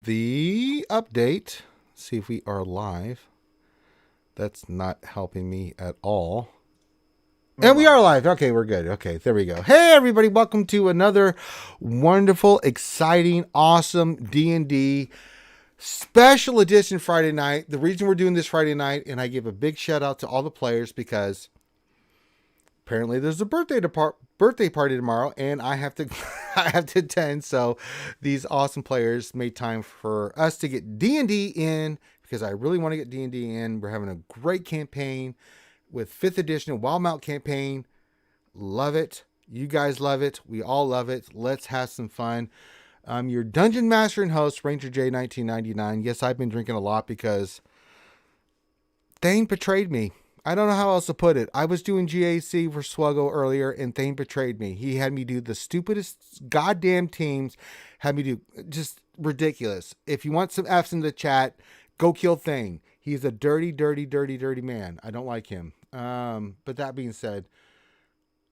The update. See if we are live. That's not helping me at all. And we are live. Okay, we're good. Okay, there we go. Hey, everybody. Welcome to another wonderful, exciting, awesome D&D special edition Friday night. The reason we're doing this Friday night, and I give a big shout out to all the players because apparently there's a birthday party tomorrow, and I have to I have to attend. So these awesome players made time for us to get D&D in because I really want to get D&D in. We're having a great campaign with 5th edition of Wildemount Campaign. Love it. You guys love it. We all love it. Let's have some fun. I'm your Dungeon Master and host, Ranger J 1999. Yes, I've been drinking a lot because Thane betrayed me. I don't know how else to put it. I was doing GAC for Swuggo earlier, and Thane betrayed me. He had me do the stupidest goddamn teams. Had me do just ridiculous. If you want some F's in the chat, go kill Thane. He's a dirty, dirty, dirty, dirty man. I don't like him. But that being said,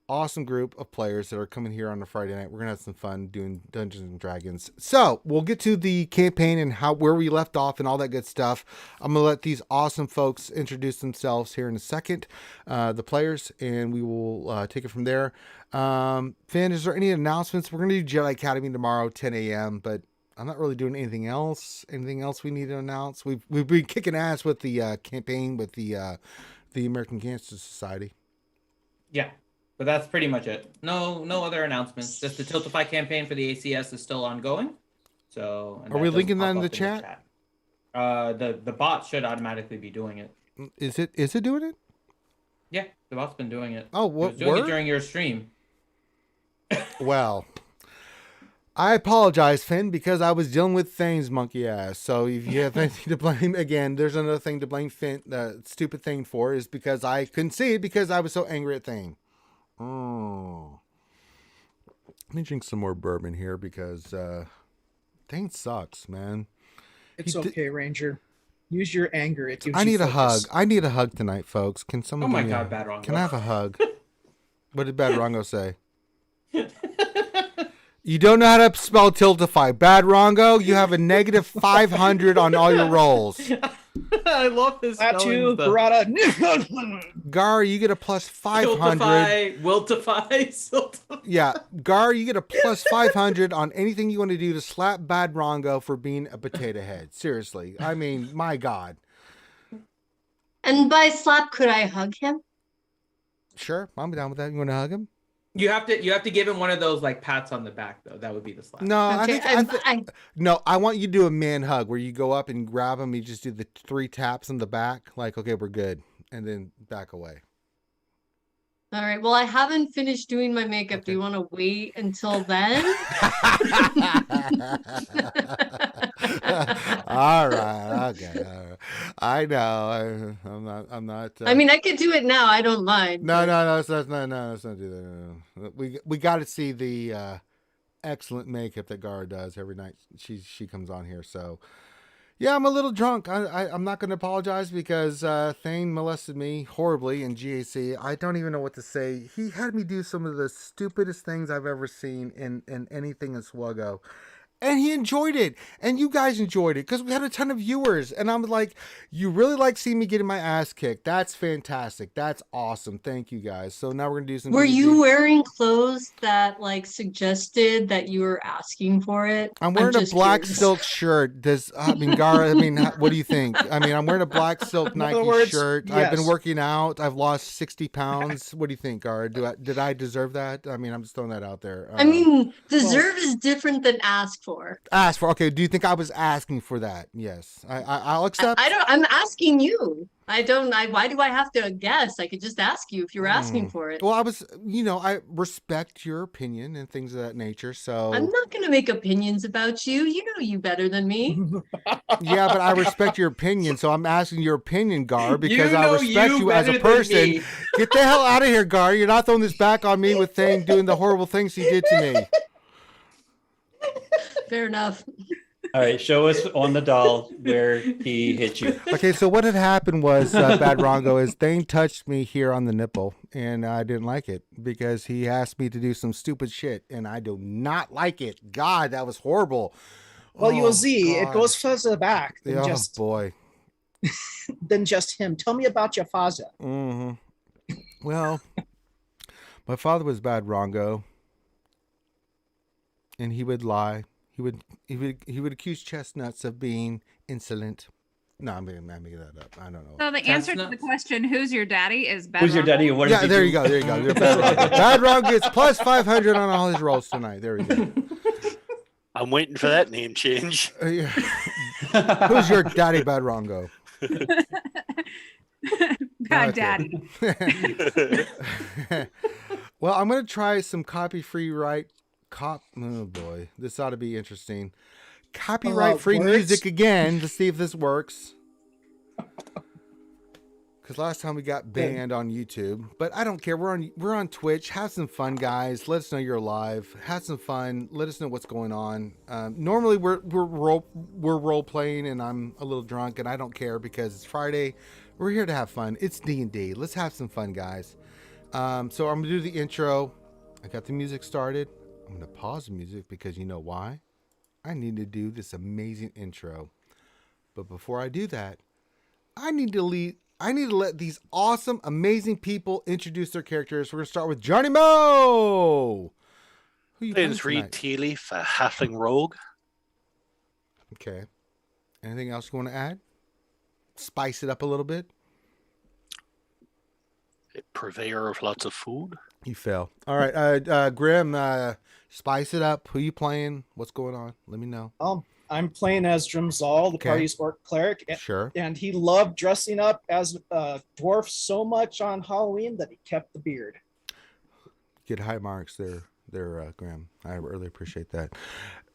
awesome group of players that are coming here on a Friday night. We're gonna have some fun doing Dungeons and Dragons. So we'll get to the campaign and where we left off and all that good stuff. I'm gonna let these awesome folks introduce themselves here in a second, the players, and we will take it from there. Finn, is there any announcements? We're gonna do Jedi Academy tomorrow, 10 a.m. But I'm not really doing anything else. Anything else we need to announce? We've been kicking ass with the campaign with the American Cancer Society. Yeah. But that's pretty much it. No other announcements. Just the Tiltify campaign for the ACS is still ongoing. So are we linking that in the chat? The bot should automatically be doing it. Is it doing it? Yeah, the bot's been doing it. Oh, what? It was doing it during your stream. Well, I apologize, Finn, because I was dealing with Thane's monkey ass. So if you have anything to blame, again, there's another thing to blame Finn, the stupid Thane for, is because I couldn't see it because I was so angry at Thane. Oh, let me drink some more bourbon here because Thane sucks, man. It's okay, Ranger. Use your anger. It gives I need you a hug. I need a hug tonight, folks. Can someone? Oh my God, Bad Rongo. Can I have a hug? What did Bad Rongo say? You don't know how to spell Tiltify. Bad Rongo, you have a negative 500 on all your rolls. I love this. Gar, you get a plus 500. Wiltify. Yeah, Gar, you get a plus 500 on anything you want to do to slap Bad Rongo for being a potato head. Seriously. I mean, my God. And by slap, could I hug him? Sure, I'm down with that. You want to hug him? You have to give him one of those like pats on the back though. That would be the slap. No, Okay, no. I want you to do a man hug where you go up and grab him. You just do the 3 taps on the back, like okay, we're good, and then back away. All right. Well, I haven't finished doing my makeup. Okay. Do you want to wait until then? All right. Okay. All right. I know. I'm not. I mean, I could do it now. I don't mind. No. Let's not do that. No. We got to see the excellent makeup that Gara does every night. She comes on here. So yeah, I'm a little drunk. I'm not going to apologize because Thane molested me horribly in GAC. I don't even know what to say. He had me do some of the stupidest things I've ever seen in anything in Swuggo. And he enjoyed it. And you guys enjoyed it because we had a ton of viewers. And I'm like, you really like seeing me getting my ass kicked. That's fantastic. That's awesome. Thank you guys. So now we're going to do some. Were you wearing clothes that like suggested that you were asking for it? I'm wearing a black silk shirt. Gara, what do you think? I mean, I'm wearing a black silk Nike shirt. Yes. I've been working out. I've lost 60 pounds. What do you think, Gara? Did I deserve that? I mean, I'm just throwing that out there. Deserve is different than ask for. Ask for. Okay. Do you think I was asking for that? Yes. I'll accept. I'm asking you. Why do I have to guess? I could just ask you if you were asking for it. Well, I respect your opinion and things of that nature. So I'm not going to make opinions about you. You know you better than me. Yeah, but I respect your opinion. So I'm asking your opinion, Gar, because I respect you as a person. Get the hell out of here, Gar. You're not throwing this back on me with Thane doing the horrible things he did to me. Fair enough. All right, show us on the doll where he hit you. Okay, so what had happened was, Bad Rongo, is Thane touched me here on the nipple, and I didn't like it because he asked me to do some stupid shit, and I do not like it. God, that was horrible. Well, you'll Oh, see. It God. goes further back than Oh just boy. him. Tell me about your father. Mm-hmm. Well, my father was bad Rongo, and he would lie. He would accuse chestnuts of being insolent. No, I'm making that up. I don't know. So the answer to the Chestnuts? question, "Who's your daddy?" is Bad Who's your Rongo. daddy? And what Yeah, does he there do? you go. There you go. You're bad Rongo. Bad Rongo gets plus 500 on all his rolls tonight. There we go. I'm waiting for that name change. Yeah. Who's your daddy, Bad Rongo? Bad Okay. daddy. Well, I'm gonna try some copy-free oh boy, this ought to be interesting. Copyright-free works? music again to see if this works. Because last time we got banned on YouTube, but I don't care. We're on Twitch. Have some fun, guys. Let us know you're live. Have some fun. Let us know what's going on. Normally we're role playing, and I'm a little drunk, and I don't care because it's Friday. We're here to have fun. It's D&D. Let's have some fun, guys. So I'm gonna do the intro. I got the music started. I'm gonna pause the music because you know why? I need to do this amazing intro. But before I do that, I need to let these awesome, amazing people introduce their characters. We're gonna start with Johnny Mo. Who you playing Playing three tonight? tea leaf, a halfling rogue. Okay. Anything else you want to add? Spice it up a little bit. A purveyor of lots of food. You fail. All right, Grim. Spice it up. Who you playing? What's going on? Let me know. I'm playing as Drimzal, the Okay. party's orc cleric, Sure. and he loved dressing up as a dwarf so much on Halloween that he kept the beard. Get high marks there, Graham. I really appreciate that.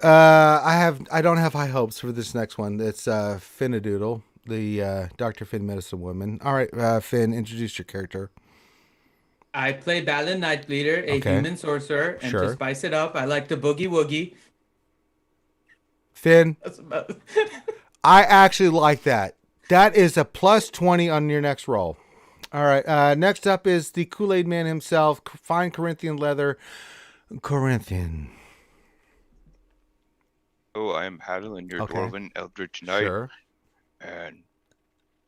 I don't have high hopes for this next one. It's Finnadoodle, the Dr. Finn medicine woman. All right, Finn, introduce your character. I play Balin Nightbleeder, a Okay. human sorcerer, and Sure. to spice it up, I like to boogie woogie. Finn, That's about I actually like that. That is a plus 20 on your next roll. All right, next up is the Kool-Aid Man himself, fine Corinthian leather, Corinthian. Oh, I am Hadlin, your Okay. dwarven eldritch knight. Sure. And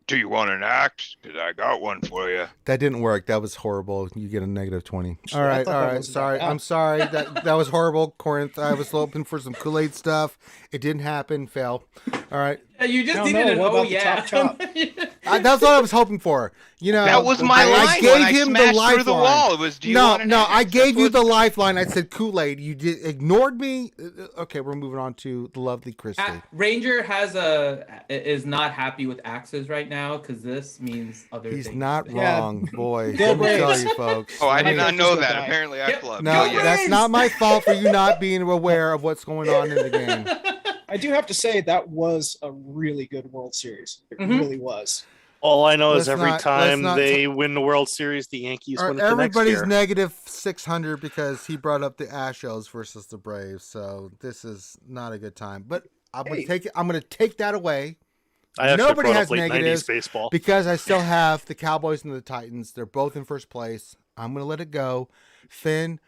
do you want an axe? Because I got one for you. That didn't work. That was horrible. You get a negative 20. Sure, All I right, thought all that right. wasn't Sorry. that bad. I'm sorry. That was horrible, Corinth. I was hoping for some Kool-Aid stuff. It didn't happen. Fail. All right. Yeah, you just No, needed no, an what oh about the yeah. chop That's what I was hoping for. You know, That was my I line gave when I him the smashed through the lifeline. wall. It was, do you No, want an no, axe? I gave That's you what- the lifeline. I said Kool-Aid. You ignored me. Okay, we're moving on to the lovely Christy. Ranger is not happy with axes right now because this means other He's things. not Yeah. wrong, boy. Good Let me tell race. you, folks. Oh, I Let did me- not know Good that. guy. Apparently, I Yep. flubbed. No, Oh, yeah. that's not my fault for you not being aware of what's going on in the game. I do have to say that was a really good World Series. It Mhm. really was. All I know Let's is every not- time let's not they win the World Series, the Yankees All win right, it the next everybody's year. negative 600 because he brought up the Astros versus the Braves. So this is not a good time. But I'm gonna Hey. take it. I'm gonna take that away I actually Nobody brought has up late negatives 90s baseball. because I still have the Cowboys and the Titans. They're both in first place. I'm gonna let it go. Finn,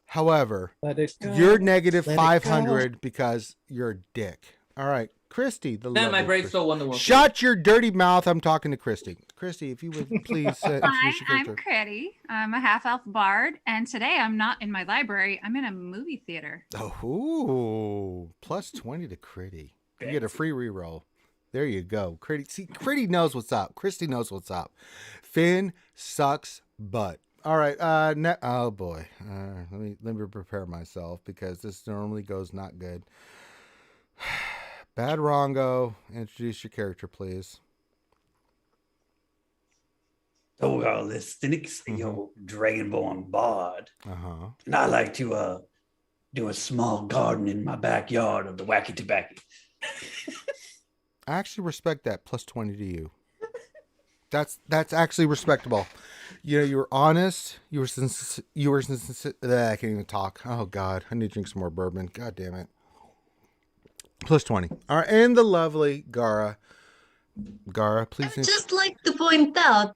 however, Let it go. you're negative Let it 500 because you're a dick. All right, Christy, the Then my lovely Braves Christy. still won the World Shut your dirty mouth. I'm talking to Christy. Christy, if you would please Hi, introduce your I'm character. Critty. I'm a half-elf bard, and today I'm not in my library. I'm in a movie theater. Oh, plus 20 to Critty. You get a free reroll. There you go. Critty. See, Critty knows what's up. Christy knows what's up. Finn sucks butt. All right. Oh boy. Let me prepare myself because this normally goes not good. Bad Rongo. Introduce your character, please. So, this Cynic's your dragonborn bard. Uh-huh. And I like to do a small garden in my backyard of the wacky tobacco. I actually respect that plus 20 to you. That's actually respectable. You know, you were honest. You were I can't even talk. Oh God, I need to drink some more bourbon. God damn it. Plus 20. All right, and the lovely Gara. Gara, please. I'd just like to point out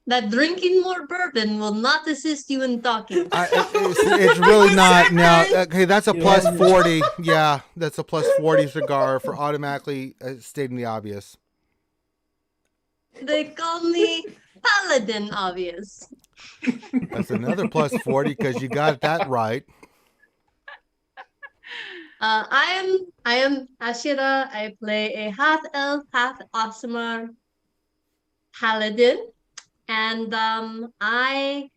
that drinking more bourbon will not assist you in talking. It's really not. No, okay, that's a You plus have- 40. Yeah, that's a plus 40 cigar for automatically stating the obvious. They call me Paladin, obvious. That's another plus 40 because you got that right. I am Ashira. I play a half elf, half Aasimar paladin, and I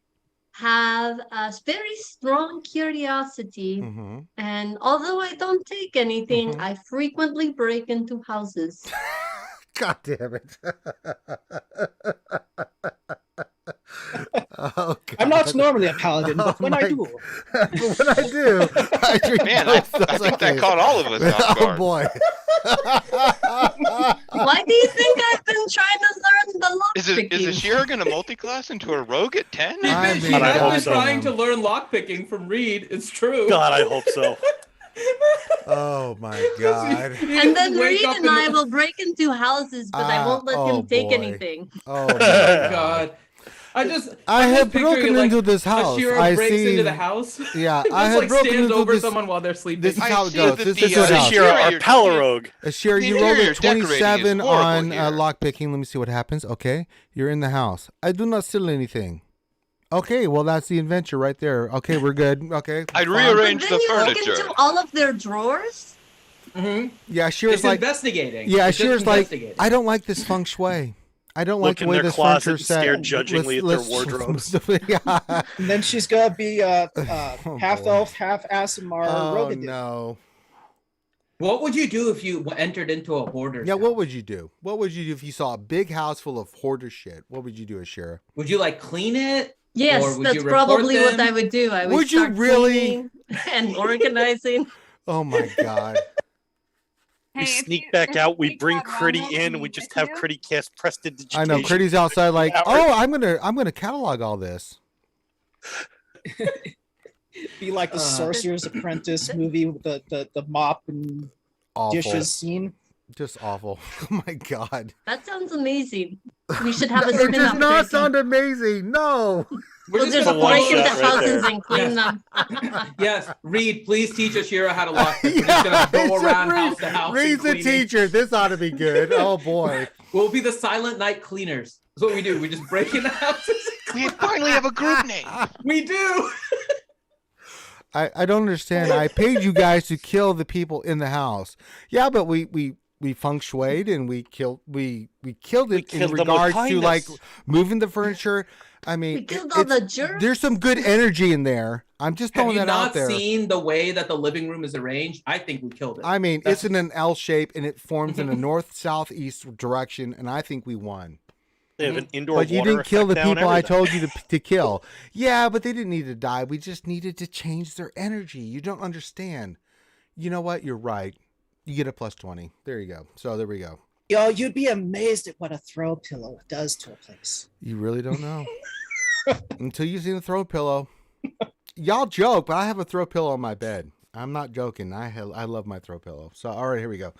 have a very strong curiosity. Mm-hmm. And although I don't take anything, Mhm. I frequently break into houses. God damn it. Oh, I'm not God. normally a paladin, but Oh when my- I do, But when I do, I drink Man, I those think that things. caught all of us off Oh guard. boy. Why do you think I've been trying to learn the Is lockpicking? Ashira gonna multi-class into a rogue at 10? I She mean, God, I has hope been so. trying to learn lockpicking from Reed. It's true. God, I hope so. Oh my God. And then Wake Reed up and in I the- will break into houses, but I won't let oh, him take boy. anything. Oh my God. God. I I just have picturing broken it like into this house. Ashira I breaks see. into the house. Yeah, Just I have like broken stands into over this. someone while they're sleeping. This is I how it see goes. that This the, is what uh, happens. Ashira, our Interior- Palarogue. Ashira, the you rolled a interior decorating is 27 horrible on here. lockpicking. Let me see what happens. Okay, you're in the house. I do not steal anything. Okay, well that's the adventure right there. Okay, we're good. Okay, I'd fine. rearrange But the then you look furniture. into all of their drawers. Mhm. Yeah, Ashira's It's like, investigating. yeah, It's just Ashira's like, investigating. I don't like this feng shui. I don't like Look the in way their this closet furniture and set. stare judgingly at their wardrobes. Yeah. and then she's gonna be Oh, half boy. elf, half Aasimar Oh Rogadin. no. What would you do if you entered into a hoarder's Yeah, what house? would you do? What would you do if you saw a big house full of hoarder shit? What would you do, Ashira? Would you like clean it? Yes, Or would that's you report probably what them? I would do. I would, Would you start really? cleaning and organizing. Oh my God. We Hey, if sneak you- back if out, you we take bring that Critty Ronald in, and we you just with have you, Critty cast prestidigitation. I know. Critty's outside like, Hour. oh, I'm gonna catalog all this. Be like the Sorcerer's Apprentice movie with the mop and Awful. dishes scene. Just awful. Oh my God. That sounds amazing. We should have a It does spin-off. not Ricky. sound amazing. No. We're We'll just gonna one break follow- into shot right houses there. and clean them. Yes, Reed, please teach Ashira how to lock pick. We're just gonna go it's around Reed- house to house. and Reed's a cleaning. teacher. This ought to be good. Oh boy. We'll be the Silent Night Cleaners. That's what we do. We just break into houses. We finally have a group name. We do. I don't understand. I paid you guys to kill the people in the house. Yeah, but we feng shuied and we killed it killed in them with regards to like kindness. moving the furniture. I mean, We killed all it's- the germs. there's some good energy in there. I'm just Have throwing you that out not there. seen the way that the living room is arranged? I think we killed it. I mean, That's- it's in an L shape and it forms in a north southeast direction, and I think we won. They have an indoor But you water didn't kill the effect now and people I everything. told you to kill. Yeah, but they didn't need to die. We just needed to change their energy. You don't understand. You know what? You're right. You get a plus 20. There you go. So there we go. Yo, you'd be amazed at what a throw pillow does to a place. You really don't know until you've seen a throw pillow. Y'all joke, but I have a throw pillow on my bed. I'm not joking. I love my throw pillow. So all right, here we go.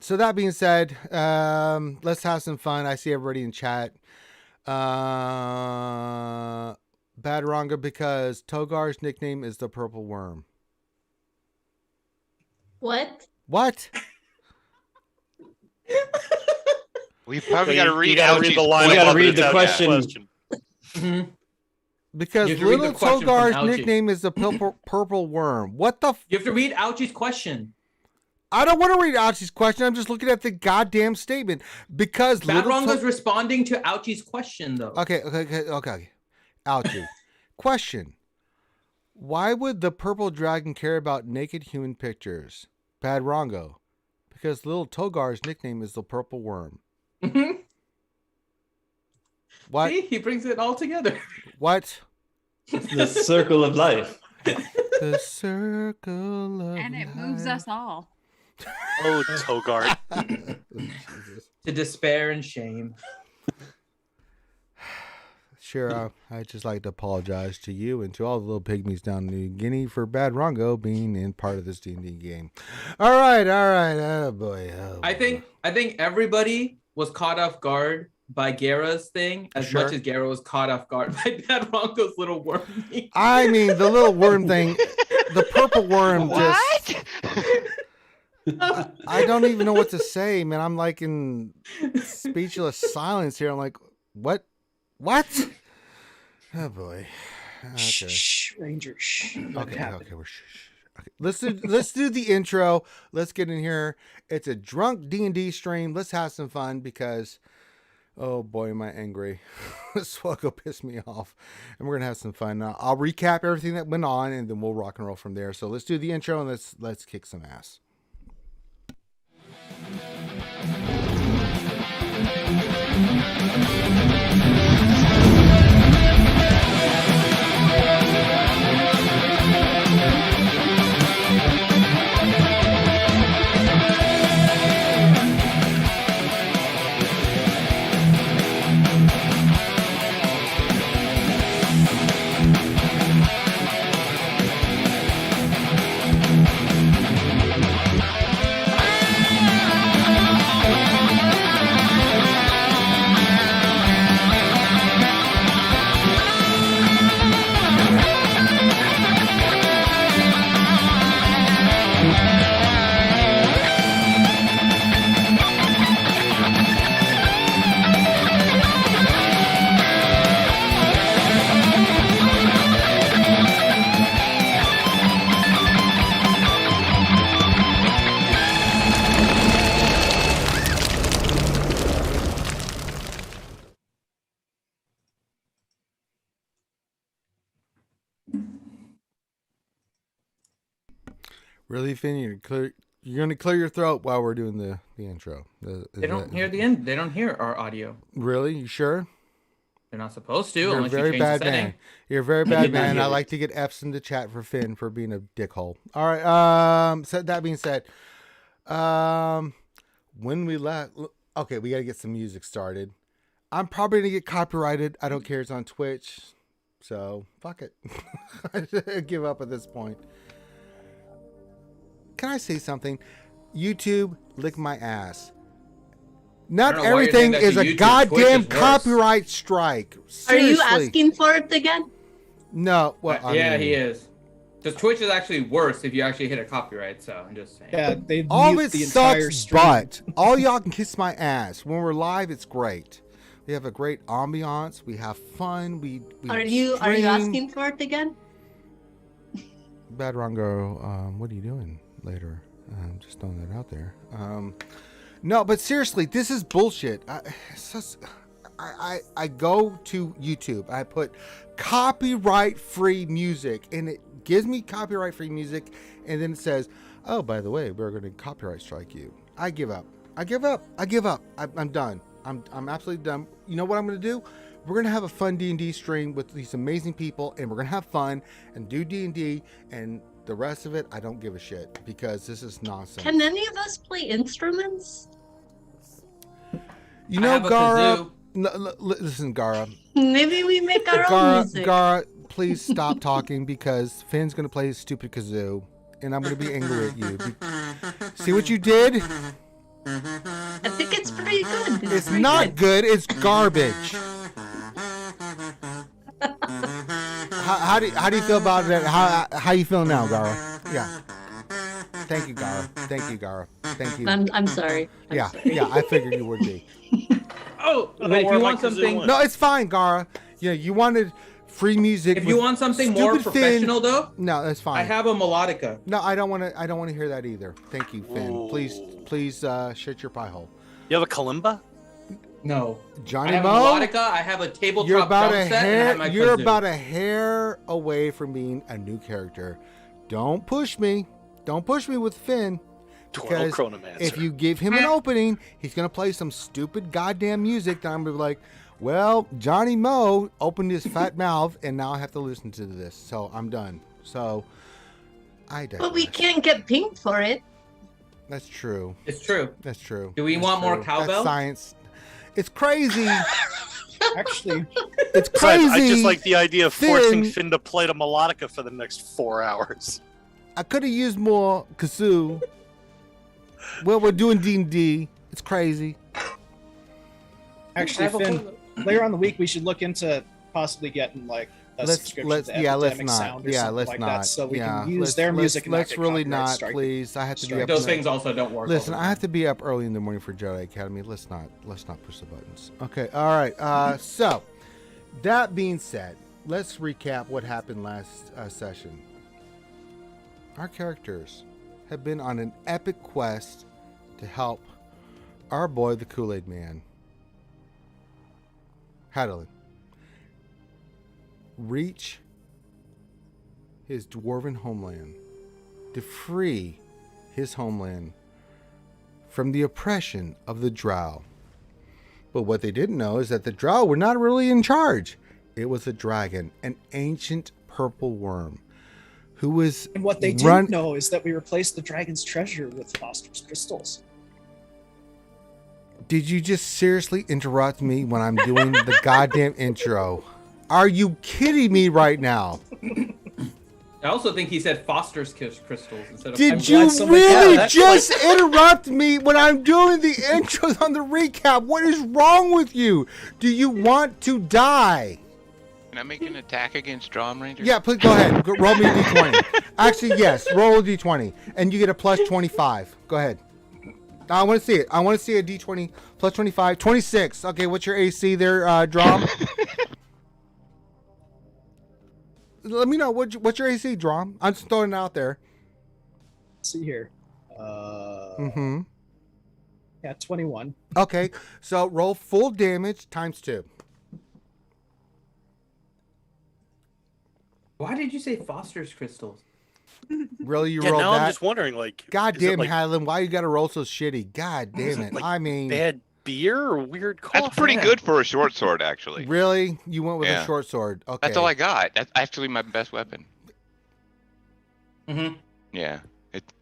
So that being said, let's have some fun. I see everybody in chat. Bad Ranga because Togar's nickname is the Purple Worm. What? What? We probably Yeah, got to you read gotta Algy's read the line. question. You gotta above it. read It's the Algy's question. Mhm. Because You have to read the little question from Togar's Algae. nickname is the Purple Worm. What the? You have to read Ouchie's question. I don't want to read Ouchie's question. I'm just looking at the goddamn statement. Because Bad little Ronga's responding to Ouchie's question, though. Okay. Ouchie. Question. Why would the purple dragon care about naked human pictures? Bad Rongo. Because little Togar's nickname is the Purple Worm. Mhm. What? See, he brings it all together. What? The circle of life. The circle of and it moves life. us all. Oh, Togart. Jesus. To despair and shame. Shira, I'd just like to apologize to you and to all the little pygmies down in New Guinea for Bad Rongo being in part of this D&D game. All right. Oh boy. I think everybody was caught off guard by Gara's thing as Sure. much as Gara was caught off guard by Badrongo's little worm thing. I mean, the little worm thing, the purple worm just. I don't even know what to say, man. I'm like in speechless silence here. I'm like, what? What? Oh boy. Okay. Shh, Ranger. Shh. Okay. We're shh. Okay. Let's do the intro. Let's get in here. It's a drunk D&D stream. Let's have some fun because, oh boy, am I angry. This will go piss me off, and we're gonna have some fun. I'll recap everything that went on, and then we'll rock and roll from there. So let's do the intro and let's kick some ass. Really, Finn, you're gonna clear your throat while we're doing the intro. They don't hear the end. They don't hear our audio. Really? You sure? They're not supposed to. You're a unless you very change bad the setting. man. You're a very bad did not man. hear I it. like to get F's in the chat for Finn for being a dickhole. All right. So that being said, when we left, okay, we got to get some music started. I'm probably gonna get copyrighted. I don't care. It's on Twitch, so fuck it. I give up at this point. Can I say something? YouTube, lick my ass. Not I don't know why you're saying everything that is to a YouTube. goddamn Twitch is worse. copyright strike. Are Seriously. you asking for it again? No. Well, I Yeah, mean, he is. Because Twitch is actually worse if you actually hit a copyright. So I'm just saying. Yeah, they All of mute it the entire sucks, stream. but all y'all can kiss my ass. When we're live, it's great. We have a great ambiance. We have fun. We Are you stream. asking for it again? Bad Rongo, what are you doing later? I'm just throwing that out there. No, but seriously, this is bullshit. I go to YouTube. I put copyright-free music, and it gives me copyright-free music, and then it says, "Oh, by the way, we're going to copyright strike you." I give up. I'm done. I'm absolutely done. You know what I'm going to do? We're going to have a fun D&D stream with these amazing people, and we're going to have fun and do D&D, and the rest of it, I don't give a shit, because this is nonsense. Can any of us play instruments? You I know, have a Gara, kazoo. listen, Gara. Maybe we make our own music. Gara, please stop talking, because Finn's going to play his stupid kazoo, and I'm going to be angry at you. See what you did? I think it's pretty good. It's pretty not good. It's garbage. How do you feel about that? How you feeling now, Gara? Yeah. Thank you, Gara. Thank you. I'm sorry. Yeah, I figured you would be. Oh, I don't but if know you where want my kazoo something, went. No, it's fine, Gara. Yeah, you wanted free music. if you with want something more stupid professional, Finn. though, No, that's fine. I have a melodica. No, I don't want to hear that either. Thank you, Finn. Ooh. Please, shut your pie hole. You have a kalimba? No, Johnny I have Mo, a melodica. I have a tabletop you're about drum a set, and I have my hair. You're kazoo. about a hair away from being a new character. Don't push me. Don't push me with Finn. Twirl Because Chronomancer. if you give him an opening, he's gonna play some stupid goddamn music. That I'm gonna be like, well, Johnny Mo opened his fat mouth, and now I have to listen to this. So I'm done. So I digress. But we can't get pinged for it. That's true. It's true. That's true. Do we That's want more true. cowbell? That's science. It's crazy. Actually, It's Besides, crazy. I just like the idea of forcing Finn. Finn to play the melodica for the next 4 hours. I could have used more kazoo. Well, we're doing D&D. It's crazy. Actually, I have a Finn, whole- later on in the week, we should look into possibly getting like a subscription to let's Epidemic not. Sound or Yeah, something let's like not. that, so we yeah, can use their music. And not Let's get really copyright not, strike. please. I have to be up. Those things also don't work. Listen, all the I have time. to be up early in the morning for Jedi Academy. Let's not push the buttons. Okay, all right. So that being said, let's recap what happened last session. Our characters have been on an epic quest to help our boy, the Kool-Aid Man, Hadalin, reach his dwarven homeland, to free his homeland from the oppression of the Drow. But what they didn't know is that the Drow were not really in charge. It was a dragon, an ancient purple worm, who was And what they didn't know is that we replaced the dragon's treasure with Foster's crystals. Did you just seriously interrupt me when I'm doing the goddamn intro? Are you kidding me right now? I also think he said Foster's crystals instead of. Did you somebody- really that's just interrupt me when I'm doing the intros on the recap? What is wrong with you? Do you want to die? Can I make an attack against Drum Ranger? Yeah, please go ahead. Roll me a d20. Actually, yes, roll a d20, and you get a plus 25. Go ahead. I want to see it. I want to see a d20 plus 25. 26. Okay, what's your AC there, Drum? Let me know. What's your AC, Drum? I'm just throwing it out there. Let's see here. Mm-hmm. Yeah, 21. Okay, so roll full damage times 2. Why did you say Foster's crystals? Really, you Yeah, rolled now that? I'm just wondering, like, God is it, damn, like, Hadlin, why you gotta roll so shitty? God damn it. like I mean, bad beer or weird coffee? That's pretty good for a short sword, actually. really? You went with a Yeah. short sword. Okay. That's all I got. That's actually my best weapon. Mm-hmm. Yeah.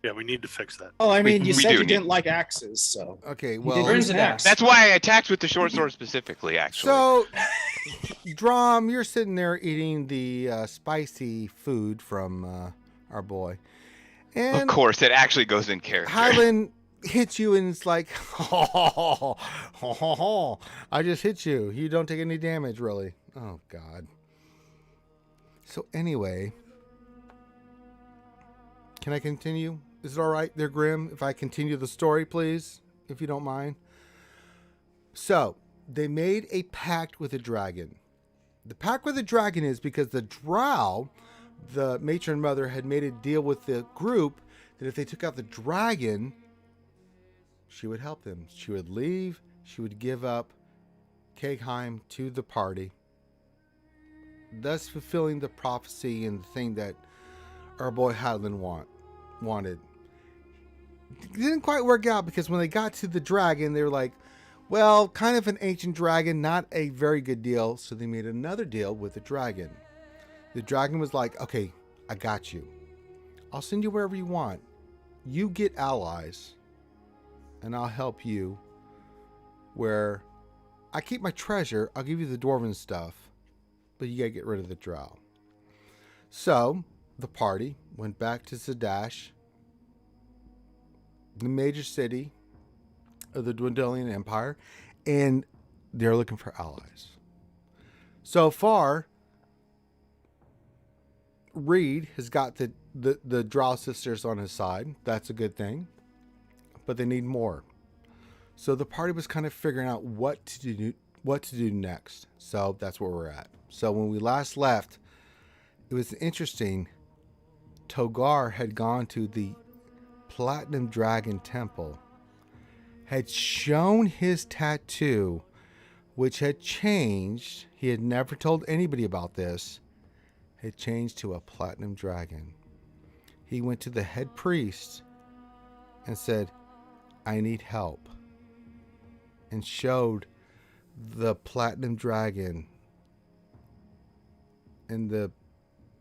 Yeah, we need to fix that. Oh, I We- mean, you we said do you need- didn't like axes, so. Okay, You well, did Burns use it an down. axe. That's why I attacked with the short sword specifically, actually. so, Drom, you're sitting there eating the spicy food from our boy. of And course, it actually goes in character. Hyland hits you and it's like, I just hit you. You don't take any damage, really. Oh, God. So, anyway, can I continue? Is it all right there, Grim, if I continue the story, please? If you don't mind. So, they made a pact with a dragon. The pact with the dragon is because the Drow, the matron mother, had made a deal with the group that if they took out the dragon, she would help them. She would leave. She would give up Kegheim to the party, thus fulfilling the prophecy and the thing that our boy Hadlin wanted. It didn't quite work out because when they got to the dragon, they were like, well, kind of an ancient dragon, not a very good deal. So they made another deal with the dragon. The dragon was like, okay, I got you. I'll send you wherever you want. You get allies, and I'll help you where I keep my treasure. I'll give you the dwarven stuff, but you gotta get rid of the drow. So the party went back to Zadash, the major city of the Dwindlian Empire, and they're looking for allies. So far, Reed has got the Drow sisters on his side. That's a good thing. But they need more. So the party was kind of figuring out what to do next. So that's where we're at. So when we last left, it was interesting. Togar had gone to the Platinum Dragon Temple, had shown his tattoo, which had changed. He had never told anybody about this. Had changed to a platinum dragon. He went to the head priest and said, I need help. And showed the platinum dragon. And the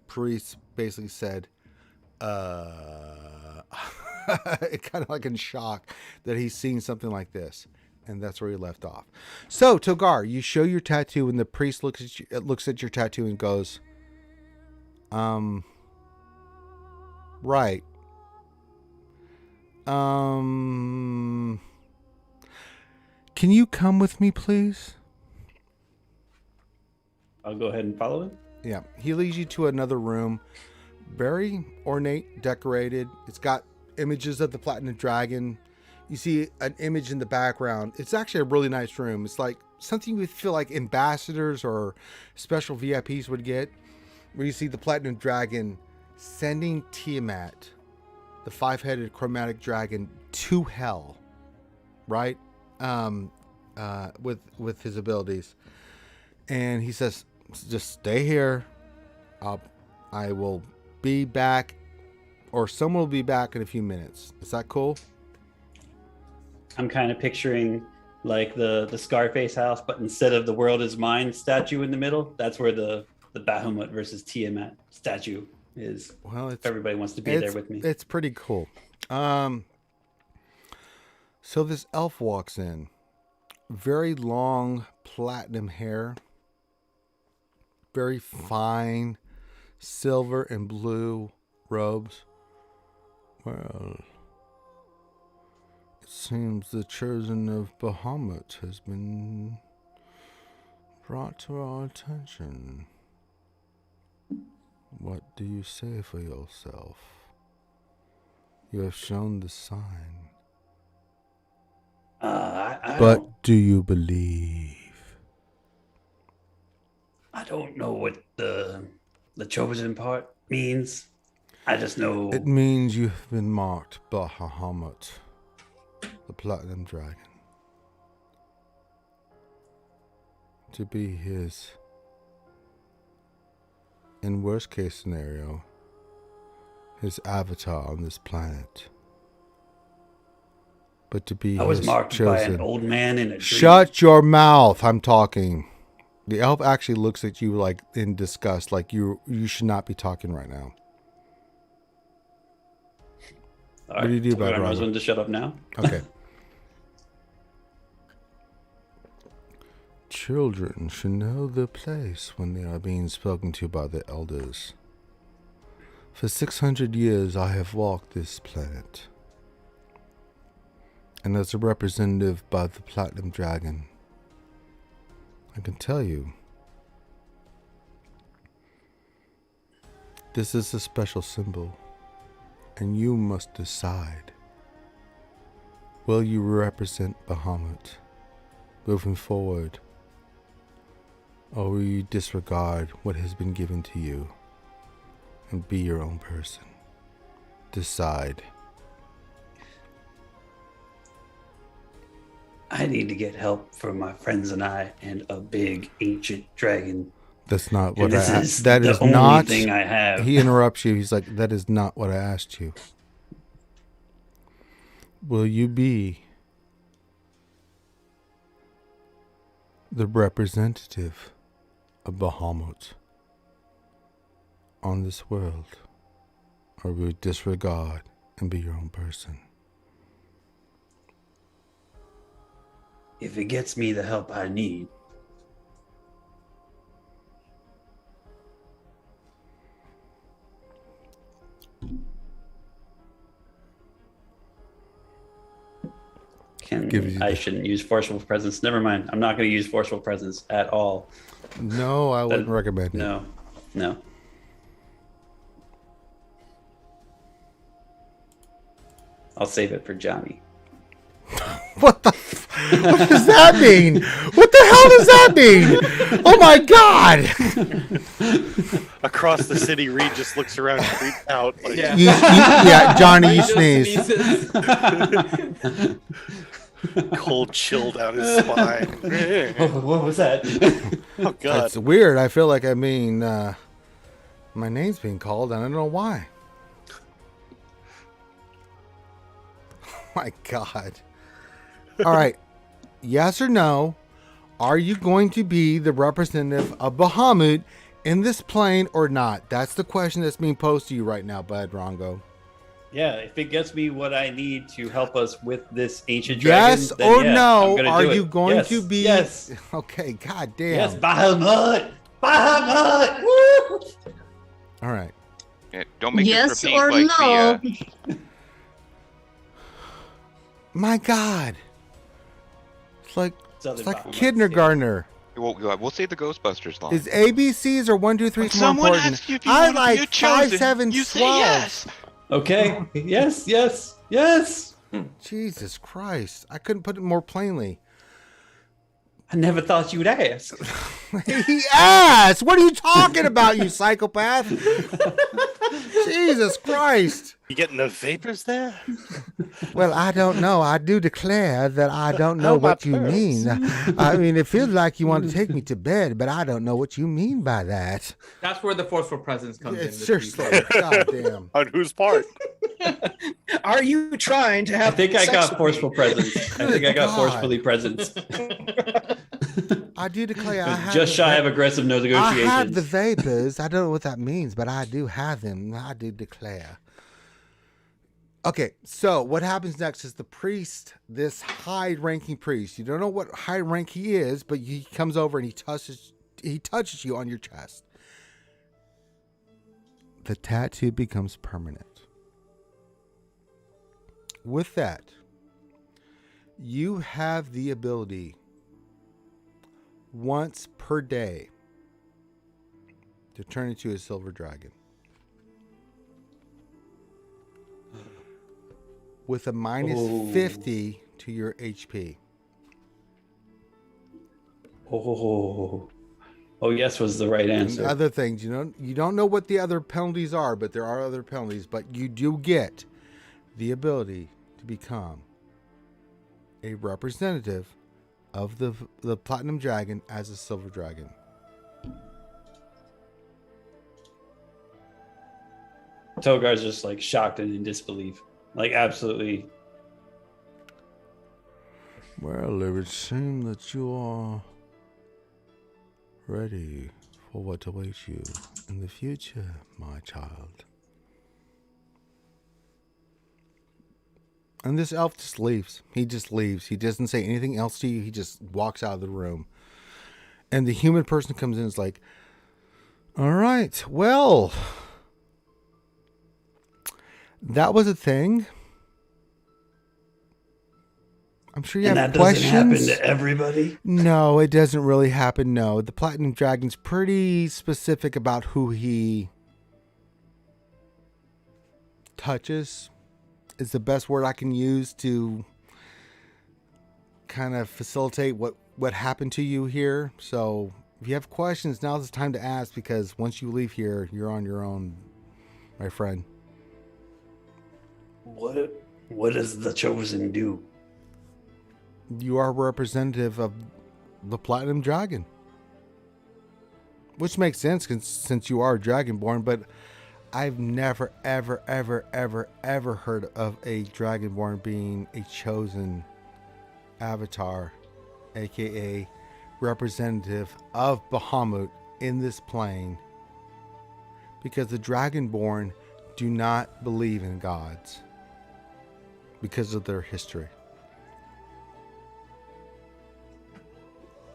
priest basically said, kind of like in shock that he's seen something like this. And that's where he left off. So, Togar, you show your tattoo and the priest looks at your tattoo and goes, right. Can you come with me, please? I'll go ahead and follow him. Yeah, he leads you to another room, very ornate, decorated. It's got images of the Platinum Dragon. You see an image in the background. It's actually a really nice room. It's like something you would feel like ambassadors or special VIPs would get, where you see the Platinum Dragon sending Tiamat, the 5-headed chromatic dragon, to hell, right? With his abilities. And he says, just stay here. I will be back, or someone will be back in a few minutes. Is that cool? I'm kind of picturing like the Scarface house, but instead of the world is mine statue in the middle, that's where the Bahamut versus Tiamat statue is. Well, if everybody wants to be there with me. It's pretty cool. So this elf walks in. Very long platinum hair. Very fine silver and blue robes. Well, it seems the chosen of Bahamut has been brought to our attention. What do you say for yourself? You have shown the sign. But do you believe? I don't know what the chosen part means. I just know It means you have been marked by Bahamut, the Platinum Dragon, to be his, in worst case scenario, his avatar on this planet. But to be I was his marked chosen. by an old man in a dream. Shut your mouth! I'm talking. The elf actually looks at you like in disgust, like you should not be talking right now. All What do you do about it, I Robert? want to shut up now. Okay. Children should know their place when they are being spoken to by the elders. For 600 years I have walked this planet. And as a representative by the Platinum Dragon, I can tell you, this is a special symbol, and you must decide. Will you represent Bahamut moving forward, or will you disregard what has been given to you and be your own person? Decide. I need to get help for my friends and I and a big ancient dragon. That's not And what I this asked. is That the is only not. thing I have. He interrupts you. He's like, that is not what I asked you. Will you be the representative of Bahamut on this world, or will you disregard and be your own person? If it gets me the help I need, I shouldn't use forceful presence. Never mind. I'm not going to use forceful presence at all. No, I wouldn't recommend it. No. I'll save it for Johnny. What does that mean? What the hell does that mean? Oh my god! Across the city, Reed just looks around and freaks out. Like, Yeah, Johnny, you sneeze. Cold chill down his spine. What was that? Oh god. It's weird. I feel like my name's being called, and I don't know why. My god. All right. Yes or no? Are you going to be the representative of Bahamut in this plane or not? That's the question that's being posed to you right now, Bud Rongo. Yeah, if it gets me what I need to help us with this ancient Yes dragon, then or yeah, no? I'm gonna Are do it. you going Yes, to be? Yes. Okay. God damn. Yes. Bahamut. Bahamut. Woo! All right. Yeah, don't make Yes this repeat or like no? My God. It's like Southern it's like Bahamut, kindergartner. We'll save the Ghostbusters line. Is ABCs or 1, 2, 3 When more someone important? asks you if you I want to like be a chosen, 5, 7, you say 12. yes. Okay. Yes, yes, yes. Jesus Christ. I couldn't put it more plainly. I never thought you'd ask. He asked! What are you talking about, you psychopath? Jesus Christ. You getting the vapors there? Well, I don't know. I do declare that I don't know Oh, my what you pearls. mean. I mean, it feels like you want to take me to bed, but I don't know what you mean by that. That's where the forceful presence comes in. this Seriously. week. Goddamn. On whose part? Are you trying to I have think I sex got with forceful me? presence. I think I got God. forcefully presence. I do declare I have Just the shy of aggressive no I negotiations. have the vapors. I don't know what that means, but I do have them. I do declare. Okay, so what happens next is the priest, this high-ranking priest. You don't know what high rank he is, but he comes over and he touches you on your chest. The tattoo becomes permanent. With that, you have the ability once per day to turn into a silver dragon. With a minus Oh. 50 to your HP. Oh, yes was the right And answer. other things, you don't know what the other penalties are, but there are other penalties. But you do get the ability to become a representative of the Platinum Dragon as a Silver Dragon. Togar's just like shocked and in disbelief. Like absolutely. Well, it would seem that you are ready for what awaits you in the future, my child. And this elf just leaves. He just leaves. He doesn't say anything else to you. He just walks out of the room. And the human person comes in and is like, all right, well, that was a thing. I'm sure you And have that doesn't happen questions. to everybody. No, it doesn't really happen. No, the Platinum Dragon's pretty specific about who he touches. Is the best word I can use to kind of facilitate what happened to you here. So if you have questions, now's the time to ask, because once you leave here, you're on your own, my friend. What does the chosen do? You are a representative of the Platinum Dragon. Which makes sense since you are Dragonborn, but I've never, ever, ever, ever, ever heard of a Dragonborn being a chosen avatar, aka representative of Bahamut in this plane. Because the Dragonborn do not believe in gods because of their history.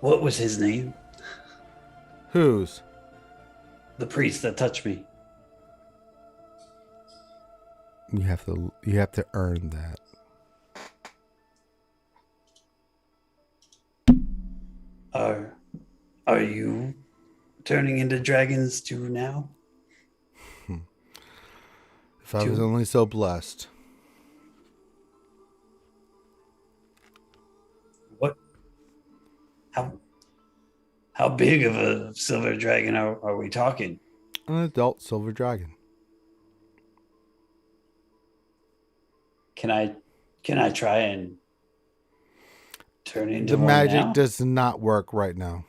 What was his name? Whose? The priest that touched me. You have to earn that. Are you turning into dragons too now? If I was only so blessed. What? How big of a silver dragon are we talking? An adult silver dragon. Can I try and turn into The one magic now? does not work right now.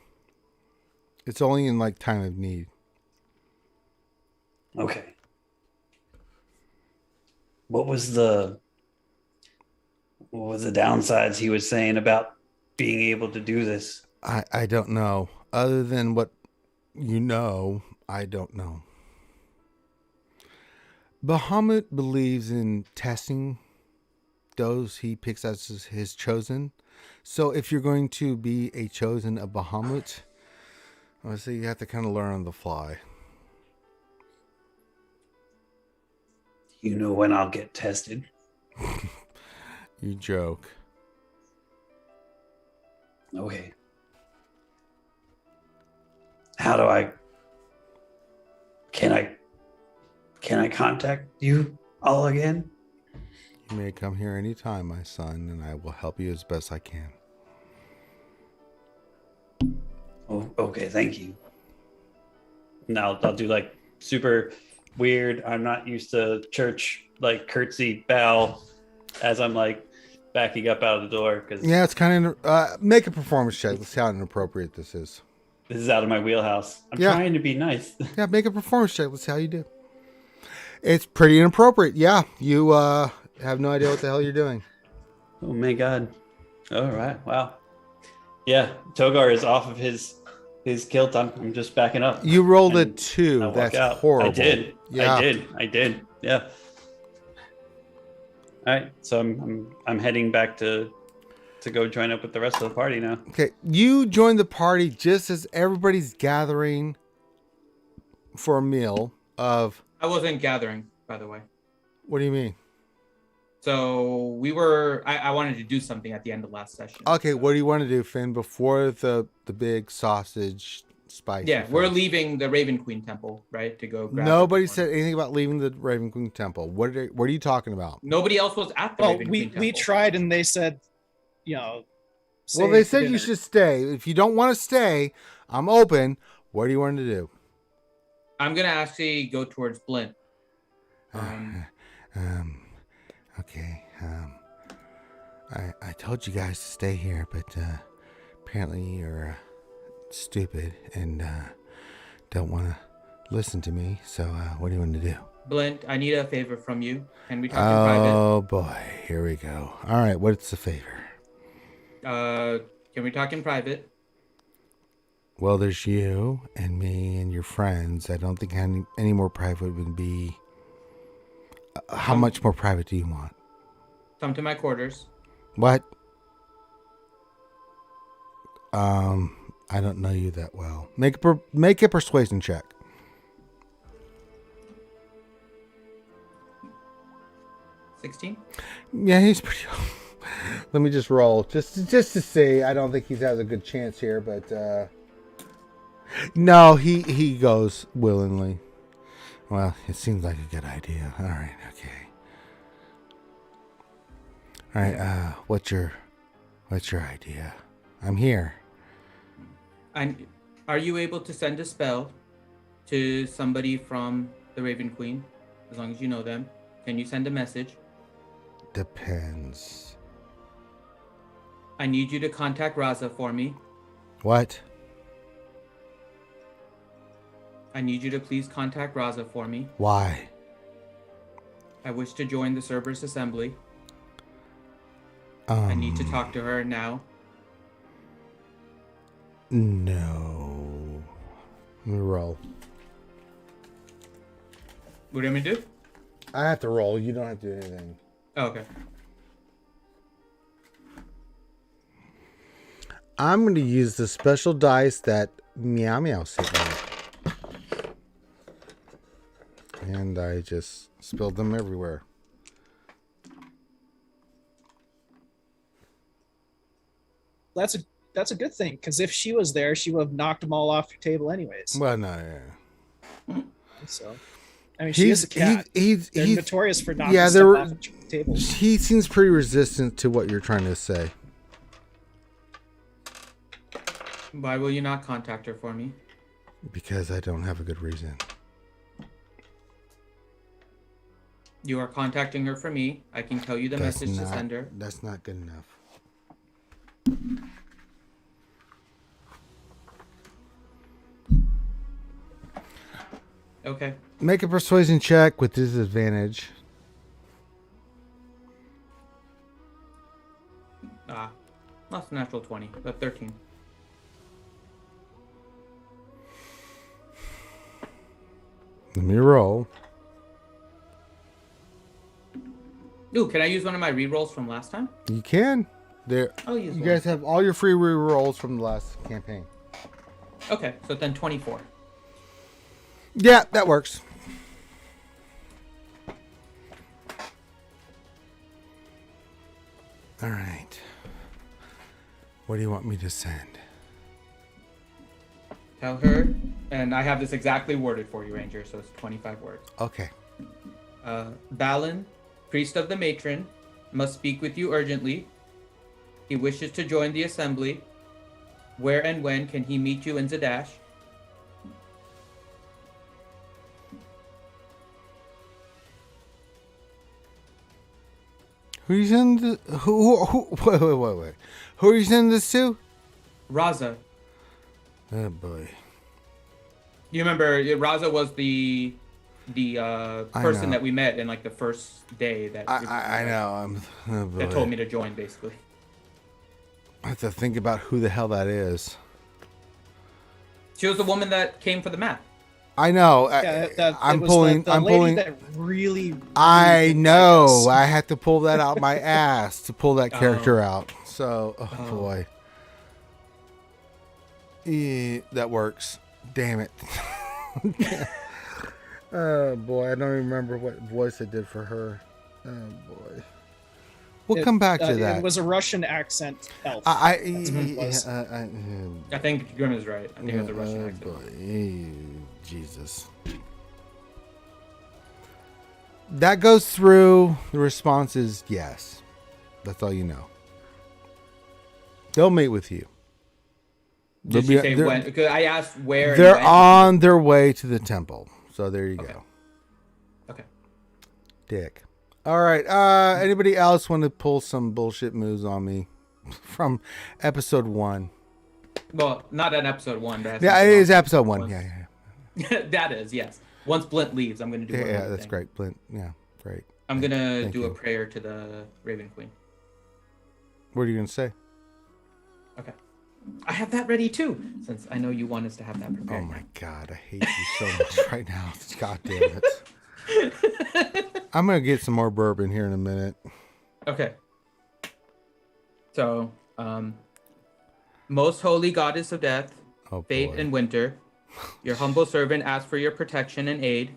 It's only in like time of need. Okay. What was the downsides he was saying about being able to do this? I don't know. Other than what you know, I don't know. Bahamut believes in testing those he picks as his chosen. So if you're going to be a chosen of Bahamut, obviously you have to kind of learn on the fly. You know when I'll get tested? You joke. Okay. how do I? Can I contact you all again? You may come here anytime, my son, and I will help you as best I can. Oh, okay, thank you. Now I'll do like super weird. I'm not used to church like curtsy bow as I'm like backing up out of the door because Yeah, it's kind of make a performance check. Let's see how inappropriate this is. this is out of my wheelhouse. I'm Yeah. trying to be nice. Yeah, make a performance check. Let's see how you do. It's pretty inappropriate. Yeah, you have no idea what the hell you're doing. Oh my god. All right. Wow. Yeah, Togar is off of his kilt. I'm just backing up. You rolled a And 2. I walk That's out. horrible. I did. Yeah. I did. Yeah. All right. So I'm heading back to go join up with the rest of the party now. Okay, you join the party just as everybody's gathering for a meal of. I wasn't gathering, by the way. What do you mean? So we were. I wanted to do something at the end of last session. Okay, what do you want to do, Finn? Before the big sausage spice. Yeah, we're leaving the Raven Queen Temple, right? To go grab. Nobody everyone. said anything about leaving the Raven Queen Temple. What are you talking about? Nobody else was at the Well, Raven we Queen Temple. we tried and they said, Well, stay they for said you dinner. should stay. If you don't want to stay, I'm open. What do you want to do? I'm gonna actually go towards Blint. Okay. I told you guys to stay here, but apparently you're stupid and don't want to listen to me. So what do you want to do? Blint, I need a favor from you. Can we talk in private? Oh boy, here we go. All right, what's the favor? Can we talk in private? Well, there's you and me and your friends. I don't think any more private would be. How much more private do you want? Come to my quarters. What? I don't know you that well. Make a persuasion check. 16? Yeah, he's pretty. Let me just roll just to see. I don't think he has a good chance here, but no, he goes willingly. Well, it seems like a good idea. All right, okay. All right, what's your idea? I'm here. Are you able to send a spell to somebody from the Raven Queen? As long as you know them. Can you send a message? Depends. I need you to contact Raza for me. What? I need you to please contact Raza for me. Why? I wish to join the Cerberus Assembly. I need to talk to her now. No. Let me roll. What do you want me to do? I have to roll. You don't have to do anything. Oh, okay. I'm going to use the special dice that Meow Meow sent me. And I just spilled them everywhere. That's a good thing, because if she was there, she would have knocked them all off your table anyways. Well, no, yeah. So, I mean, she is a cat. They're notorious for knocking yeah, stuff off tables. He seems pretty resistant to what you're trying to say. Why will you not contact her for me? Because I don't have a good reason. You are contacting her for me. I can tell you the message to send her. That's not good enough. Okay. Make a persuasion check with disadvantage. That's a natural 20, but 13. Let me roll. Ooh, can I use one of my rerolls from last time? You can. There. I'll use You one. guys have all your free rerolls from the last campaign. Okay, so then 24. Yeah, that works. All right. What do you want me to send? Tell her, and I have this exactly worded for you, Ranger, so it's 25 words. Okay. Balin, priest of the matron, must speak with you urgently. He wishes to join the assembly. Where and when can he meet you in Zadash? Who are you sending this? Wait. Who are you sending this to? Raza. Oh boy. You remember Raza was the person know. that we met in like the first day that I know. Oh boy. that told me to join, basically. I have to think about who the hell that is. She was the woman that came for the map. I know. I'm pulling. The I'm lady pulling. that really I didn't know. like us. I had to pull that out my ass to pull that character out. So, boy. That works. Damn it. Oh boy, I don't even remember what voice I did for her. Oh boy. We'll come back to that. It was a Russian accent elf. I That's what it was. I think Grim is right. I think it was a Russian accent. Boy. Jesus. That goes through. The response is yes. That's all you know. They'll meet with you. Did she say when? Because I asked where. and They're when. on their way to the temple. So there you go. Okay. Dick. All right. Anybody else want to pull some bullshit moves on me from episode 1? Well, not in episode 1. But Yeah, it is episode 1. Yeah. That is, yes. Once Blint leaves, I'm going to do one Yeah, more that's thing. great. Blint. Yeah, great. I'm going to Thank do you. a prayer to the Raven Queen. What are you going to say? Okay. I have that ready too, since I know you want us to have that prepared. Oh my God, I hate you so much right now. God damn it. I'm going to get some more bourbon here in a minute. Okay. So, most holy goddess of death, Oh, fate, boy. and winter, your humble servant asks for your protection and aid.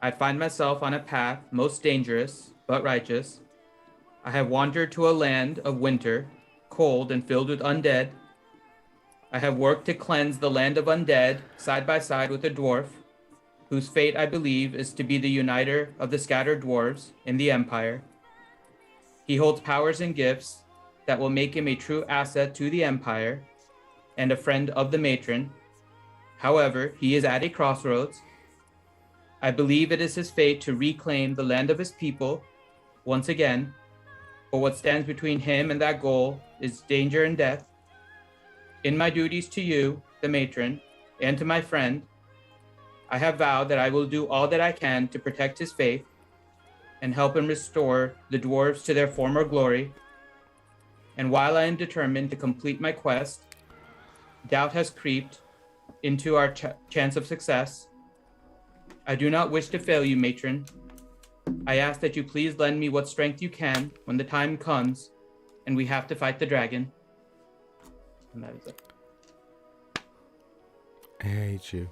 I find myself on a path most dangerous, but righteous. I have wandered to a land of winter, cold and filled with undead. I have worked to cleanse the land of undead, side by side with a dwarf, whose fate I believe is to be the uniter of the scattered dwarves in the Empire. He holds powers and gifts that will make him a true asset to the Empire and a friend of the matron. However, he is at a crossroads. I believe it is his fate to reclaim the land of his people once again, but what stands between him and that goal is danger and death. In my duties to you, the matron, and to my friend, I have vowed that I will do all that I can to protect his faith and help him restore the dwarves to their former glory. And while I am determined to complete my quest, doubt has creeped into our chance of success. I do not wish to fail you, matron. I ask that you please lend me what strength you can when the time comes and we have to fight the dragon. And that is it. I hate you.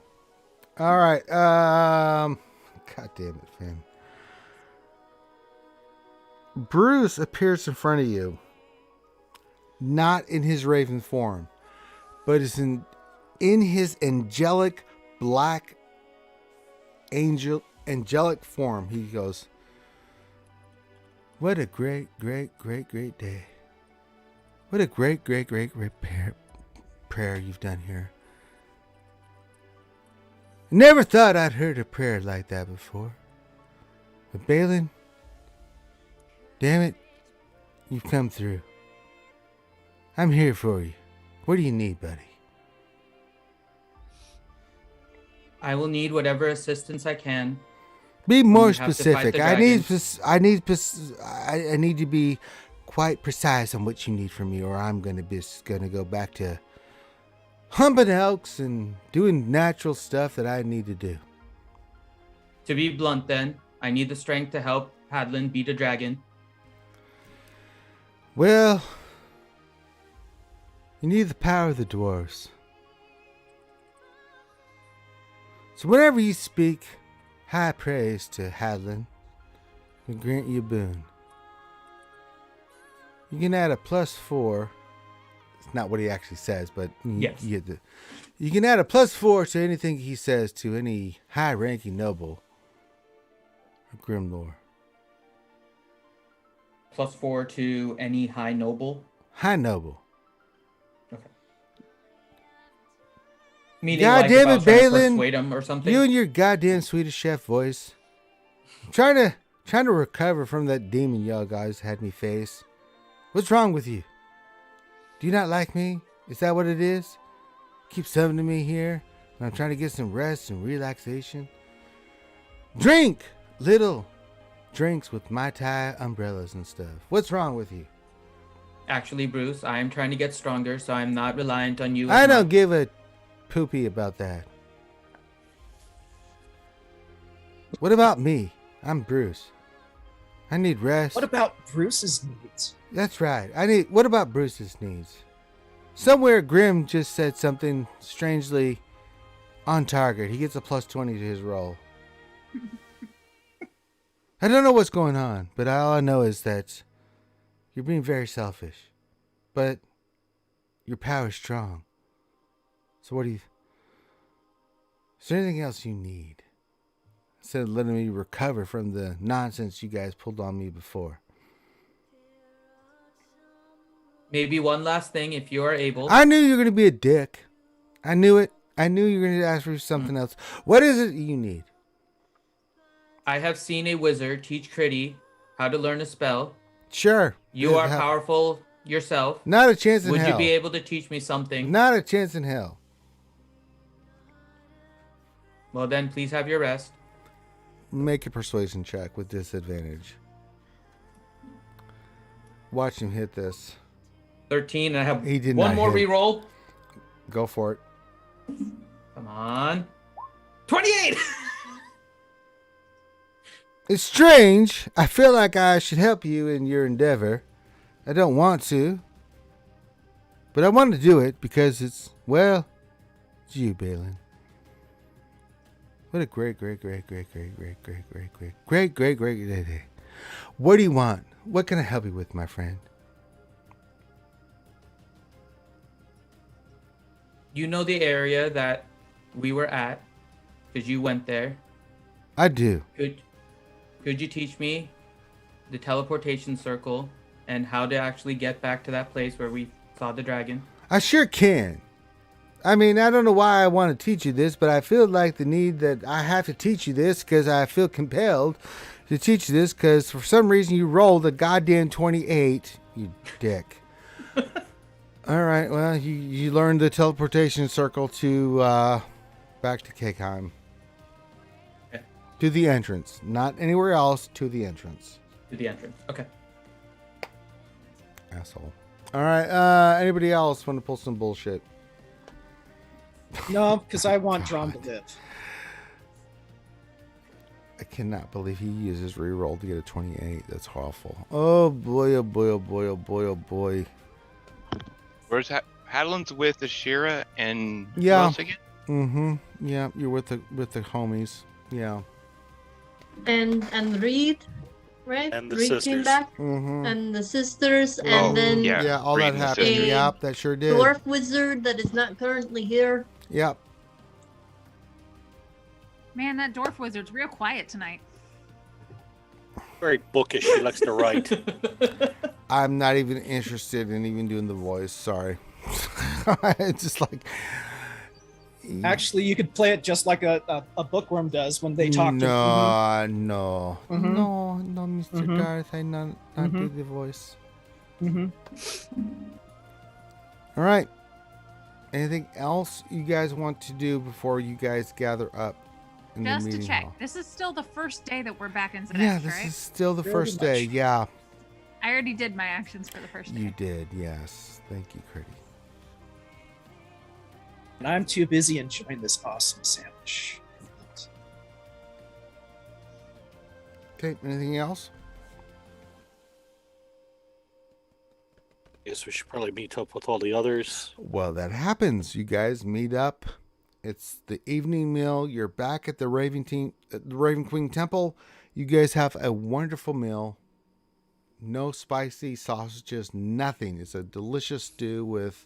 All right. God damn it, Finn. Bruce appears in front of you. Not in his raven form, but is in his angelic black angelic form. He goes, "What a great day. What a great prayer you've done here. Never thought I'd heard a prayer like that before. But Balin, damn it, you've come through. I'm here for you. What do you need, buddy?" I will need whatever assistance I can. Be more You have to fight specific. the I need dragon. to be quite precise on what you need from me, or I'm gonna go back to humping elks and doing natural stuff that I need to do. To be blunt then, I need the strength to help Hadlin beat a dragon. Well, you need the power of the dwarves. So whenever you speak high praise to Hadlin, we grant you a boon. You can add a +4 It's not what he actually says, but Yes. You can add a +4 to anything he says to any high-ranking noble or Grimlore. +4 to any high noble. High noble. Okay. Meaning God like damn if I it, was trying to Balin. persuade him or something. You and your goddamn Swedish chef voice. I'm trying to recover from that demon y'all guys had me face. What's wrong with you? Do you not like me? Is that what it is? Keep summoning me here when I'm trying to get some rest and relaxation. Drink little drinks with Mai Tai umbrellas and stuff. What's wrong with you? Actually, Bruce, I am trying to get stronger, so I'm not reliant on you. I as don't much. give a poopy about that. What about me? I'm Bruce. I need rest. What about Bruce's needs? That's right. What about Bruce's needs? Somewhere Grim just said something strangely on target. He gets a +20 to his roll. I don't know what's going on, but all I know is that you're being very selfish. But your power's strong. So is there anything else you need? Instead of letting me recover from the nonsense you guys pulled on me before. Maybe one last thing, if you are able. I knew you were going to be a dick. I knew it. I knew you were going to ask for something else. What is it you need? I have seen a wizard teach Critty how to learn a spell. Sure. You are powerful yourself. Not a chance in Would hell. you be able to teach me something? Not a chance in hell. Well, then, please have your rest. Make a persuasion check with disadvantage. Watch him hit this. 13, and I have He did one not more hit. reroll. Go for it. Come on. 28! It's strange. I feel like I should help you in your endeavor. I don't want to. But I want to do it because it's you, Balin. What a great day. What do you want? What can I help you with, my friend? You know the area that we were at, because you went there. I do. Could you teach me the teleportation circle and how to actually get back to that place where we saw the dragon? I sure can. I mean, I don't know why I want to teach you this, but I feel like the need that I have to teach you this because I feel compelled to teach you this because for some reason you rolled a goddamn 28, you dick. All right, well, you learned the teleportation circle to back to Cakeheim. Okay. To the entrance, not anywhere else, to the entrance. To the entrance. Okay. Asshole. All right, anybody else want to pull some bullshit? No, because I want Drum to live. I cannot believe he uses reroll to get a 28. That's awful. Oh boy, oh boy, oh boy, oh boy, oh boy. Where's Hadlin's with Ashira and who Yeah. else again? Mm-hmm. Yeah, you're with the homies. Yeah. And Reed, right? And the Reed came sisters. back, Mm-hmm. and the sisters, Oh, and then yeah. Yeah, all Reed that and the happened. sisters. Yep, that sure did. dwarf wizard that is not currently here. Yep. Man, that dwarf wizard's real quiet tonight. Very bookish. She likes to write. I'm not even interested in even doing the voice. Sorry. It's just like. Actually, you could play it just like a bookworm does when they talk to No, Mhm. no, Mr. Mhm. Darth. I not do the voice. Mhm. All right. Anything else you guys want to do before you guys gather up in Just the to meeting check. hall? This is still the first day that we're back in Zdex, Yeah, this right? is still the Very first day. much. Yeah, I already did my actions for the first day. you did. Yes. Thank you, Critty. And I'm too busy enjoying this awesome sandwich. Okay, anything else? Guess we should probably meet up with all the others. Well, that happens. You guys meet up. It's the evening meal. You're back at the Raven Queen Temple. You guys have a wonderful meal. No spicy sausages, nothing. It's a delicious stew with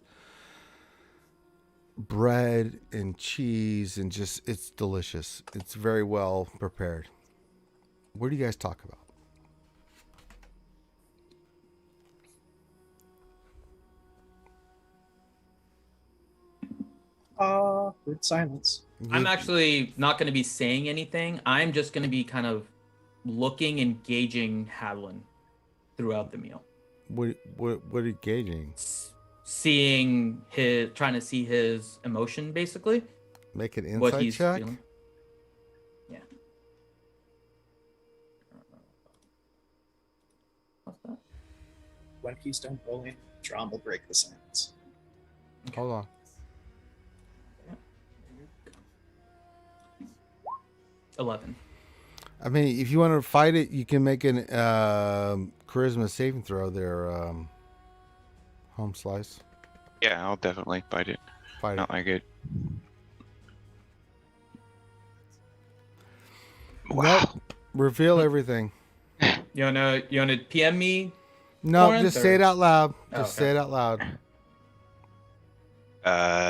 bread and cheese and just, it's delicious. It's very well prepared. What do you guys talk about? Good silence. I'm actually not going to be saying anything. I'm just going to be kind of looking and gauging Hadlin throughout the meal. What are you gauging? Trying to see his emotion, basically. Make an What insight he's check? feeling. Yeah. What's that? When he's done rolling, Drum will break the silence. Hold on. 11. I mean, if you want to fight it, you can make an charisma saving throw there, home slice. Yeah, I'll definitely fight it. Fight Not it. like it. Wow. Nope. Reveal everything. You wanna PM me? No, Corinth, just say it or- out loud. Oh, Just okay. say it out loud.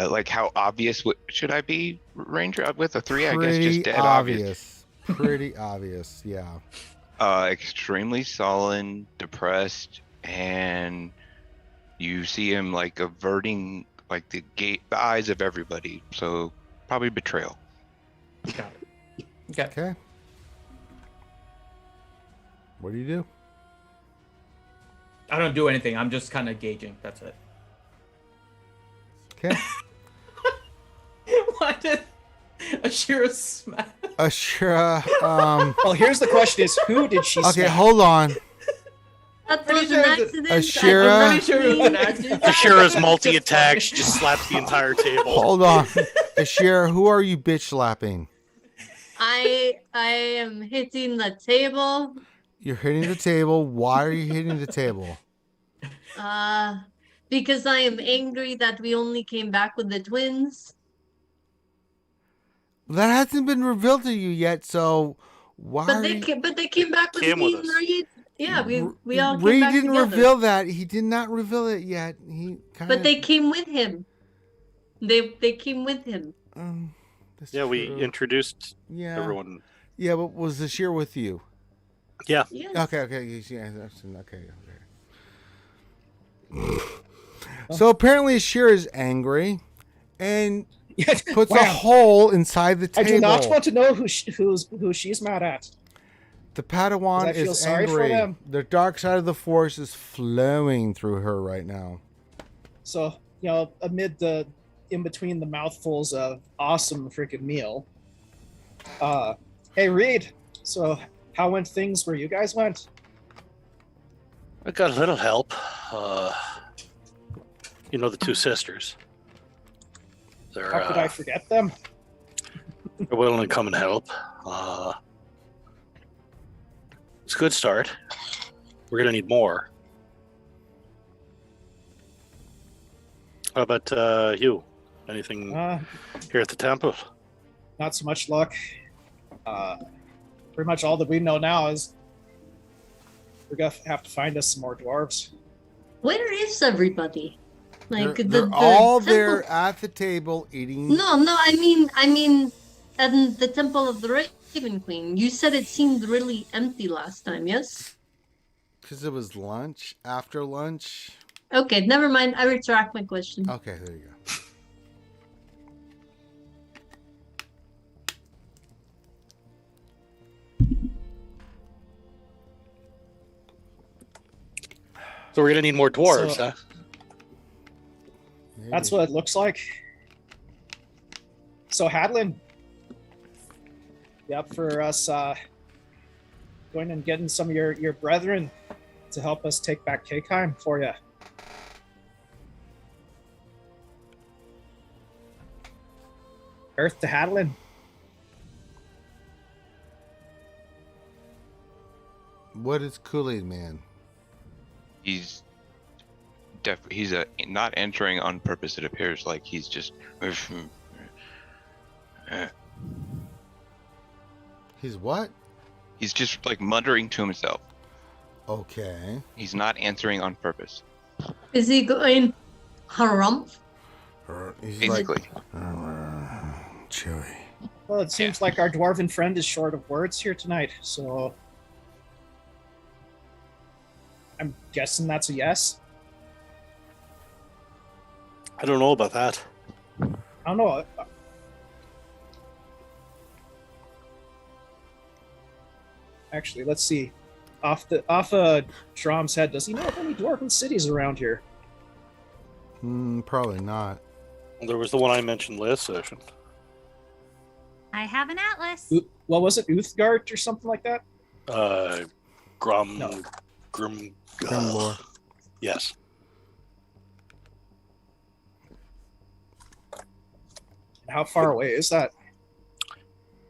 Like how obvious should I be, Ranger? With a 3, I guess Pretty just dead obvious. Pretty obvious, yeah. Extremely sullen, depressed, and you see him like averting like the eyes of everybody. So probably betrayal. Got it. Okay. Okay. What do you do? I don't do anything. I'm just kind of gauging. That's it. Okay. Why did Ashira smash? Ashura, Well, here's the question: is who did she? okay, smack? hold on. That Pretty was sure an it's accident. Ashira- I'm pretty sure it was an accident. Ashira's multi-attack. She just slaps the entire table. Hold on. Ashira, who are you bitch slapping? I am hitting the table. You're hitting the table. Why are you hitting the table? Because I am angry that we only came back with the twins. That hasn't been revealed to you yet, so why But are they you... but they came back with Came me with and us. Reed. Yeah, we all came Reed back didn't together. reveal that. He did not reveal it yet. He kind of... But they came with him. They came with him. That's Yeah, we true. introduced Yeah. everyone. Yeah, but was Ashira with you? Yeah. Yes. Okay, yeah, okay. So apparently Ashira is angry and puts a Wow. hole inside the I table. do not want to know who she's mad at. The Padawan 'Cause I feel is sorry for angry. them. The dark side of the Force is flowing through her right now. So amid in between the mouthfuls of awesome freaking meal. Hey Reed. So how went things where you guys went? I got a little help. The 2 sisters. They're, How could I forget them? they're willing to come and help. It's a good start. We're gonna need more. How about you? Anything here at the temple? Not so much luck. Pretty much all that we know now is we're gonna have to find us some more dwarves. Where is everybody? Like They're the all temple- there at the table eating. No, I mean, at the Temple of the Raven Queen. You said it seemed really empty last time. Yes. Because it was lunch. After lunch. Okay, never mind. I retract my question. Okay, there you go. So we're gonna need more dwarves, So- huh? That's what it looks like. So Hadlin, you up for us going and getting some of your brethren to help us take back K-Kime for you? Earth to Hadlin. What is Kool-Aid Man? He's not entering on purpose. It appears like he's just. He's what? He's just like muttering to himself. Okay. He's not answering on purpose. Is he going harumph? He's Basically. like, Chewy. Well, it seems like our dwarven friend is short of words here tonight, so I'm guessing that's a yes. I don't know about that. I don't know. Actually, let's see. Off Drom's head, does he know of any dwarven cities around here? Probably not. There was the one I mentioned last session. I have an atlas. What was it, Uthgard or something like that? Grim. Grimlore. Yes. How far away is that?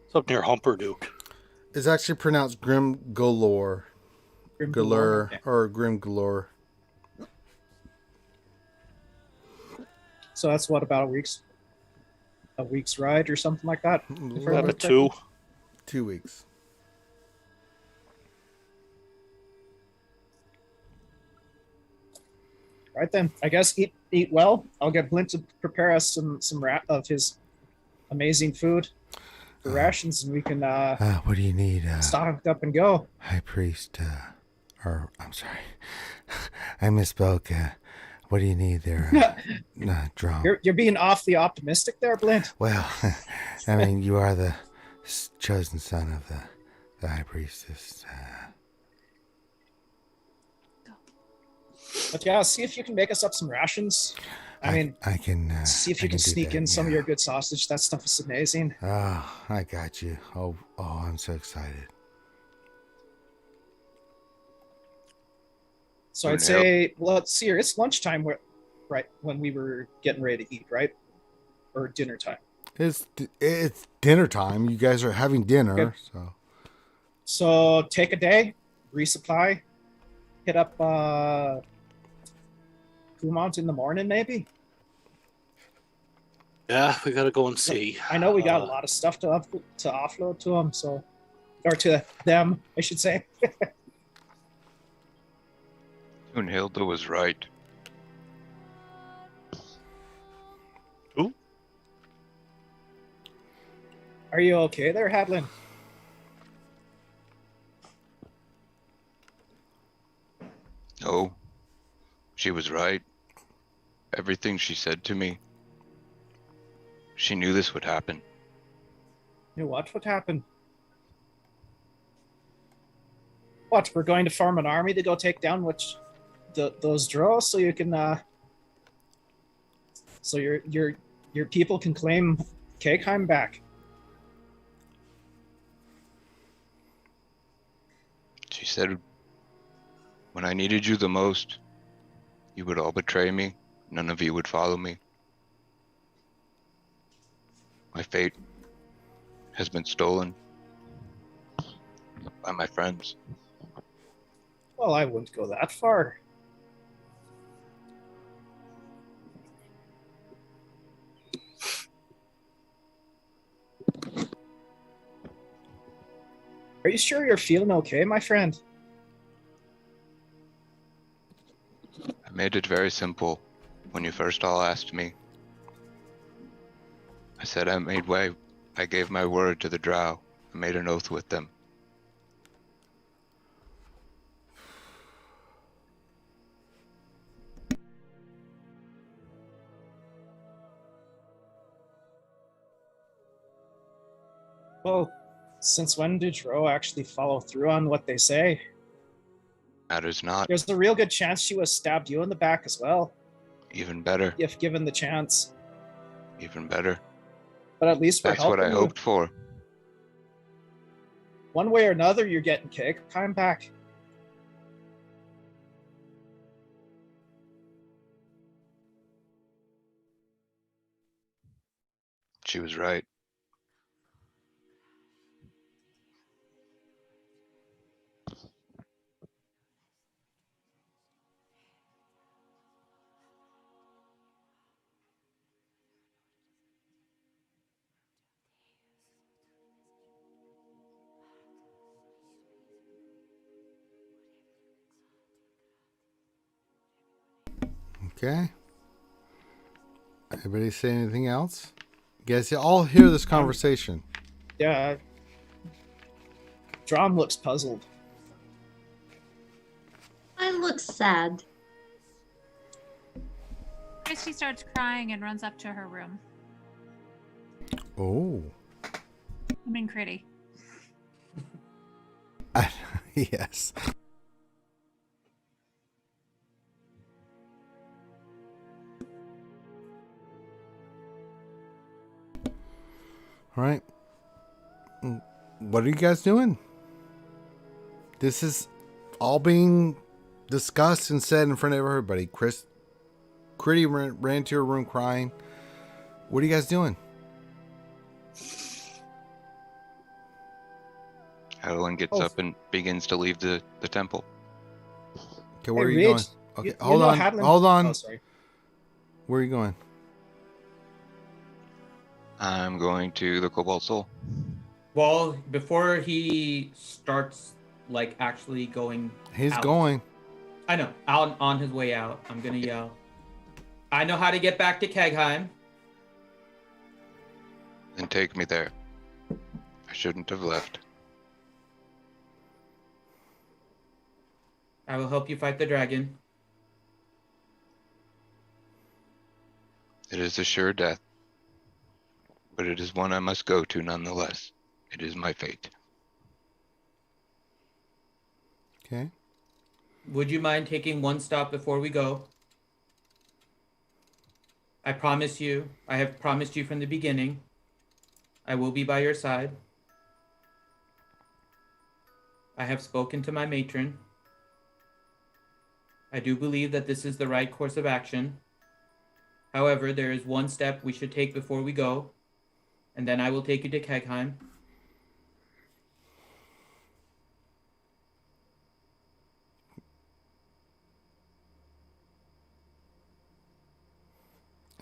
It's up near Humperduke. It's actually pronounced Grim Galore. Galore. Okay. Or Grim Galore. So that's what, about a week's ride or something like that? If I remember About correctly? 2. 2 weeks. Right then, I guess eat well. I'll get Blint to prepare us some of his amazing food for rations, and we can What do you need? stock up and go. High Priest, I'm sorry. I misspoke. What do you need there? Drum. You're being awfully optimistic there, Blint. Well, I mean, you are the chosen son of the High Priestess. But yeah, see if you can make us up some rations. I can see if you can do sneak that, in some of yeah. your good sausage. That stuff is amazing. Oh, I got you. Oh, I'm so excited. So I'd say, well, let's see here. It's lunchtime, right when we were getting ready to eat, right? Or dinner time. It's dinner time. You guys are having dinner, Good. So take a day, resupply, hit up Kumont in the morning, maybe. Yeah, we gotta go and see. I know we got a lot of stuff to offload to them, or to them, I should say. Hilda was right. Who? Are you okay there, Hadlin? Oh, she was right. Everything she said to me. She knew this would happen. You know what would happen? What, we're going to form an army to go take down those drows, so you can so your people can claim Cakeheim back. She said, when I needed you the most, you would all betray me. None of you would follow me. My fate has been stolen by my friends. Well, I wouldn't go that far. Are you sure you're feeling okay, my friend? I made it very simple when you first all asked me. I said I made way. I gave my word to the drow. I made an oath with them. Well, since when do drow actually follow through on what they say? Matters not. There's a real good chance she was stabbed you in the back as well, Even better. if given the chance. Even better. But at least we're That's what I helping you. hoped for. One way or another, you're getting Cakeheim back. She was right. Okay. Anybody say anything else? You guys all hear this conversation. Yeah. Drom looks puzzled. I look sad. Christy starts crying and runs up to her room. Oh. I mean, Critty. Yes. All right. What are you guys doing? This is all being discussed and said in front of everybody. Critty ran to her room crying. What are you guys doing? Adeline gets up and begins to leave the temple. Okay, where are you Reed, going? Okay, you hold know on. Hadlin- Hold on. Oh, sorry. Where are you going? I'm going to the Cobalt Soul. Well, before he starts, like, actually going He's out, going. I know. Out on his way out, I'm gonna yell, I know how to get back to Kegheim. And take me there. I shouldn't have left. I will help you fight the dragon. It is a sure death, but it is one I must go to nonetheless. It is my fate. Okay. Would you mind taking one stop before we go? I promise you, I have promised you from the beginning, I will be by your side. I have spoken to my matron. I do believe that this is the right course of action. However, there is one step we should take before we go, and then I will take you to Kegheim.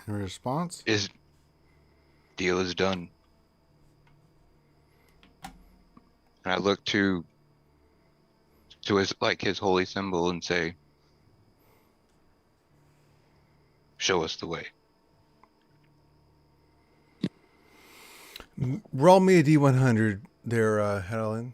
Any response? Deal is done. And I look to his holy symbol and say, show us the way. Roll me a D100 there, Helen.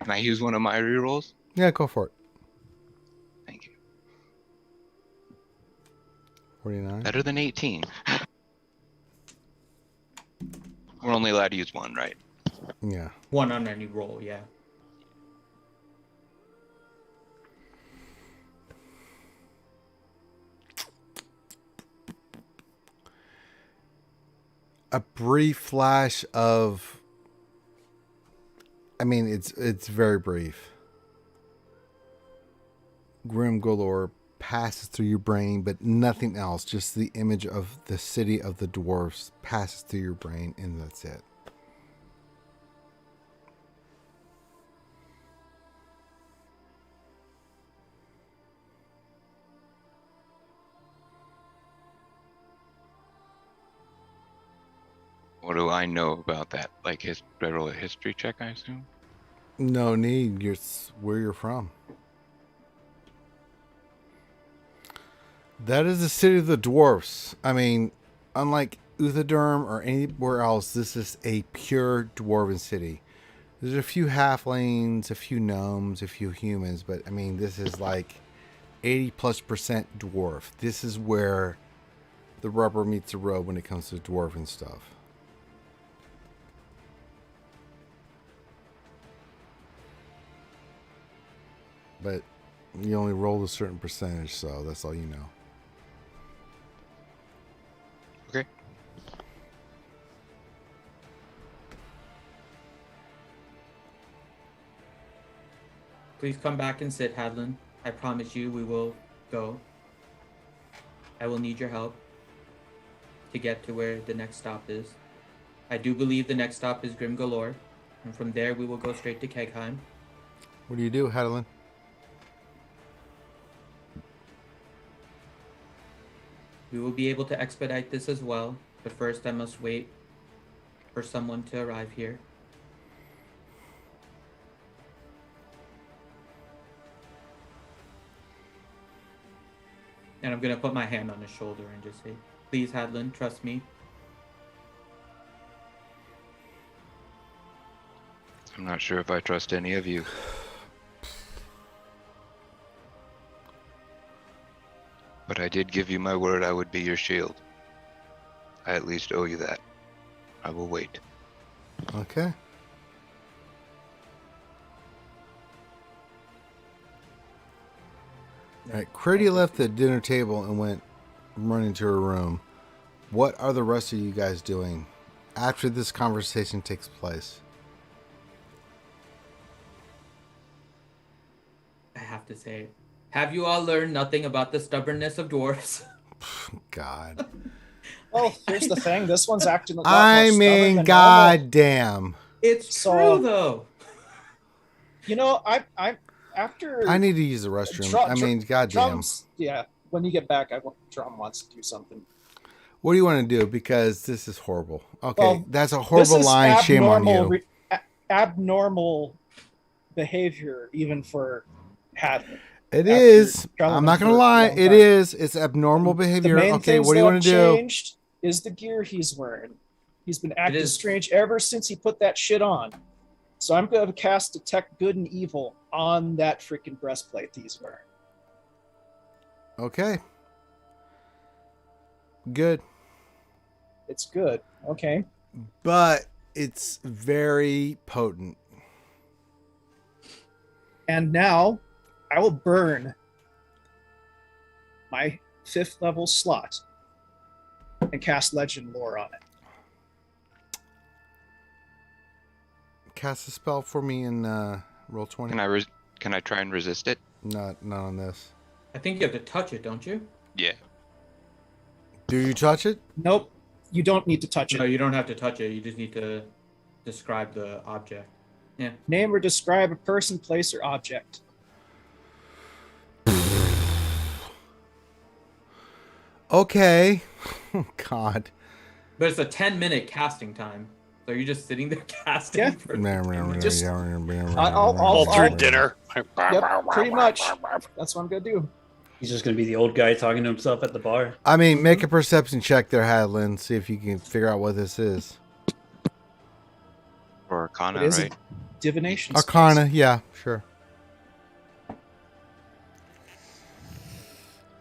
Can I use one of my rerolls? Yeah, go for it. Thank you. 49. Better than 18. We're only allowed to use one, right? Yeah. One on any roll, yeah. A brief flash of, I mean, it's very brief. Grim Galore passes through your brain, but nothing else. Just the image of the city of the dwarfs passes through your brain, and that's it. What do I know about that? Like roll a history check, I assume? No need. Where you're from. That is the city of the dwarfs. I mean, unlike Uthodurn or anywhere else, this is a pure dwarven city. There's a few halflings, a few gnomes, a few humans, but I mean, this is like 80+% dwarf. This is where the rubber meets the road when it comes to dwarven stuff. But you only roll a certain percentage, so that's all you know. Okay. Please come back and sit, Hadlin. I promise you we will go. I will need your help to get to where the next stop is. I do believe the next stop is Grim Galore, and from there we will go straight to Kegheim. What do you do, Hadlin? We will be able to expedite this as well, but first I must wait for someone to arrive here. And I'm gonna put my hand on his shoulder and just say, please, Hadlin, trust me. I'm not sure if I trust any of you. But I did give you my word I would be your shield. I at least owe you that. I will wait. Okay. All right, Critty left the dinner table and went running to her room. What are the rest of you guys doing after this conversation takes place? I have to say, have you all learned nothing about the stubbornness of dwarves? God. Well, here's the thing. This one's acting a lot I more mean, stubborn than God normal. damn. It's So- true, though. You know, I after I need to use the restroom. Drum- I mean, goddamn. drums. Yeah, when you get back, Drum wants to do something. What do you want to do? Because this is horrible. Okay, Well, that's a This horrible is line. Shame on you. Abnormal behavior, even for Hadley. It after is. traveling I'm not for going to a lie. long It time. is. It's abnormal behavior. The main Okay, things what do you that want to do? changed is the gear he's wearing. He's been acting is. strange ever since he put that shit on. So I'm going to cast Detect Good and Evil on that freaking breastplate he's wearing. Okay. Good. It's good. Okay. But it's very potent. And now I will burn my 5th level slot and cast Legend Lore on it. Cast a spell for me in roll 20. Can I try and resist it? Not on this. I think you have to touch it, don't you? Yeah. Do you touch it? Nope. You don't need to touch No, it. you don't have to touch it. You just need to describe the object. Yeah. Name or describe a person, place, or object. Okay. Oh, God. But it's a 10-minute casting time. So you're just sitting there casting Yeah. for Just- All I'll- through dinner. Yep, pretty much. That's what I'm going to do. He's just gonna be the old guy talking to himself at the bar. I mean, make a perception check there, Hadlin. See if you can figure out what this is. Or Arcana, It is a right? divination. Arcana, yeah, sure.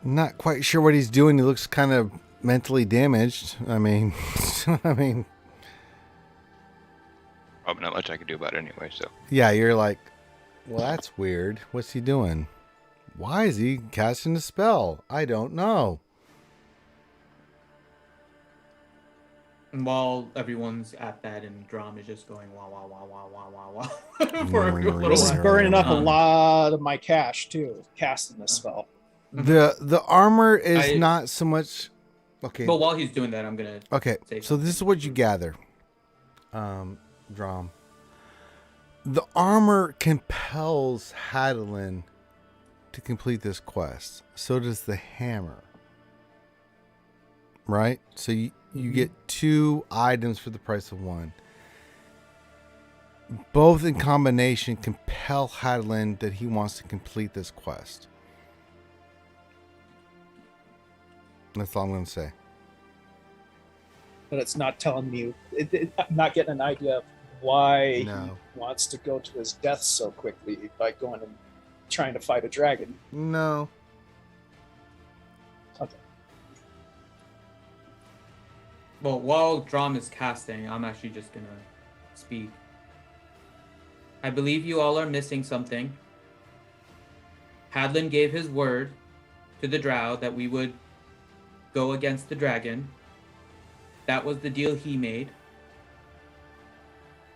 Not quite sure what he's doing. He looks kind of mentally damaged. I mean, Probably not much I can do about it anyway, so. yeah, you're like, well, that's weird. What's he doing? Why is he casting a spell? I don't know. And while everyone's at that and Drum is just going wah wah wah wah wah wah wah for a little This is while. burning up a Um, lot of my cash, too, casting this spell. The armor is I- not so much. Okay. But while he's doing that, I'm gonna. Okay, say so this is something. what you gather, Drum. The armor compels Hadlin to complete this quest. So does the hammer. Right? So you get 2 items for the price of 1. Both in combination compel Hadlin that he wants to complete this quest. That's all I'm going to say. But it's not telling me. I'm not getting an idea of why No. he wants to go to his death so quickly by going and trying to fight a dragon. No. Okay. Well, while Drum is casting, I'm actually just gonna speak. I believe you all are missing something. Hadlin gave his word to the drow that we would go against the dragon. That was the deal he made.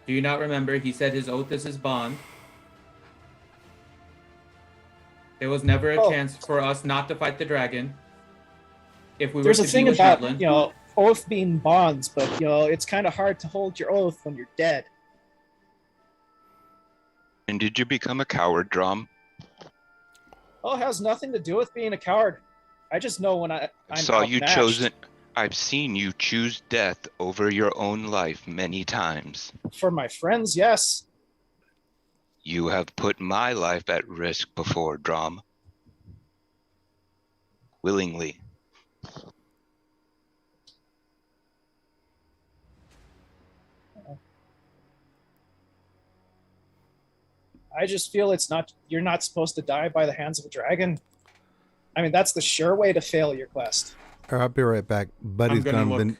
Do you not remember? He said his oath is his bond. There was never a Oh. chance for us not to fight the dragon. If we were There's to a thing be with about, Hadlin. oath being bonds, but, it's kind of hard to hold your oath when you're dead. And did you become a coward, Drum? Oh, it has nothing to do with being a coward. I just know when I'm Saw you outmatched. chosen. I've seen you choose death over your own life many times. For my friends, yes. You have put my life at risk before, Drom. Willingly. I just feel you're not supposed to die by the hands of a dragon. I mean, that's the sure way to fail your quest. All right, I'll be right back. Buddy's gonna going look.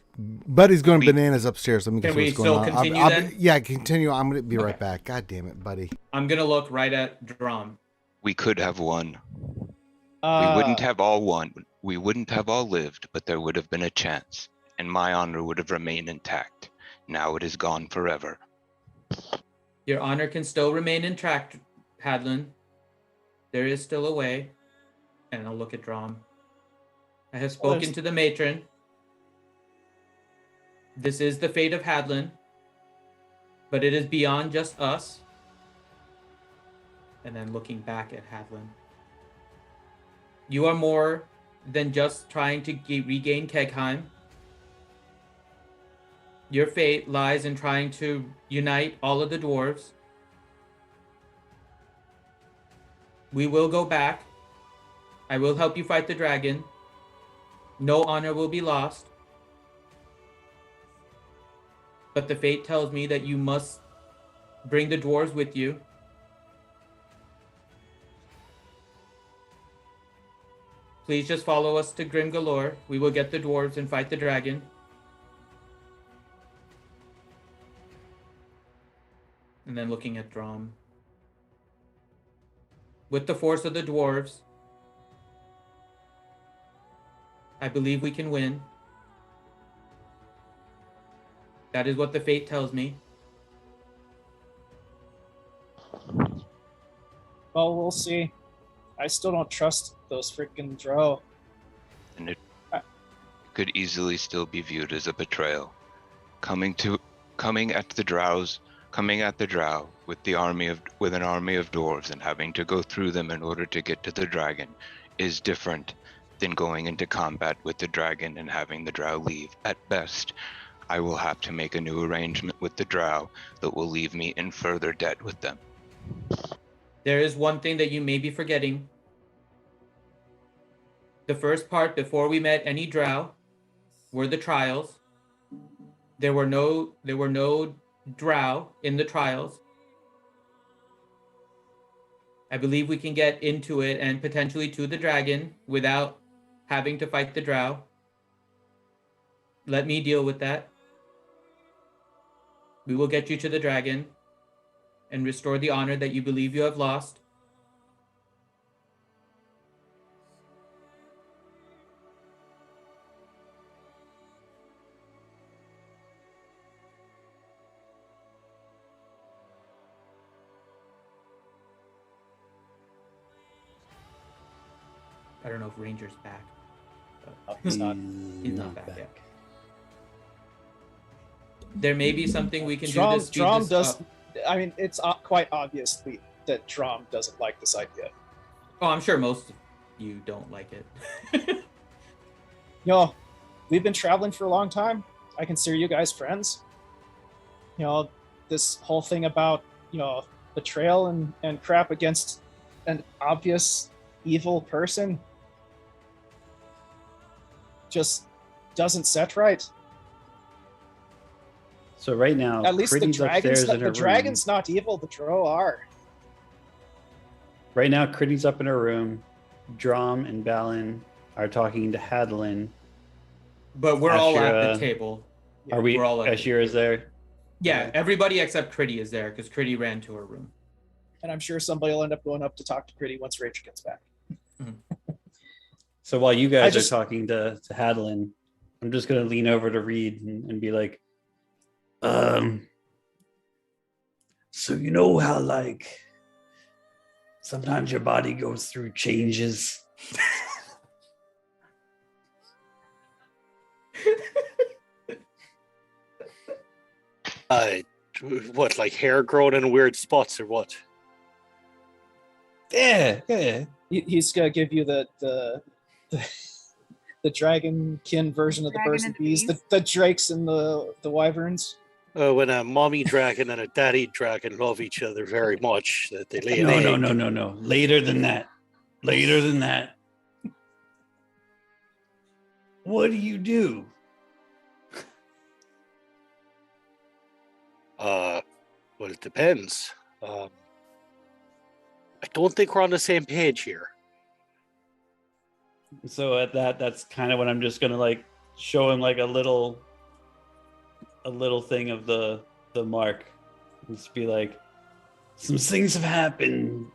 Buddy's going bananas upstairs. Let me Can see we what's going still on. continue then? Yeah, continue. I'm going to be right Okay. back. God damn it, buddy. I'm gonna look right at Drum. We could have won. We Uh, wouldn't have all won. We wouldn't have all lived, but there would have been a chance, and my honor would have remained intact. Now it is gone forever. Your honor can still remain intact, Hadlin. There is still a way. And I'll look at Drum. I have spoken to the matron. This is the fate of Hadlin, but it is beyond just us. And then looking back at Hadlin. You are more than just trying to regain Kegheim. Your fate lies in trying to unite all of the dwarves. We will go back. I will help you fight the dragon. No honor will be lost. But the fate tells me that you must bring the dwarves with you. Please just follow us to Grimgalore. We will get the dwarves and fight the dragon. And then looking at Drom. With the force of the dwarves, I believe we can win. That is what the fate tells me. Well, we'll see. I still don't trust those freaking drow. And it could easily still be viewed as a betrayal. Coming at the drow with an army of dwarves and having to go through them in order to get to the dragon is different than going into combat with the dragon and having the drow leave. At best, I will have to make a new arrangement with the drow that will leave me in further debt with them. There is one thing that you may be forgetting. The first part before we met any drow were the trials. There were no drow in the trials. I believe we can get into it and potentially to the dragon without having to fight the drow. Let me deal with that. We will get you to the dragon and restore the honor that you believe you have lost. I don't know if Ranger's back. Oh, he's not. He's not back yet. There may be something we can do to speed Drom this does. up. I mean, it's quite obvious that Drom doesn't like this idea. Oh, I'm sure most of you don't like it. We've been traveling for a long time. I consider you guys friends. This whole thing about, betrayal and crap against an obvious evil person just doesn't set right. So right now, At least the Critty's upstairs in her room. dragon's not evil, the drow are. Right now, Critty's up in her room. Drom and Balin are talking to Hadlin. But we're all at Ashura- the table. Are we? We're all at the Ashira's there. Yeah, everybody except Critty is there because Critty ran to her room. And I'm sure somebody will end up going up to talk to Critty once Rachel gets back. So while you guys are talking to Hadlin, I'm just going to lean over to Reed and be like, so you know how, like, sometimes your body goes through changes? What, like hair growing in weird spots or what? Yeah. He's gonna give you the the dragonkin version of the Dragon birds and and the bees, bees. the drakes and the wyverns. When a mommy dragon and a daddy dragon love each other very much, that they lay an No, egg. no, no, no, no. Later than that. Later than that. What do you do? Well, it depends. I don't think we're on the same page here. So at that's kind of when I'm just gonna like show him like a little thing of the mark. Just be like, some things have happened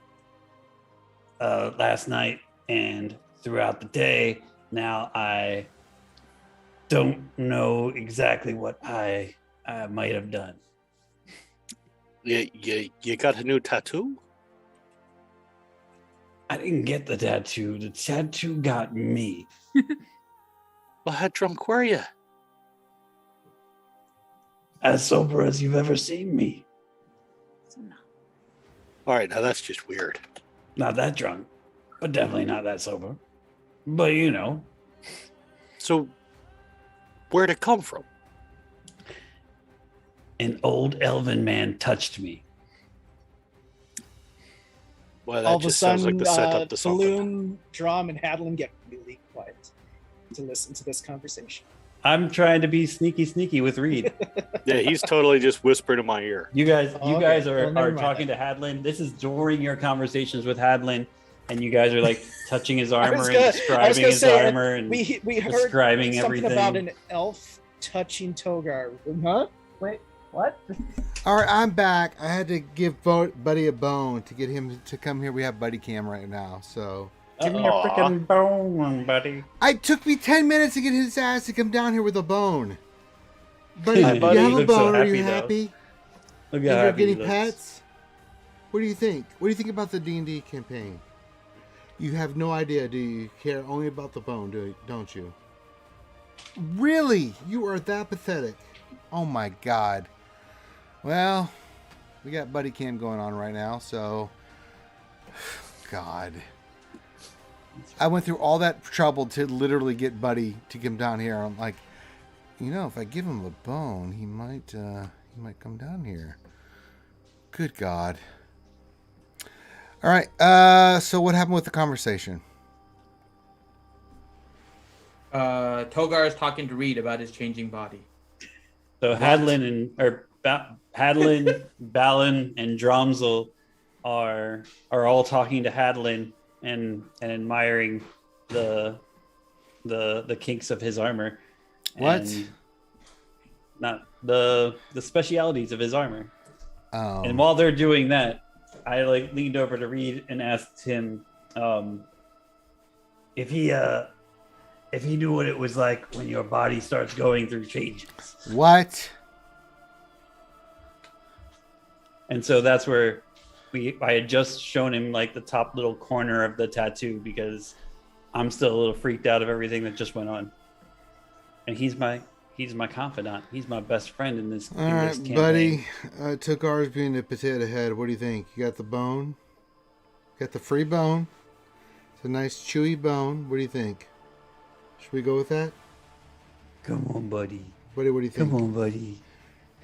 last night and throughout the day. Now I don't know exactly what I might have done. You got a new tattoo? I didn't get the tattoo. The tattoo got me. Well, how drunk were you? As sober as you've ever seen me. So no. All right, now that's just weird. Not that drunk, but definitely not that sober. But you know. So, where'd it come from? An old elven man touched me. Well, All that of a just sounds sudden, like the setup to something. Balloon, Drum, and Hadlin get really quiet to listen to this conversation. I'm trying to be sneaky with Reed. Yeah, he's totally just whispering in my ear. You guys Okay. are, Well, never are mind talking then. to Hadlin. This is during your conversations with Hadlin, and you guys are like touching his I armor was and gonna- I was describing gonna his say, armor and We heard describing something everything. about an elf touching Togar. Huh? Wait, what? All right, I'm back. I had to give Buddy a bone to get him to come here. We have Buddy Cam right now, so Give me a freaking bone, buddy. it took me 10 minutes to get his ass to come down here with a bone. Buddy, Hi, you buddy. have You a look so bone? Are you happy, though. happy? Look And how you're happy he getting looks. pets? What do you think? What do you think about the D&D campaign? You have no idea, do you? Care only about the bone, don't you? Really? You are that pathetic? Oh my god. Well, we got Buddy Cam going on right now, so... God. I went through all that trouble to literally get Buddy to come down here. I'm like, you know, if I give him a bone, he might come down here. Good God. All right. So what happened with the conversation? Togar is talking to Reed about his changing body. So Hadlin Hadlin, Balin, and Dromzel are all talking to Hadlin and admiring the kinks of his armor. What? And not the specialities of his armor. Oh. And while they're doing that, I like leaned over to Reed and asked him if he knew what it was like when your body starts going through changes. What? And so that's where I had just shown him like the top little corner of the tattoo because I'm still a little freaked out of everything that just went on. And he's my confidant. He's my best friend in this. All right, buddy. Took ours being the potato head. What do you think? You got the bone? Got the free bone? It's a nice chewy bone. What do you think? Should we go with that? Come on, buddy. Buddy, what do you think? Come on, buddy.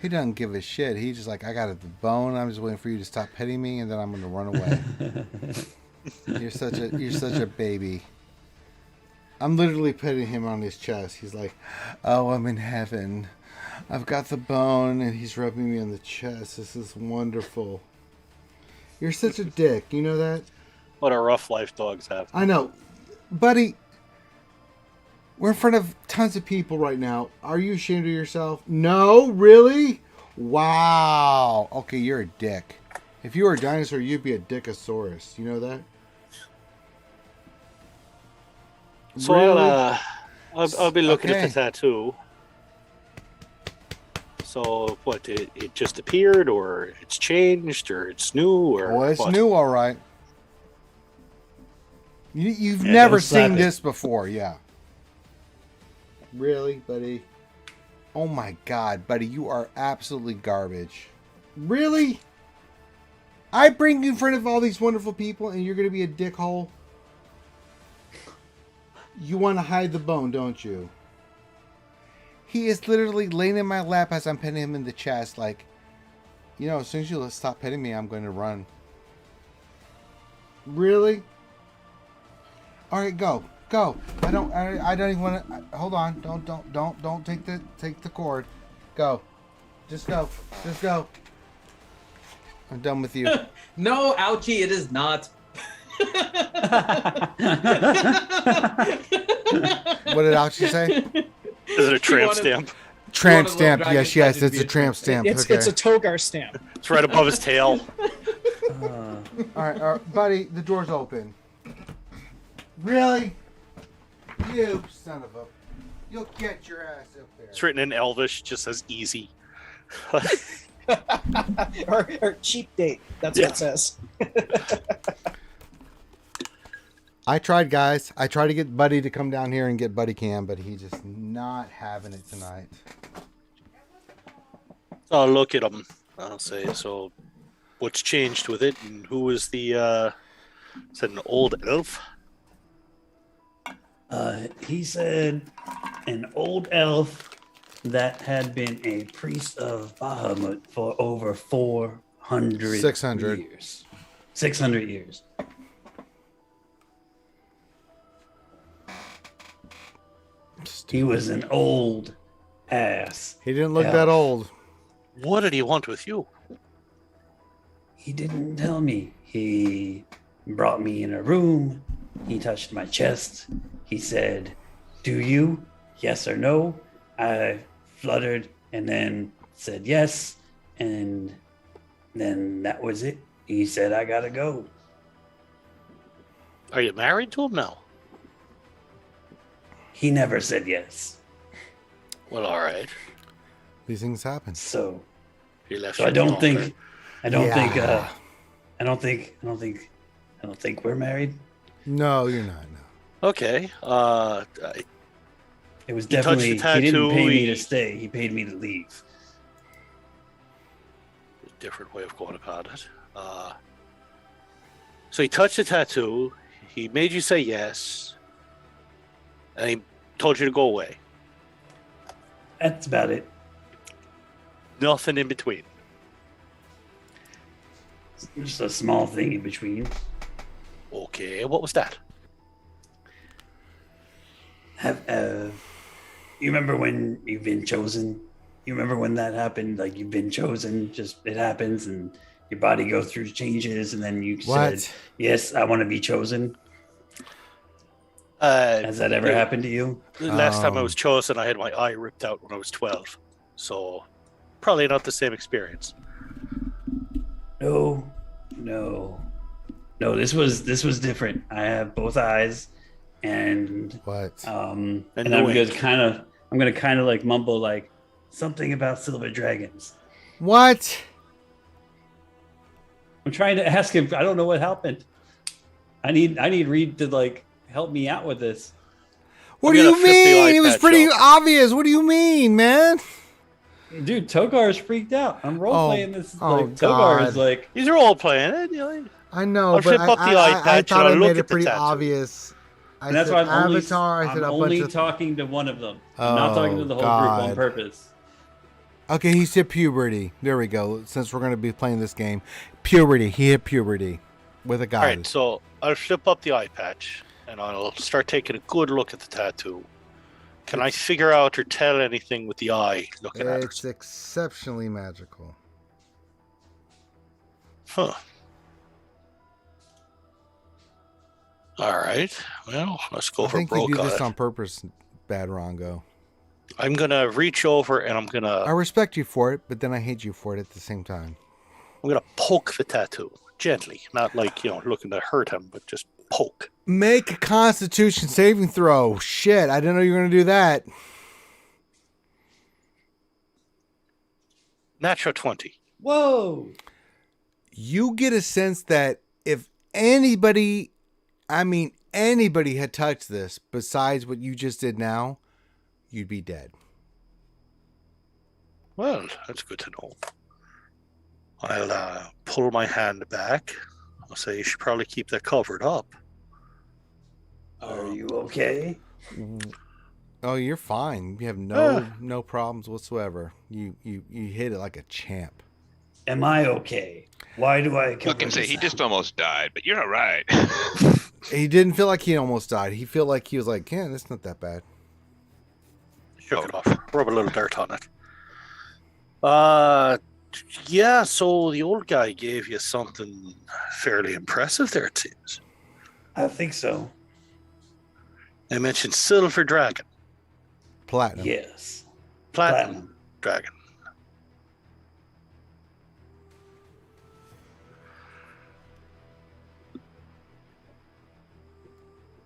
He doesn't give a shit. He's just like, I got the bone. I'm just waiting for you to stop petting me, and then I'm gonna run away. You're such a baby. I'm literally petting him on his chest. He's like, oh, I'm in heaven. I've got the bone, and he's rubbing me on the chest. This is wonderful. You're such a dick. You know that? What a rough life dogs have. I know. Buddy, we're in front of tons of people right now. Are you ashamed of yourself? No? Really? Wow. Okay, you're a dick. If you were a dinosaur, you'd be a dickosaurus. You know that? So Really? I'll be looking at Okay. the tattoo. So what? It just appeared, or it's changed, or it's new, or Well, it's what? new, all right. You've Yeah, never don't slap seen it. this before, yeah. Really, buddy? Oh my God, buddy, you are absolutely garbage. Really? I bring you in front of all these wonderful people and you're going to be a dickhole? You want to hide the bone, don't you? He is literally laying in my lap as I'm petting him in the chest, like, you know, as soon as you stop petting me, I'm going to run. Really? All right, go. I don't even want to. Hold on. Don't take the cord. Go. Just go. I'm done with you. No, ouchie, it is not. What did Ouchie say? Is it a tramp stamp? Tramp stamp. Yes. It's a tramp stamp. It's a Togar stamp. It's right above his tail. All right, buddy. The door's open. Really? You son of a... You'll get your ass up there. It's written in Elvish, just says easy. or cheap date. That's what it says. I tried, guys. I tried to get Buddy to come down here and get Buddy Cam, but he's just not having it tonight. Oh, look at him. I'll say, so what's changed with it, and who is the, is it an old elf? He said an old elf that had been a priest of Bahamut for over 400 600 years. 600 years. He was an old ass. He didn't look elf. that old. What did he want with you? He didn't tell me. He brought me in a room. He touched my chest. He said, "Do you? Yes or no?" I fluttered and then said yes. And then that was it. He said, "I gotta go." Are you married to him now? He never said yes. Well, all right. These things happen. So, He left. so you I don't alone, think, right? I don't Yeah. think, I don't think we're married. No, you're not. No. Okay. It was You touched the definitely, he didn't tattoo, pay me he- to stay. He paid me to leave. Different way of going about it. So he touched the tattoo. He made you say yes, and he told you to go away. That's about it. Nothing in between. Just a small thing in between. Okay, what was that? You remember when you've been chosen? You remember when that happened? Like you've been chosen, just it happens, and your body goes through changes, and then you What? said, "Yes, I want to be chosen." Uh, Has that ever happened to you? The last time I was chosen, I had my eye ripped out when I was 12. So, probably not the same experience. No. This was different. I have both eyes, and What? And and no I'm ink. gonna kind of like mumble like something about silver dragons. What? I'm trying to ask him. I don't know what happened. I need Reed to like help me out with this. What I'm do gonna you flip the mean? It was iPad pretty show. obvious. What do you mean, man? Dude, Togar is freaked out. I'm role Oh, playing this. oh, Like Togar God. is like, These are all playing it. You know, I know, I'll but flip up the I iPad thought and I I'll look made it at the pretty tattoo. obvious. I and that's said why I'm only, Avatar. I said a I'm bunch only of. talking to one of them. I'm not talking to the whole group God. on purpose. Okay, he hit puberty. There we go. Since we're going to be playing this game, puberty. He hit puberty with a all guy. right, so I'll flip up the eye patch and I'll start taking a good look at the tattoo. Can I figure out or tell anything with the eye looking at It's it? exceptionally magical. Huh. All right. Well, let's go I for think you broke do this eye. on purpose, Bad Rongo. I'm gonna reach over and I'm I gonna respect you for it, but then I hate you for it at the same time. poke the tattoo gently, not like looking to hurt him, but just poke. Make a Constitution saving throw. Shit, I didn't know you were going to do that. Natural 20. Whoa! You get a sense that if anybody had touched this besides what you just did now, you'd be dead. Well, that's good to know. I'll pull my hand back. I'll say you should probably keep that covered up. Are you okay? Oh, you're fine. You have no problems whatsoever. You hit it like a champ. Am I okay? Why do I Look and say he just almost died, but you're all right. He didn't feel like he almost died. He felt like he was like, yeah, that's not that bad. Shook it off. Rub a little dirt on it. Yeah, so the old guy gave you something fairly impressive there, it seems. I think so. I mentioned silver dragon. Platinum. Yes. Platinum dragon.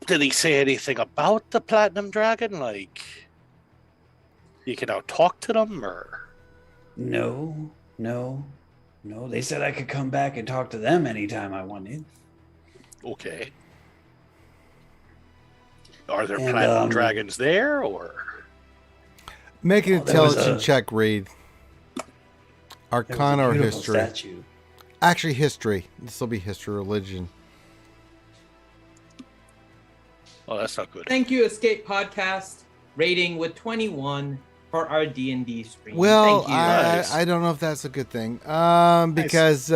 Did he say anything about the platinum dragon? Like, you can now talk to them, or? No. They said I could come back and talk to them anytime I wanted. Okay. Are there And, platinum dragons there, or? Make an there was intelligence check, Reed. Arcana or history? Statue. Actually, history. This will be history, religion. Oh, that's not good. Thank you, Escape Podcast. Rating with 21 for our D&D stream. Well, Thank you. I don't know if that's a good thing. Because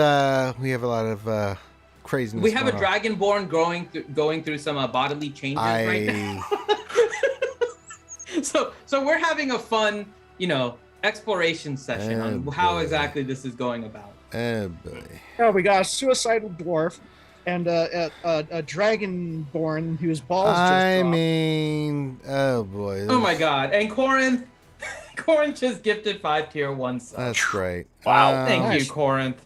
we have a lot of craziness. We have a going on. dragonborn going through some bodily changes right now. So we're having a fun, exploration session on how exactly this is going about. Oh boy. Oh, we got a suicidal dwarf and a dragonborn whose balls just dropped. mean, oh boy. Oh my god. And Corinth just gifted 5 tier 1 subs. That's great. Wow. Thank Nice. you, Corinth.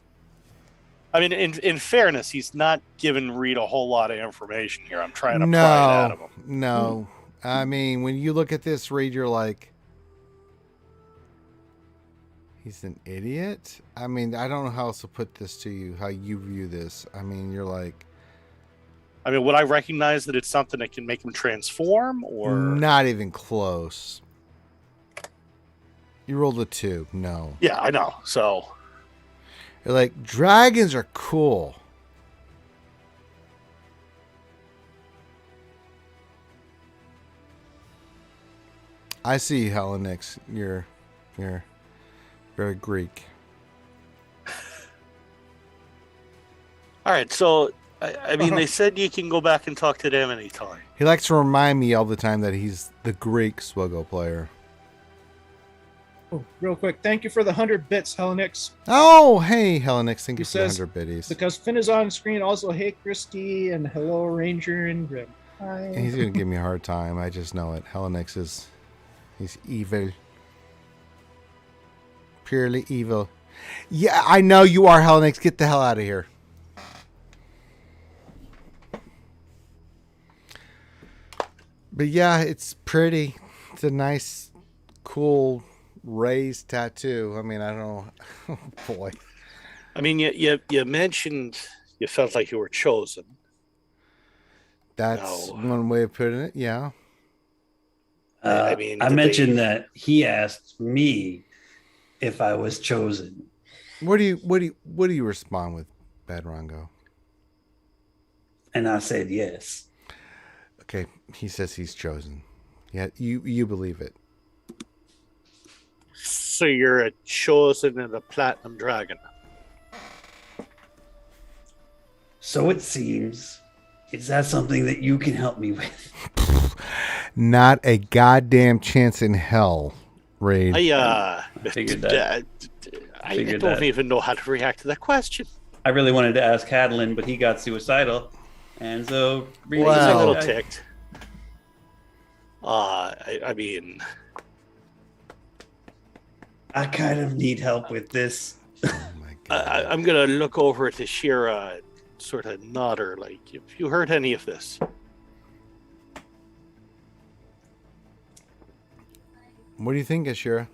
I mean, in fairness, he's not giving Reed a whole lot of information here. I'm trying to pry it out of him. No. I mean, when you look at this, Reed, you're like, he's an idiot? I mean, I don't know how else to put this to you, how you view this. I mean, you're like... I mean, would I recognize that it's something that can make him transform, or... Not even close. You rolled a 2. No. Yeah, I know. So... You're like, dragons are cool. I see, Hellenix. You're very Greek. All right, so, I mean, they said you can go back and talk to them anytime. He likes to remind me all the time that he's the Greek Swiggle player. Oh, real quick, thank you for the 100 bits, Hellenix. Oh, hey, Hellenix. Thank you He for the says, 100 biddies. Because Finn is on screen, also, hey, Christy, and hello, Ranger and Grim. Hi. And he's going to give me a hard time. I just know it. Hellenix is... He's evil. Purely evil. Yeah, I know you are, Hellenix. Get the hell out of here. But yeah, it's pretty. It's a nice, cool, raised tattoo. I mean, I don't know. Oh, boy. I mean, you mentioned you felt like you were chosen. That's No. one way of putting it. Yeah. I mean, I did mentioned they- that he asked me if I was chosen. What do you respond with, Badrongo? And I said yes. Okay, he says he's chosen. Yeah, you believe it. So you're a chosen and a platinum dragon. So it seems. Is that something that you can help me with? Not a goddamn chance in hell, Raid. I figured that. I Figured don't that. even know how to react to that question. I really wanted to ask Hadlin, but he got suicidal. And so... He's Wow. a little ticked. I mean... I kind of need help with this. Oh my God. I'm going to look over to Shira, sort of nod her, like, have you heard any of this? What do you think, Ashira?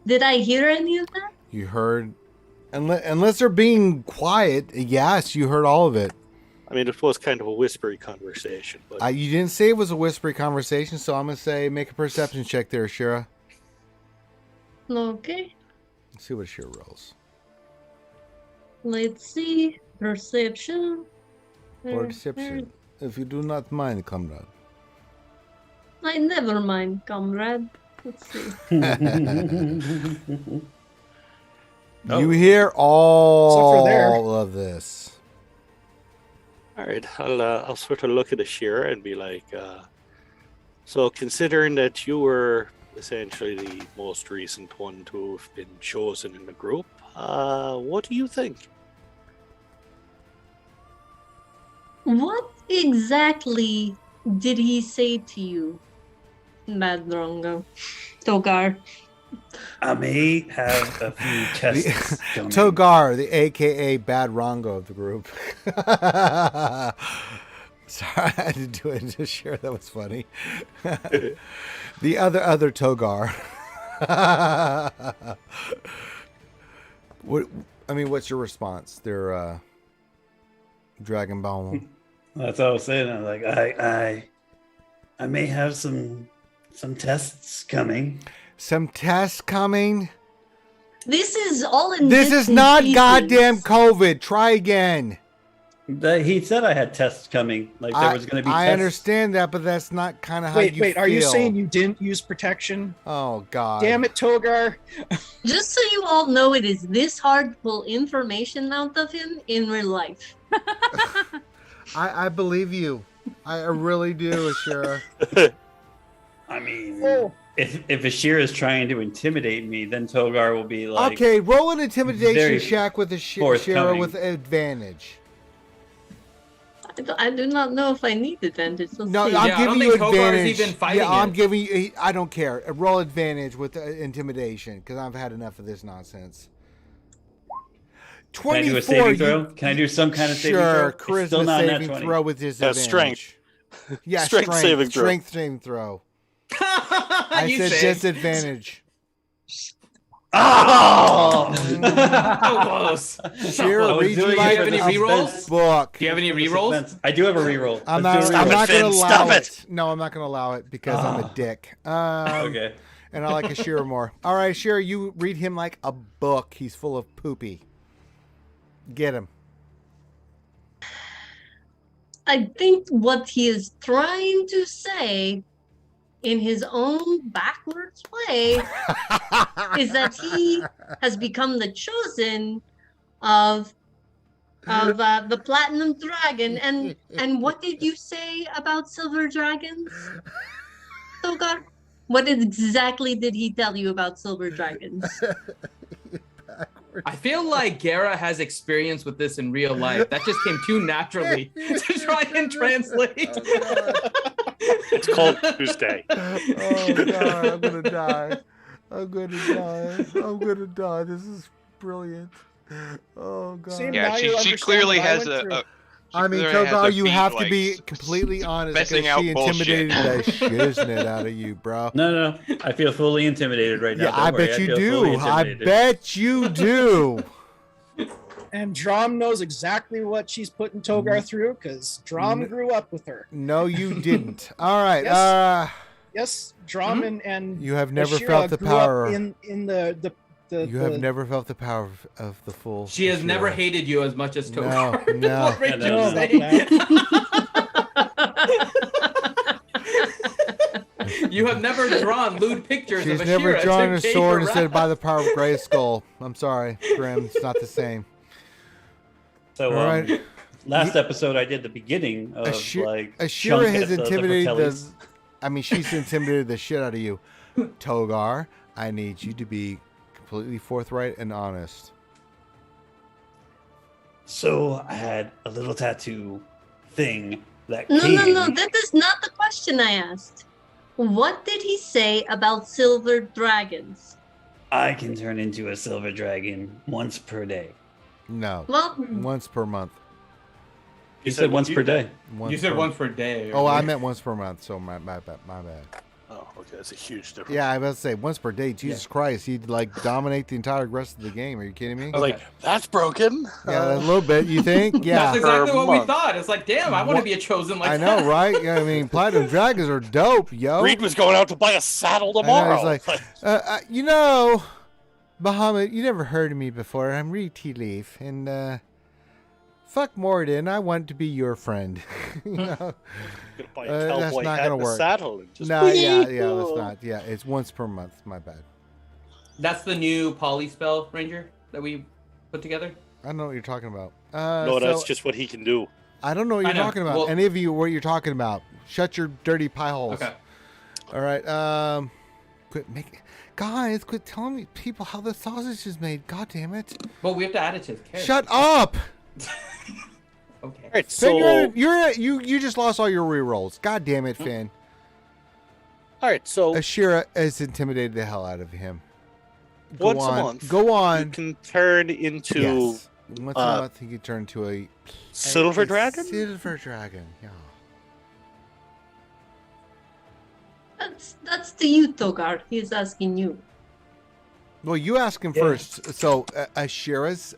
Did I hear any of that? You heard, unless they're being quiet. Yes, you heard all of it. I mean, it was kind of a whispery conversation, but You didn't say it was a whispery conversation, so I'm gonna say make a perception check there, Ashira. Okay. Let's see what Ashira rolls. Let's see. Perception. Perception, if you do not mind, comrade. Never mind, comrade. Let's see. You hear for there. all of this. All right, I'll sort of look at Ashira and be like, so considering that you were essentially the most recent one to have been chosen in the group, what do you think? What exactly did he say to you, Bad Drongo? Togar. I may have a few tests coming. Togar, the AKA Bad Rongo of the group. Sorry, I had to do it to share. That was funny. The other Togar. What's your response? They're Dragon Ball. That's what I was saying. I was like, I may have some tests coming. Some tests coming. This is all in This bits is and not pieces. goddamn COVID. Try again. He said I had tests coming. Like there was going to be I tests. understand that, but that's not kind of how you feel. Wait, are you saying you didn't use protection? Oh, God. Damn it, Togar. Just so you all know, it is this hard to pull information out of him in real life. I believe you. I really do, Ashira. I mean, Oh. if Ashira is trying to intimidate me, then Togar will be like, Okay, roll an intimidation very check with Ashira forthcoming. with advantage. I do not know if I need advantage. Let's No, see. I'm Yeah, I giving don't you think Togar is advantage. even fighting Yeah, I'm it. giving you. I don't care. Roll advantage with intimidation because I've had enough of this nonsense. Can I do 24. a saving throw? Can I do some kind of saving throw? Sure, It's charisma still not a nat saving 20. throw with disadvantage. strength. Yeah, Strength saving throw. Strength saving throw. I You said saved. disadvantage. Oh! So close. Shira, I was read doing you it like for a the rerolls? suspense. book. Do you have any rerolls? I do have a reroll. I'm Let's not. do a I'm not reroll. Stop it, going to Finn, allow stop it. it. No, I'm not going to allow it because I'm a dick. Okay. And I like Ashira more. All right, Ashira, you read him like a book. He's full of poopy. Get him. I think what he is trying to say in his own backwards way is that he has become the chosen of the platinum dragon. And what did you say about silver dragons, Togar? What exactly did he tell you about silver dragons? I feel like Gara has experience with this in real life. That just came too naturally to try and translate. It's called Tuesday. Oh, God, I'm going to die. I'm going to die. I'm going to die. This is brilliant. Oh, God. See, Yeah, now she you she understand clearly what I has went through. I mean, clearly has Togar, a you beat, have to like, be completely honest because spessing out she bullshit. intimidated the shiznit out of you, bro. No. I feel fully intimidated right now. Yeah, Don't I worry, bet you feel fully do. I intimidated. bet you do. And Drom knows exactly what she's putting Togar through because Drom grew up with her. No, you didn't. All right. Yes. Yes, Drom and Mm-hmm. You have never Ashira felt the grew up power. in the You have never felt the power of the full. She has never Ashira. hated you as much as Togar. No, no. What Rachel's No, no, saying. You have never drawn lewd pictures She's of never Ashira drawn to a gain sword her and said, wrath. by the power of Grayskull. I'm sorry, Grim. It's not the same. So, All right. last episode I did the beginning of Ashira has chunk at the intimidated Fratellis. she's intimidated the shit out of you. Togar, I need you to be completely forthright and honest. So I had a little tattoo thing that No, came. no, that is not the question I asked. What did he say about silver dragons? I can turn into a silver dragon once per day. No. Well, Once per month. You said once per day. You said once per day. Oh, I meant once per month, so my bad. Oh, okay, that's a huge difference. Yeah, I was about to say once per day. Jesus Christ, he'd like dominate the entire rest of the game. Are you kidding me? I was like, that's broken. Yeah, a little bit. You think? Yeah. That's exactly Per what we month. thought. It's like, damn, I want to be a chosen like I that. know, right? Yeah, I mean, platinum dragons are dope, yo. Reed was going out to buy a saddle I know, tomorrow. he's like, you know, Bahamut, you never heard of me before. I'm Reed Tea Leaf, and Fuck Morden. I want to be your friend. You know? Gonna buy a That's cowboy not hat gonna and a work. saddle and just No, yeah, let's not. Yeah, it's once per month. My bad. That's the new poly spell, Ranger, that we put together. I don't know what you're talking about. No, that's just what he can do. I don't know what I you're know. talking about. Well- Any of you, what you're talking about? Shut your dirty pie holes. Okay. All right. Quit making. Guys, quit telling me people how the sausage is made. God damn it. But we have to add it to the character. Shut up. Okay. All right, Finn, so you just lost all your rerolls. God damn it, Finn. all right, so Ashira has intimidated the hell out of him. Go once on. a month, Go you on. can turn into Yes. Once a month, he can turn to a silver a dragon. Silver dragon. Yeah. That's to you, Togar. He's asking you. Well, you ask him Yeah. first. So Ashira's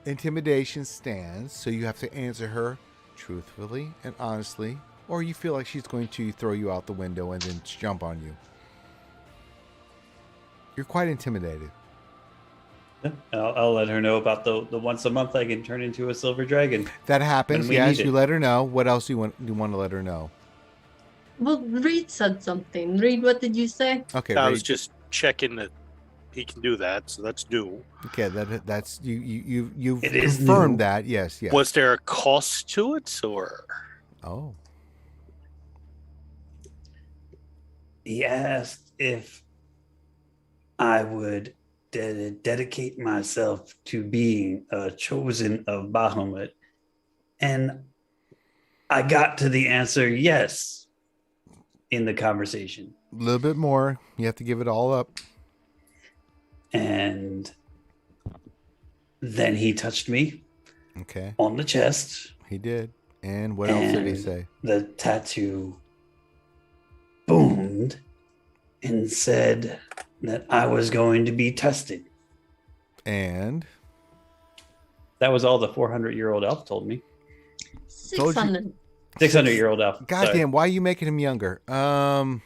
intimidation stands. So you have to answer her truthfully and honestly, or you feel like she's going to throw you out the window and then jump on you. You're quite intimidated. I'll let her know about the once a month I can turn into a silver dragon. That happens. When we Yes, need you it. let her know. What else do you want to let her know? Well, Reed said something. Reed, what did you say? Okay. I Ray- was just checking that he can do that, so that's new. Okay, that's you've It is confirmed new. that. Yes, yes. Was there a cost to it, or Oh. He asked if I would dedicate myself to being a chosen of Bahamut, and I got to the answer yes in the conversation. A little bit more. You have to give it all up. And then he touched me Okay. on the chest. He did. And what else did he And say? The tattoo boomed and said that I was going to be tested. And That was all the 400-year-old elf told me. Told you. 600. 600-year-old elf. goddamn, why are you making him younger? What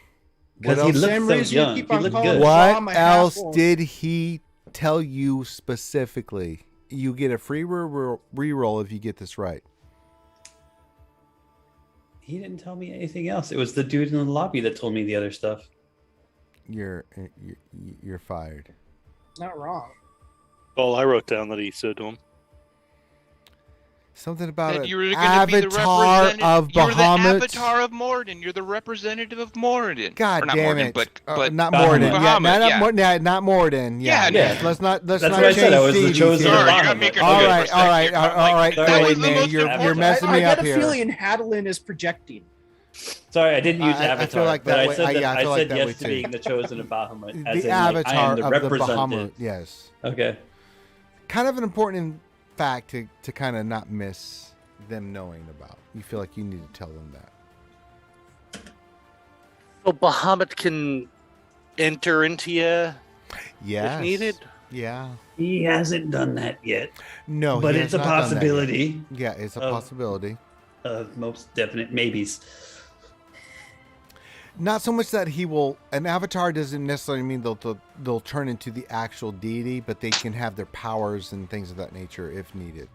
Because he else? looked Same so reason you young. keep He on looked calling good. What? What my else half-wolf. did he tell you specifically? You get a free reroll if you get this right. He didn't tell me anything else. It was the dude in the lobby that told me the other stuff. You're fired. Not wrong. well, I wrote down that he said to him. Something about That an you were gonna be the avatar representative. of You're the Bahamut. avatar of Morden. You're the representative of Morden. God Or not damn Morden, it! but not Bahamut. Morden. Yeah, Bahamut, yeah. not Morden. Yeah, Yeah, yeah. Let's not. Let's That's not what I said, change I was the deities chosen here. Sorry, you Bahamut. gotta make it All okay. right, all right, all right, That Billy, was the man, most you're important. messing I me get up a here. feeling Hadlin is projecting. Sorry, I didn't use I feel avatar, like but that I way- said I- that, yeah, I I feel like said that way yes to too. being the chosen of Bahamut. As The in, like, avatar I am the of the representative. Bahamut. Yes. Okay. Kind of an important fact to kind of not miss them knowing about. You feel like you need to tell them that. So Bahamut can enter into you Yes. if needed. Yeah. He hasn't done that yet, No, but he it's has a not done that yet. possibility Yeah, it's a of- possibility. of most definite maybes. Not so much that he will. An avatar doesn't necessarily mean they'll turn into the actual deity, but they can have their powers and things of that nature if needed.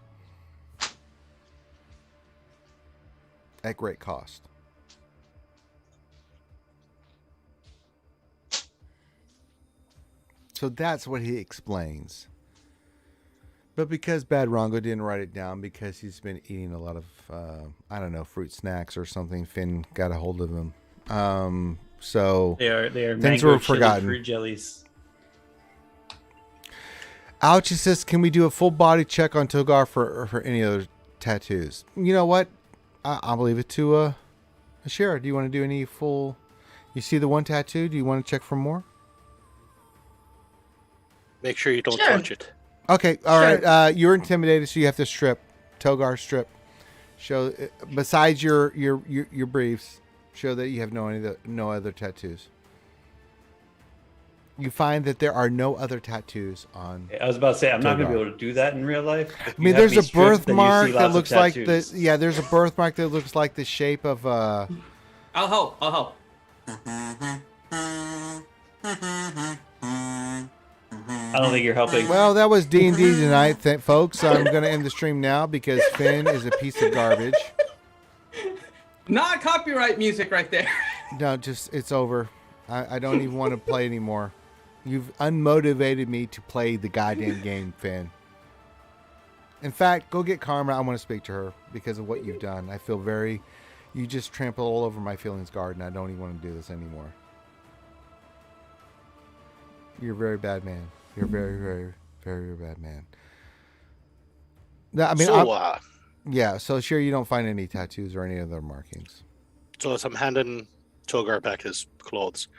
At great cost. So that's what he explains. But because Bad Rongo didn't write it down because he's been eating a lot of, I don't know, fruit snacks or something, Finn got a hold of him. So They are things mango were chili forgotten. fruit jellies. Ouchie says, can we do a full body check on Togar for any other tattoos? You know what? I'll leave it to Ashira. Do you want to do any full... You see the one tattoo? Do you want to check for more? Make sure you don't Sure. touch it. Okay, all Sure. right. You're intimidated, so you have to strip. Togar strip. Show besides your briefs, show that you have no other tattoos. You find that there are no other tattoos on. I was about to say, I'm not going to Togar. be able to do that in real life. If I you mean, have there's me a stripped, then you see birthmark that lots of looks like the. tattoos. Yeah, there's a birthmark that looks like the shape of I'll help. I don't think you're helping. Well, that was D&D tonight, folks. I'm going to end the stream now because Finn is a piece of garbage. Not copyright music right there. No, just it's over. I don't even want to play anymore. You've unmotivated me to play the goddamn game, Finn. In fact, go get Karma. I want to speak to her because of what you've done. I feel you just trampled all over my feelings garden. I don't even want to do this anymore. You're a very bad man. You're a very, very, very bad man. No, I mean, yeah. So sure, you don't find any tattoos or any other markings. So as I'm handing Togar back his clothes,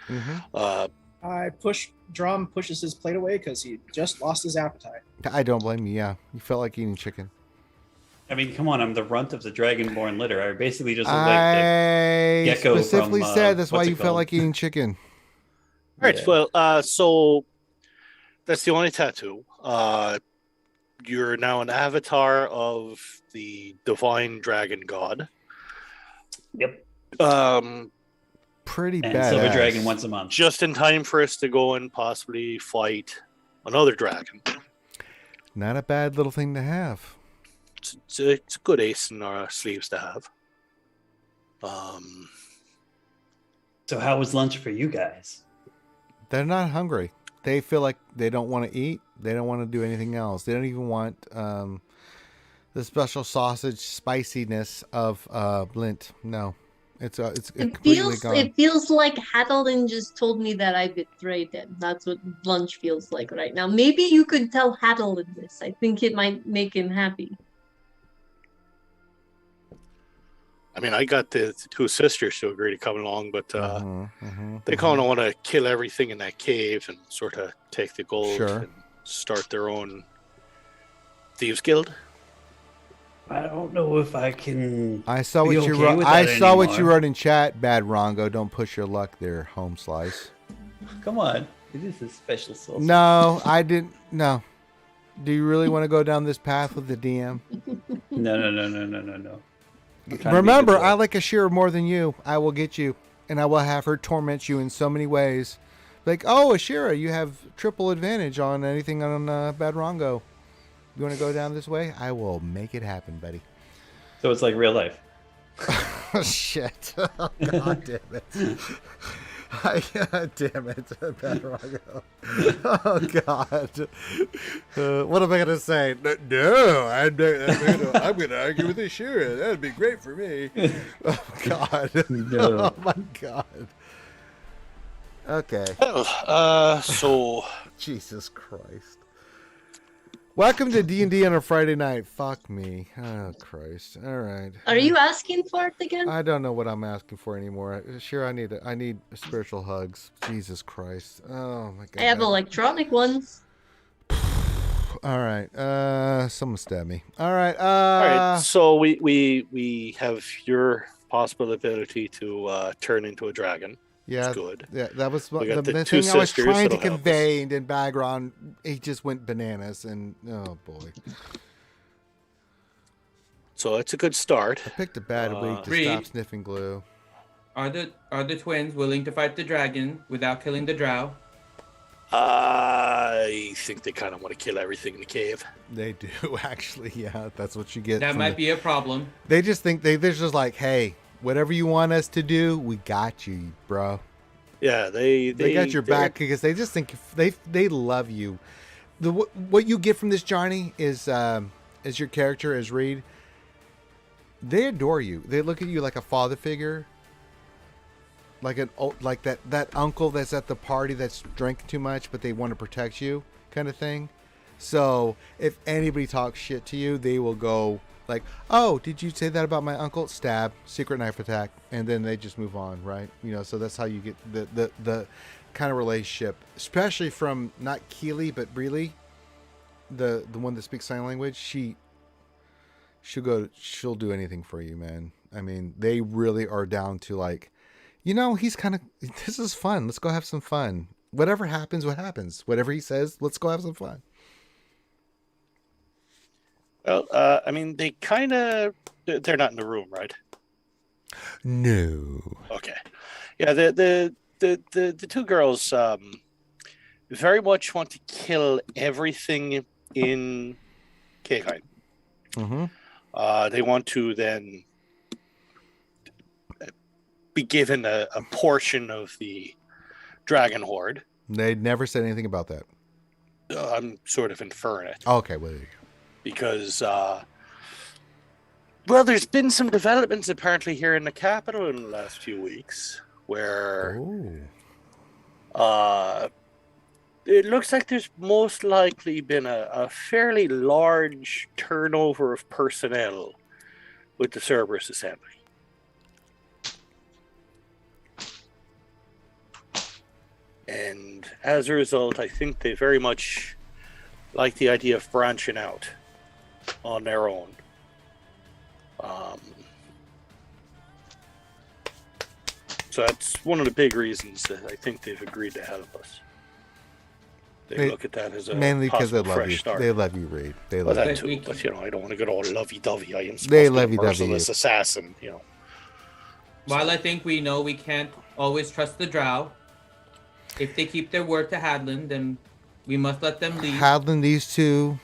Drum pushes his plate away because he just lost his appetite. I don't blame you. Yeah, you felt like eating chicken. I mean, come on, I'm the runt of the dragonborn litter. I basically just look like I the gecko specifically from, said that's why what's it you felt called? like eating chicken. all right. Yeah. Well, so that's the only tattoo. You're now an avatar of the divine dragon god. Yep. Pretty And bad. Silver Dragon once a month. Just in time for us to go and possibly fight another dragon. Not a bad little thing to have. It's a good ace in our sleeves to have. So how was lunch for you guys? They're not hungry. They feel like they don't want to eat. They don't want to do anything else. They don't even want the special sausage spiciness of Blint. No, it's completely gone. It feels like Haddleton just told me that I betrayed him. That's what lunch feels like right now. Maybe you could tell Haddleton this. I think it might make him happy. I mean, I got the two sisters to agree to come along, but they kind of want to kill everything in that cave and sort of take the gold Sure. and start their own thieves guild. I don't know if I can. I saw be what you okay wrote. with I that saw what you anymore. wrote in chat. Bad Rongo. Don't push your luck there, home slice. Come on, it is a special sauce. No, I didn't. No. Do you really want to go down this path with the DM? No. I'm trying to be a Remember, good boy. I like Ashira more than you. I will get you, and I will have her torment you in so many ways. Like, oh, Ashira, you have triple advantage on anything on Bad Rongo. You want to go down this way? I will make it happen, buddy. So it's like real life. Oh, shit. Oh, God damn it. God damn it. Bad Rongo. Oh, God. What am I going to say? No, I'm going to argue with Ashira. That would be great for me. Oh, God. No. Oh, my God. Okay. So Jesus Christ. Welcome to D&D on a Friday night. Fuck me. Oh, Christ. All right. Are you asking for it again? I don't know what I'm asking for anymore. Sure, I need spiritual hugs. Jesus Christ. Oh, my God. I have electronic ones. All right. Someone stab me. All right. all right, so we have your possible ability to turn into a dragon. Yeah, It's good. Yeah, that was We the got the thing two I was sisters trying to that'll help convey, and then background, he just went bananas, and oh boy, So it's a good start. I picked a bad week to Reed. stop sniffing glue. Are the twins willing to fight the dragon without killing the drow? I think they kind of want to kill everything in the cave. They do actually, yeah. That's what you get. That from might the- be a problem. They just think they're just like, hey, whatever you want us to do, we got you, bro. Yeah, They got your they're- back because they just think they love you. What you get from this Johnny is as your character as Reed. They adore you. They look at you like a father figure, like that uncle that's at the party that's drinking too much, but they want to protect you, kind of thing. So if anybody talks shit to you, they will go like, "Oh, did you say that about my uncle?" Stab, secret knife attack, and then they just move on, right? So that's how you get the kind of relationship, especially from not Keely but Breely, the one that speaks sign language. She'll do anything for you, man. I mean, they really are down to like, he's kind of, this is fun. Let's go have some fun. Whatever happens, what happens. Whatever he says, let's go have some fun. Well, I mean, they're not in the room, right? No. Okay. Yeah, the two girls, very much want to kill everything in Keikheim. Mm-hmm. They want to then be given a portion of the dragon horde. They never said anything about that. I'm sort of inferring it. Okay, well, there you go. Because, well, there's been some developments apparently here in the capital in the last few weeks where it looks like there's most likely been a fairly large turnover of personnel with the Cerberus Assembly. And as a result, I think they very much like the idea of branching out on their own. So that's one of the big reasons that I think they've agreed to help us. They look at that as a mainly because they love fresh you. start. They love you, Reed. They Well, love that you. too, but you know, I don't want to get all lovey-dovey. I am supposed They to be a lovey-dovey you. merciless assassin, you know. While I think we know we can't always trust the Drow, if they keep their word to Hadlin, then we must let them leave. Hadlin, these two,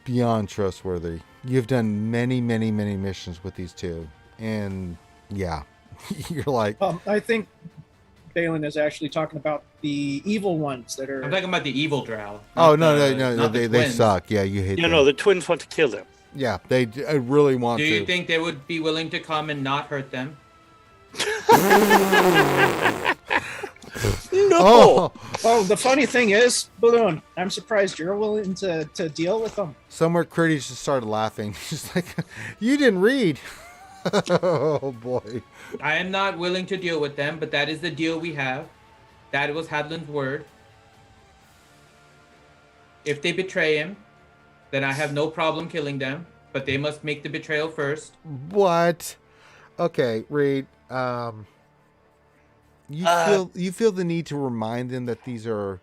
beyond trustworthy. You've done many, many, many missions with these two, and yeah, you're like. I think Balin is actually talking about the evil ones that are. I'm talking about the evil Drow. Oh not no! the They twins. suck. Yeah, you hate. You them. know, the twins want to kill them. Yeah, they really want Do to. you think they would be willing to come and not hurt them? No. Oh, the funny thing is, Balloon, I'm surprised you're willing to deal with them. Somewhere Critty just started laughing. She's like, "You didn't read." Oh boy. I am not willing to deal with them, but that is the deal we have. That was Hadlin's word. If they betray him, then I have no problem killing them, but they must make the betrayal first. What? Okay, Reed. You feel the need to remind them that these are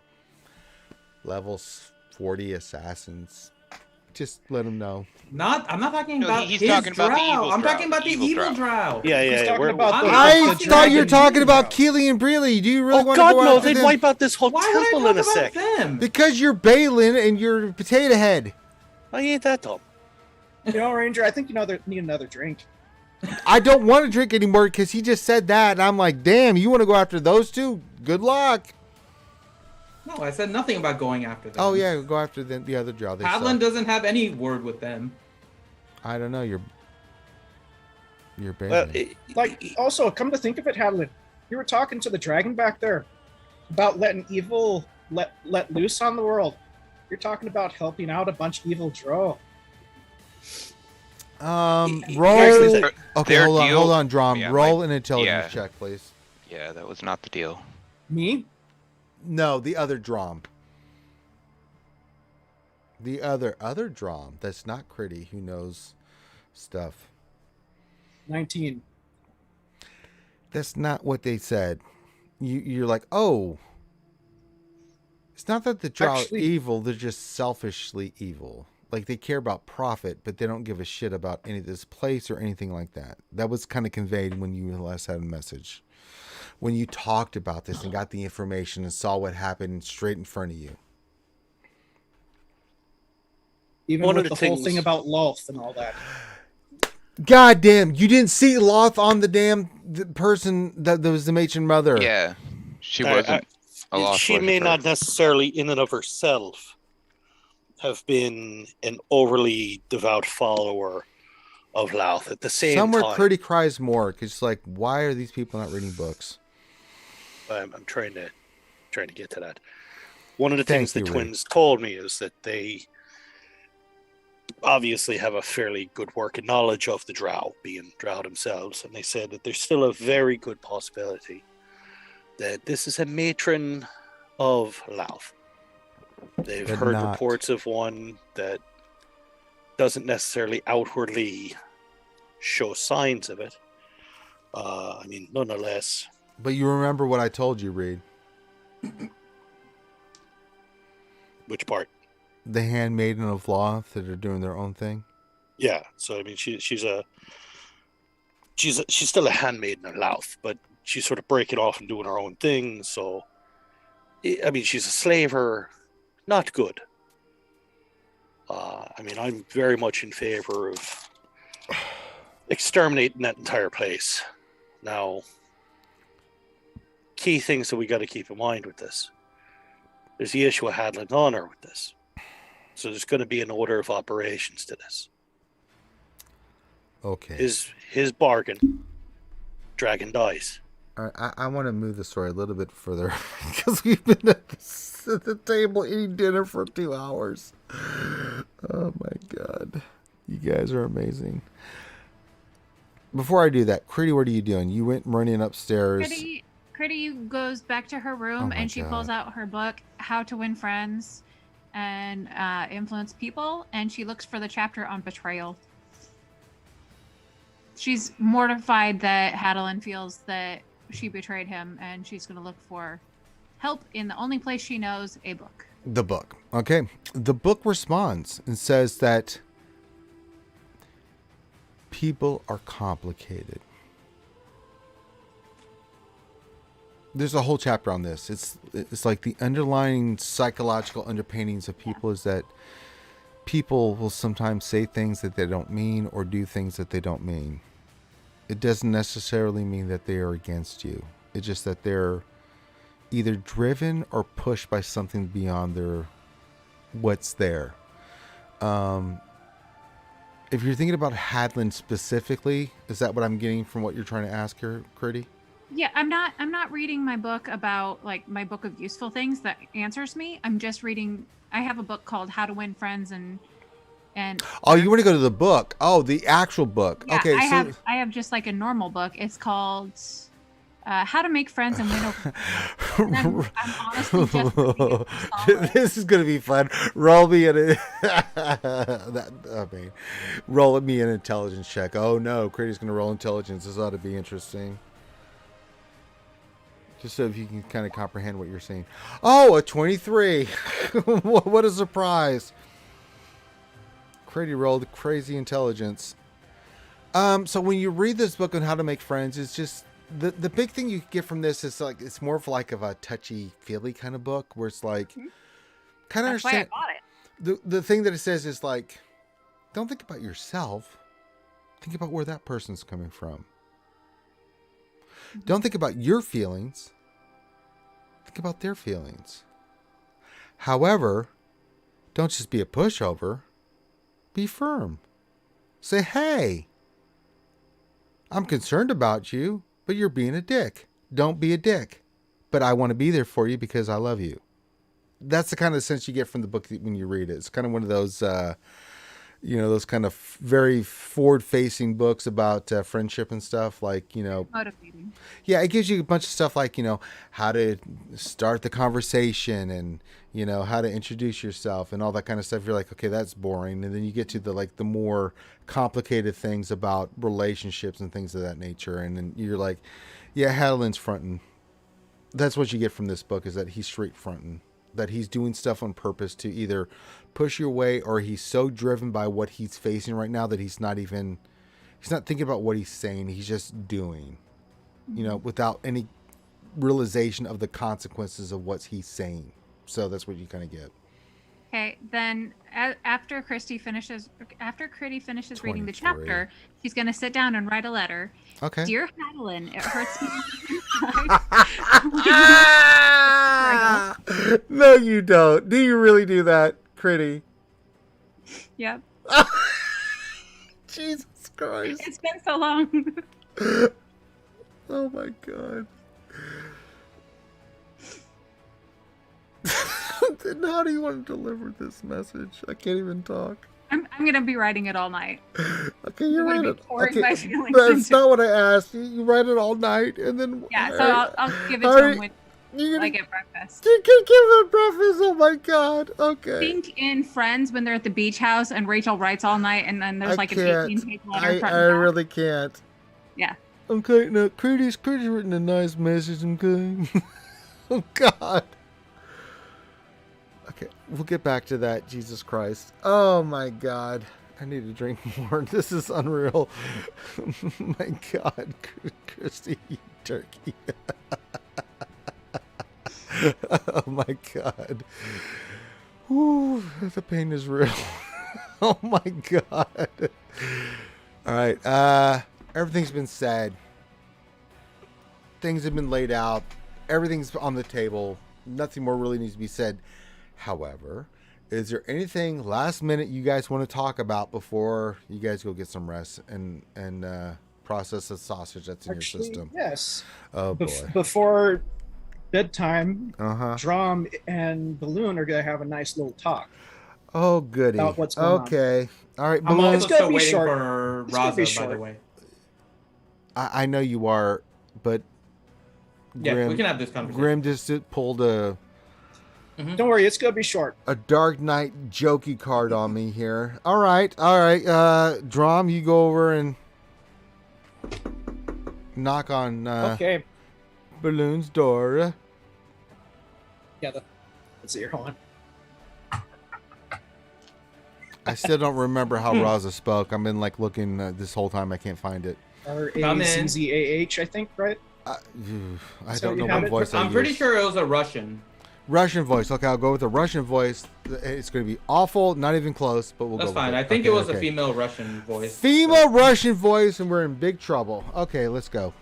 level 40 assassins. Just let them know. I'm not talking No, about he's his talking drow. about the evil I'm drow. talking about the evil drow. Yeah, He's talking we're- about the- I the thought you were dragon talking about drow. Keely and Breely. Do you really Oh want God, to go no! after They'd them? wipe out this whole Why temple would in I a talk sec. about them? Because you're Balin and you're Potato Head. I ain't that dumb. You know, Ranger, I think you need another drink. I don't want to drink anymore because he just said that. And I'm like, damn, you want to go after those two? Good luck. No, I said nothing about going after them. Oh, yeah, go after the other drow. They Hadlin suck. doesn't have any word with them. I don't know. You're Well, Balin. Like, also, come to think of it, Hadlin, you were talking to the dragon back there about letting evil let loose on the world. You're talking about helping out a bunch of evil drow. Roll. Actually, Okay, their hold deal- on, Drom. yeah, Roll my- an intelligence yeah. check, please. Yeah, that was not the deal. Me? No, the other Drom. The other Drom. That's not Critty, who knows stuff. 19. That's not what they said. You're like, oh. It's not that the drow are Actually- evil, they're just selfishly evil. Like, they care about profit, but they don't give a shit about any of this place or anything like that. That was kind of conveyed when you last had a message. When you talked about this and got the information and saw what happened straight in front of you. Even One with of the the whole things- thing about Loth and all that. God damn, you didn't see Loth on the person that was the matron mother. Yeah, she I- wasn't a lost She may worshiper. not necessarily, in and of herself, have been an overly devout follower of Louth. At the same Somewhere time, Critty cries more because it's like, why are these people not reading books? I'm trying to get to that. One of the Thank things the you, Ray. twins told me is that they obviously have a fairly good working knowledge of the drow, being drow themselves, and they said that there's still a very good possibility that this is a matron of Louth. They've But heard not- reports of one that doesn't necessarily outwardly show signs of it. I mean, nonetheless, But you remember what I told you, Reed. which part? The handmaiden of Loth that are doing their own thing. Yeah, so I mean, she's still a handmaiden of Louth, but she's sort of breaking off and doing her own thing. So I mean, she's a slaver, not good. I mean, I'm very much in favor of exterminating that entire place. Now, key things that we got to keep in mind with this. There's the issue of handling honor with this. So there's going to be an order of operations to this. Okay. His bargain, dragon dies. All right, I want to move the story a little bit further because we've been at the table eating dinner for 2 hours. Oh my God. You guys are amazing. Before I do that, Critty, what are you doing? You went running upstairs. Critty goes back to her room my and she pulls God. out her book, How to Win Friends and Influence People, and she looks for the chapter on betrayal. She's mortified that Hadelin feels that she betrayed him, and she's going to look for help in the only place she knows, a book. The book. Okay. The book responds and says that people are complicated. There's a whole chapter on this. It's like the underlying psychological underpinnings of people is that people will sometimes say things that they don't mean or do things that they don't mean. It doesn't necessarily mean that they are against you. It's just that they're either driven or pushed by something beyond their what's there. If you're thinking about Hadlin specifically, is that what I'm getting from what you're trying to ask her, Critty? Yeah, I'm not reading my book about like my book of useful things that answers me. I'm just reading. I have a book called How to Win Friends and. Oh, you want to go to the book? Oh, the actual book. Yeah, Okay, I have just like a normal book. It's called How to Make Friends and Win Over. And I'm honestly just reading it for solace. This is gonna be fun. Roll me an roll me an intelligence check. Oh no, Critty's gonna roll intelligence. This ought to be interesting. Just so if you can kind of comprehend what you're saying. Oh, a 23. What a surprise. Critty rolled crazy intelligence. So when you read this book on how to make friends, it's just the big thing you get from this is like it's more of like of a touchy feely kind of book where it's like kind of That's why I understand bought it. the thing that it says is like don't think about yourself, think about where that person's coming from. Don't think about your feelings, think about their feelings. However, don't just be a pushover. Be firm. Say, hey, I'm concerned about you, but you're being a dick. Don't be a dick. But I want to be there for you because I love you. That's the kind of sense you get from the book when you read it. It's kind of one of those, those kind of very forward-facing books about friendship and stuff. Like, Motivating. Yeah, it gives you a bunch of stuff like, how to start the conversation and, how to introduce yourself and all that kind of stuff. You're like, okay, that's boring. And then you get to the more complicated things about relationships and things of that nature. And then you're like, yeah, Hadelin's fronting. That's what you get from this book is that he's street fronting, that he's doing stuff on purpose to either push your way or he's so driven by what he's facing right now that he's not thinking about what he's saying. He's just doing, without any realization of the consequences of what he's saying. So that's what you kind of get. Okay, then after Critty finishes reading the 23. chapter, she's going to sit down and write a letter. Okay. Dear Hadelin, it hurts me inside. No, you don't. Do you really do that, Critty? Yep. Jesus Christ. It's been so long. Oh my God. Then how do you want to deliver this message? I can't even talk. I'm going to be writing it all night. Okay, you write it. Pouring my feelings That's into not what I asked. You write it all night, and then Yeah, so I'll give it to him when I get breakfast. You can give him breakfast. Oh my God. Okay. Think in Friends when they're at the beach house and Rachel writes all night, and then there's I like an can't. 18-page letter. front I and back. really can't. Yeah. Okay, now Critty's written a nice message. Okay. Oh God. Okay, we'll get back to that. Jesus Christ. Oh my God. I need to drink more. This is unreal. My God, Christy, you turkey. Oh my god. Whew, the pain is real. Oh my god. All right. Everything's been said. Things have been laid out. Everything's on the table. Nothing more really needs to be said. However, is there anything last minute you guys want to talk about before you guys go get some rest and process the sausage that's in your system? Yes. Oh boy. Before bedtime, Uh-huh. Drum and Balloon are gonna have a nice little talk. Oh goody. About what's going on. Okay. All right. I'm Balloon. It's also gonna still be waiting short. for It's gonna be Raza, by the short. way. I know you are, but Yeah, we can have this conversation. Grim just pulled a Don't worry, it's gonna be short. Dark Knight jokey card on me here. All right. Drum, you go over and knock on Okay. Balloon's door. Yeah. Let's see here. Hold on. I still don't remember how Raza spoke. I've been like looking this whole time. I can't find it. RAZZAH, I think, right? I So don't you know have what it? voice I I'm pretty use. sure it was a Russian. Russian voice. Okay, I'll go with the Russian voice. It's going to be awful, not even close, but we'll That's go fine. with I think Okay, it was okay. a female Russian voice. Female Russian voice, and we're in big trouble. Okay, let's go.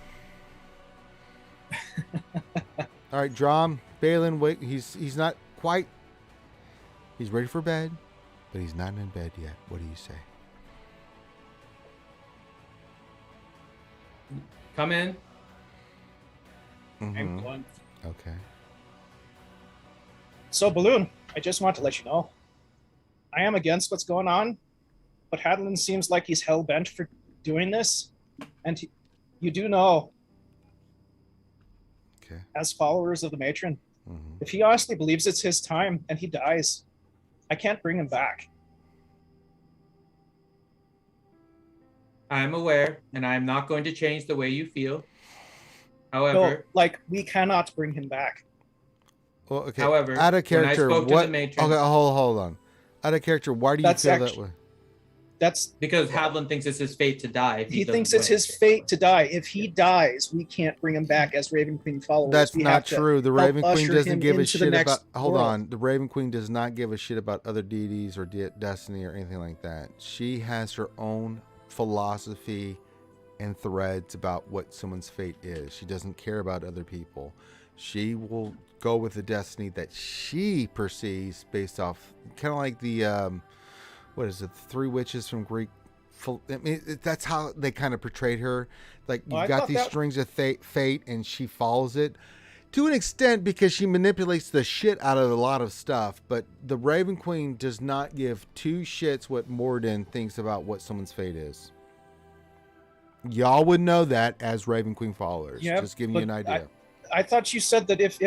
All right, Drum, Balin, wait. He's not quite. He's ready for bed, but he's not in bed yet. What do you say? Come in. I'm Mhm. going. Okay. So, Balloon, I just want to let you know, I am against what's going on, but Hadlin seems like he's hell bent for doing this, and you do know, Okay. as followers of the matron, Mhm. if he honestly believes it's his time and he dies, I can't bring him back. I am aware, and I am not going to change the way you feel. No, However, like we cannot bring him back. Well, okay. However, out of when I character, spoke to what? the matron- Okay, hold on. Out of character, why do you That's feel actu- that way? That's because Hadlin thinks it's his fate to die. If he doesn't thinks it's win. his fate to die. If he dies, we can't bring him back as Raven Queen followers. That's We not have to true. The help Raven Queen usher doesn't him give a into the shit next about. Hold world. on. The Raven Queen does not give a shit about other deities or destiny or anything like that. She has her own philosophy and threads about what someone's fate is. She doesn't care about other people. She will go with the destiny that she perceives based off, kind of like the what is it, the three witches from Greek. I mean, that's how they kind of portrayed her. Like, you've I got thought these that- strings of fate, and she follows it to an extent because she manipulates the shit out of a lot of stuff. But the Raven Queen does not give two shits what Morden thinks about what someone's fate is. Y'all would know that as Raven Queen followers. Yeah, Just giving you an but idea. I thought you said that if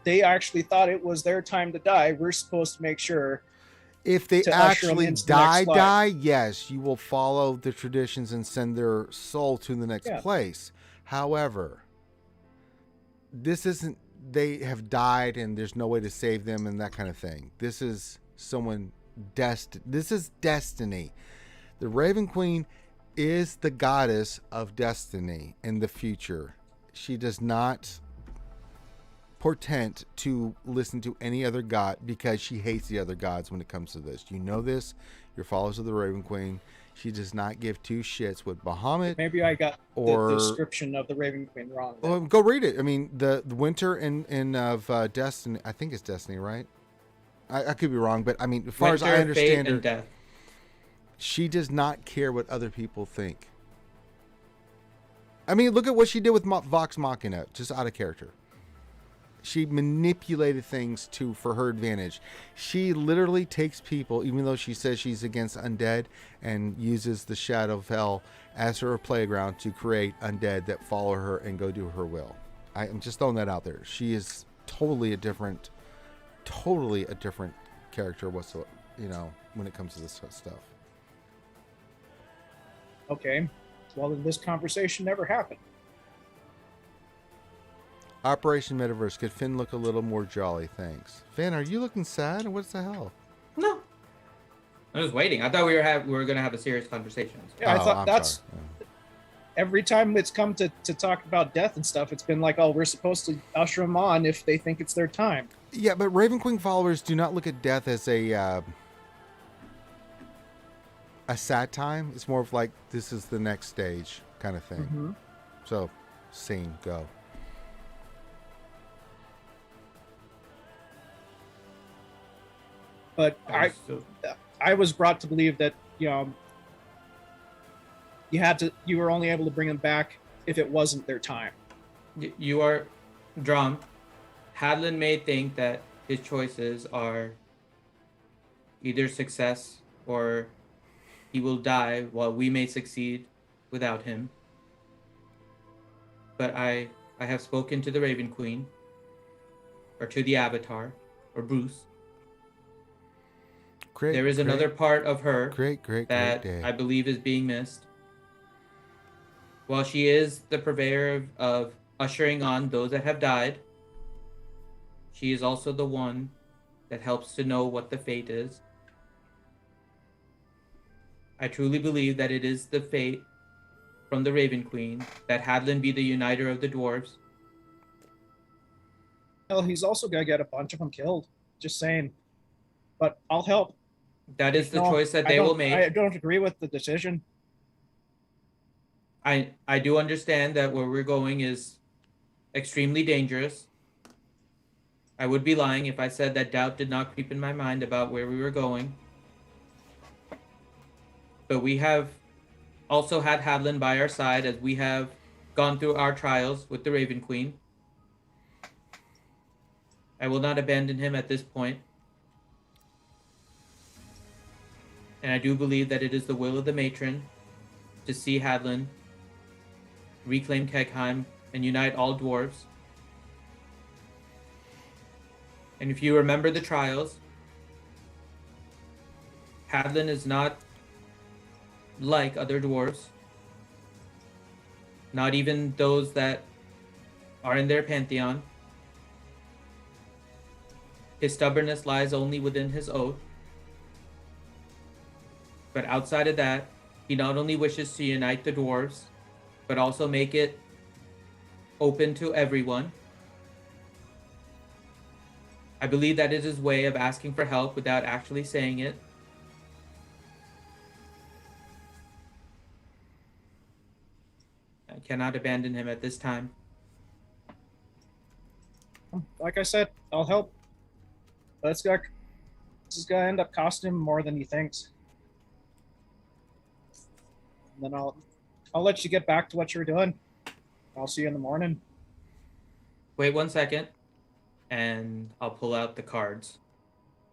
they actually thought it was their time to die, we're supposed to make sure. If they to usher 'em actually into the next life. die, yes, you will follow the traditions and send their soul to the next Yeah. place. However, this isn't, they have died and there's no way to save them and that kind of thing. This is someone this is destiny. The Raven Queen is the goddess of destiny in the future. She does not portent to listen to any other god because she hates the other gods when it comes to this. You know this. You're followers of the Raven Queen. She does not give two shits with Bahamut. Maybe I got Or- the description of the Raven Queen wrong. then. Well, go read it. I mean, the winter in of Destiny. I think it's Destiny, right? I could be wrong, but I mean, as far as I Winter, understand fate, her, and death. she does not care what other people think. I mean, look at what she did with Vox Machina, just out of character. She manipulated things for her advantage. She literally takes people, even though she says she's against undead, and uses the Shadow of Hell as her playground to create undead that follow her and go do her will. I'm just throwing that out there. She is totally a different character whatsoever, when it comes to this stuff. Okay. Well, then this conversation never happened. Operation Metaverse. Could Finn look a little more jolly? Thanks. Finn, are you looking sad? What's the hell? No. I was waiting. I thought we were going to have a serious conversation. Yeah, I Oh, thought I'm that's sorry. every time it's come to talk about death and stuff, it's been like, oh, we're supposed to usher them on if they think it's their time. Yeah, but Raven Queen followers do not look at death as a sad time. It's more of like, this is the next stage kind of thing. Mm-hmm. So, scene, go. But So- I was brought to believe that, you know, you were only able to bring them back if it wasn't their time. You are Drum. Hadlin may think that his choices are either success or he will die while we may succeed without him. But I have spoken to the Raven Queen, or to the Avatar, or Bruce. Great. There is another part of her great that day. I believe is being missed. While she is the purveyor of ushering on those that have died, she is also the one that helps to know what the fate is. I truly believe that it is the fate from the Raven Queen that Hadlin be the uniter of the dwarves. Well, he's also gonna get a bunch of them killed. Just saying. But I'll help. That is the No, choice that I they don't- will make. I don't agree with the decision. I do understand that where we're going is extremely dangerous. I would be lying if I said that doubt did not creep in my mind about where we were going. But we have also had Hadlin by our side as we have gone through our trials with the Raven Queen. I will not abandon him at this point. And I do believe that it is the will of the matron to see Hadlin reclaim Kegheim and unite all dwarves. And if you remember the trials, Hadlin is not like other dwarves, not even those that are in their pantheon. His stubbornness lies only within his oath. But outside of that, he not only wishes to unite the dwarves, but also make it open to everyone. I believe that is his way of asking for help without actually saying it. I cannot abandon him at this time. Like I said, I'll help. But this is gonna end up costing him more than he thinks. And then I'll let you get back to what you were doing. I'll see you in the morning. Wait 1 second, and I'll pull out the cards.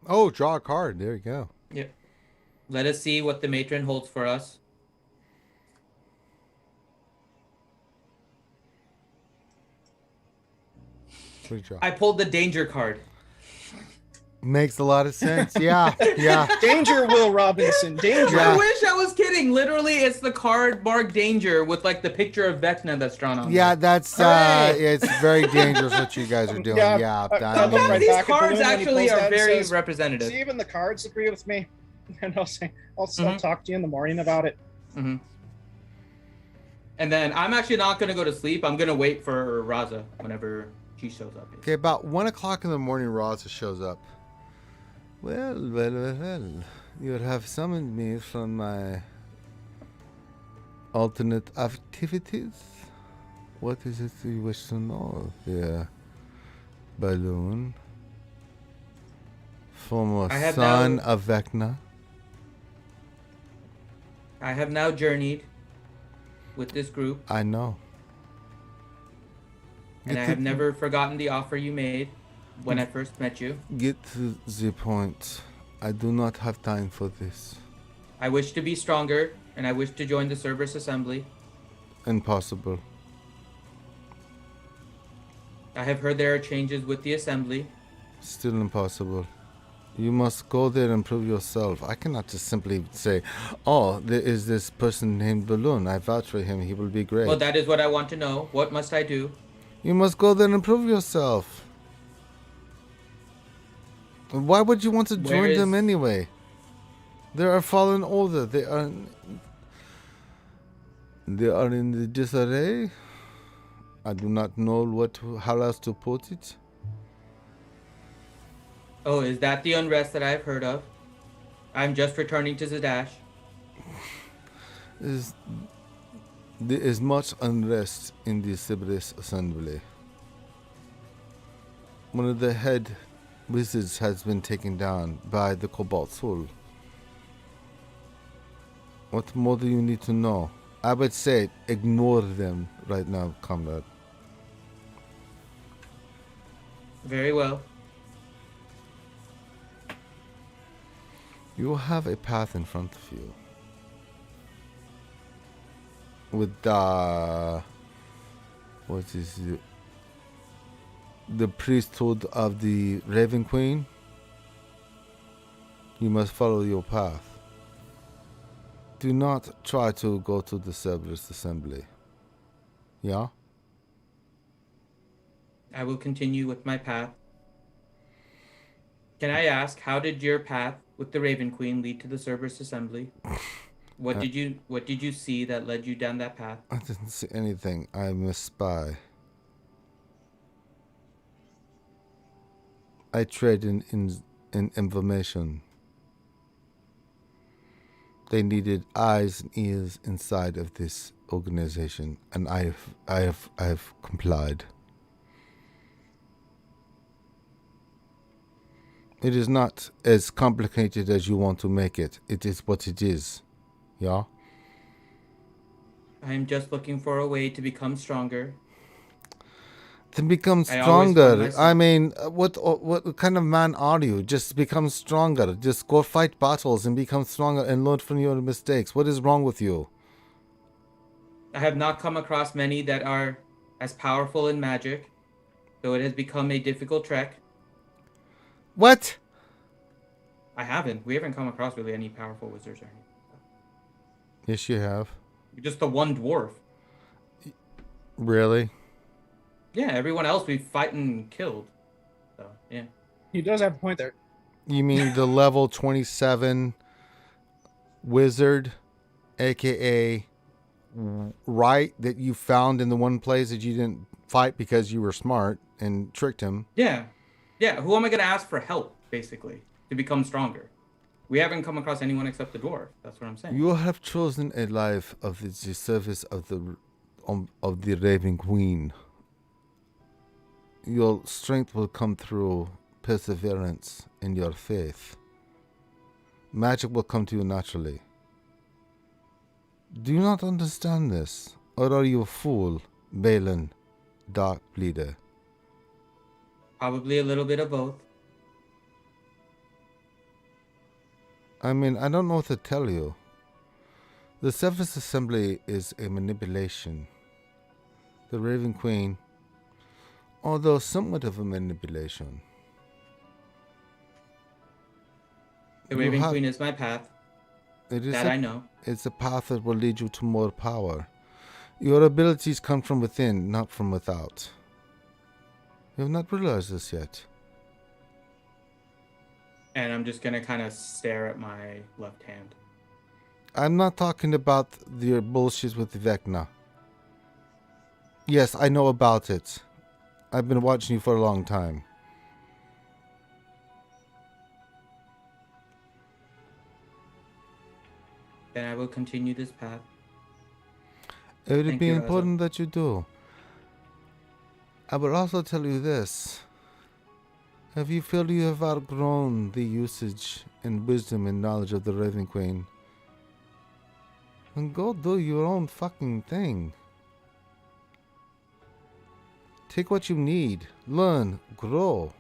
Oh, draw a card. There you go. Yep. Let us see what the matron holds for us. What do you draw? I pulled the danger card. Makes a lot of sense. Yeah, yeah. Danger, Will Robinson. Danger. Yeah. I wish I was kidding. Literally, it's the card marked danger with like the picture of Vecna that's drawn on Yeah, it. that's Hooray! it's very dangerous what you guys are doing. Yeah, Yeah, I'll that, look Sometimes right these back at cards Balloon when he actually pulls that are and very says, representative. See, even the cards agree with me. And I'll say, I'll Mhm. talk to you in the morning about it. Mm-hmm. And then I'm actually not going to go to sleep. I'm going to wait for Raza whenever she shows up. Okay, about 1 o'clock in the morning, Raza shows up. Well. You have summoned me from my alternate activities. What is it you wish to know, dear Balloon? Former I have son now- of Vecna. I have now journeyed with this group, I know. and I have never forgotten the offer you made when I first met you. Get to the point. I do not have time for this. I wish to be stronger, and I wish to join the Cerberus Assembly. Impossible. I have heard there are changes with the Assembly. Still impossible. You must go there and prove yourself. I cannot just simply say, oh, there is this person named Balloon. I vouch for him. He will be great. Well, that is what I want to know. What must I do? You must go there and prove yourself. Why would you want to Where join them is- anyway? They are fallen order. They are... They are in the disarray. I do not know how else to put it. Oh, is that the unrest that I've heard of? I'm just returning to Zadash. There is much unrest in the Cerberus Assembly. One of the head wizards has been taken down by the Cobalt Soul. What more do you need to know? I would say ignore them right now, comrade. Very well. You have a path in front of you. With what is it? The priesthood of the Raven Queen. You must follow your path. Do not try to go to the Cerberus Assembly. Yeah? I will continue with my path. Can I ask, how did your path with the Raven Queen lead to the Cerberus Assembly? What did you see that led you down that path? I didn't see anything. I'm a spy. I trade in information. They needed eyes and ears inside of this organization, and I have complied. It is not as complicated as you want to make it. It is what it is. Yeah? I am just looking for a way to become stronger. To become I always find stronger. myself- I mean, what kind of man are you? Just become stronger. Just go fight battles and become stronger and learn from your mistakes. What is wrong with you? I have not come across many that are as powerful in magic, though it has become a difficult trek. What? I haven't. We haven't come across really any powerful wizards or anything. Yes, you have. Just the one dwarf. Really? Yeah, everyone else we fight and killed. So, yeah. He does have a point there. You mean the level 27 wizard, aka right, that you found in the one place that you didn't fight because you were smart and tricked him? Yeah. Yeah, who am I going to ask for help, basically, to become stronger? We haven't come across anyone except the dwarf. That's what I'm saying. You have chosen a life of the service of the Raven Queen. Your strength will come through perseverance in your faith. Magic will come to you naturally. Do you not understand this? Or are you a fool, Balin, Dark Bleeder? Probably a little bit of both. I mean, I don't know what to tell you. The Service Assembly is a manipulation. The Raven Queen, although somewhat of a manipulation. The Raven Queen is my path. I know. It's a path that will lead you to more power. Your abilities come from within, not from without. You have not realized this yet. And I'm just going to kind of stare at my left hand. I'm not talking about your bullshit with Vecna. Yes, I know about it. I've been watching you for a long time. Then I will continue this path. It would Thank be you, important that you do. I will also tell you this. Have you feel you have outgrown the usage and wisdom and knowledge of the Raven Queen? Then go do your own fucking thing. Take what you need, learn, grow.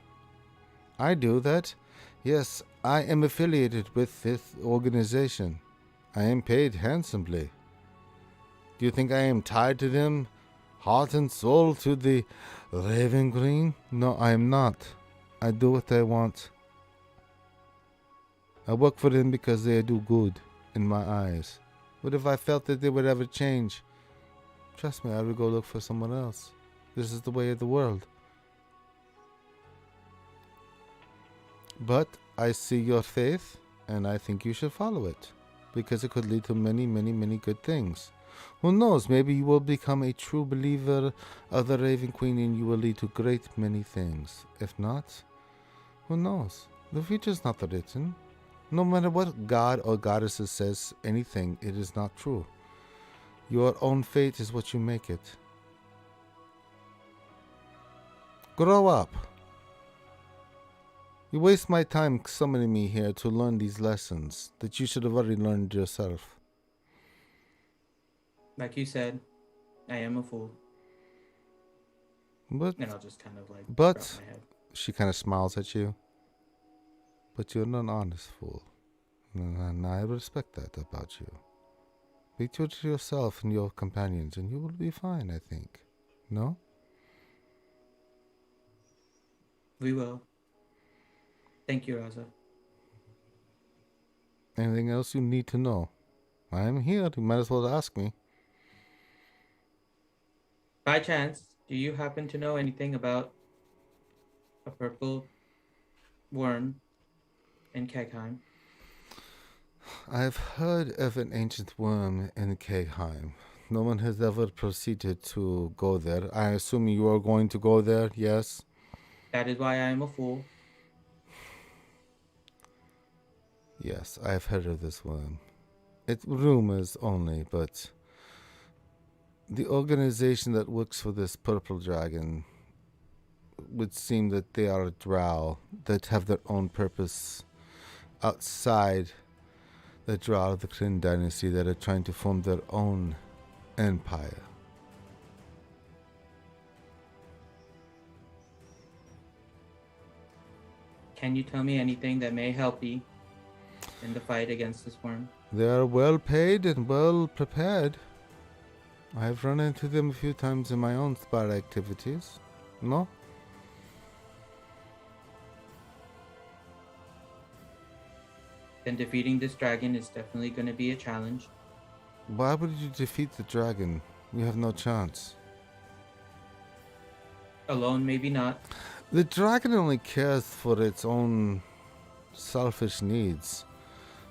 I do that. Yes, I am affiliated with this organization. I am paid handsomely. Do you think I am tied to them, heart and soul, to the Raven Queen? No, I am not. I do what I want. I work for them because they do good in my eyes. What if I felt that they would ever change? Trust me, I would go look for someone else. This is the way of the world. But I see your faith, and I think you should follow it, because it could lead to many, many, many good things. Who knows? Maybe you will become a true believer of the Raven Queen and you will lead to great many things. If not, who knows? The future's not written. No matter what god or goddesses says anything, it is not true. Your own fate is what you make it. Grow up. You waste my time summoning me here to learn these lessons that you should have already learned yourself. Like you said, I am a fool. But And I'll just kind of like But- drop my head. she kind of smiles at you. But you're an honest fool. And I respect that about you. Be true to yourself and your companions and you will be fine, I think. No? We will. Thank you, Raza. Anything else you need to know? I am here. You might as well ask me. By chance, do you happen to know anything about a purple worm in Kegheim? I've heard of an ancient worm in Kegheim. No one has ever proceeded to go there. I assume you are going to go there, yes? That is why I am a fool. Yes, I've heard of this worm. It's rumors only, but the organization that works for this purple dragon would seem that they are a drow that have their own purpose outside the drow of the Kryn dynasty that are trying to form their own empire. Can you tell me anything that may help me in the fight against this worm? They are well paid and well prepared. I've run into them a few times in my own spy activities. No? Then defeating this dragon is definitely going to be a challenge. Why would you defeat the dragon? You have no chance. Alone, maybe not. The dragon only cares for its own selfish needs.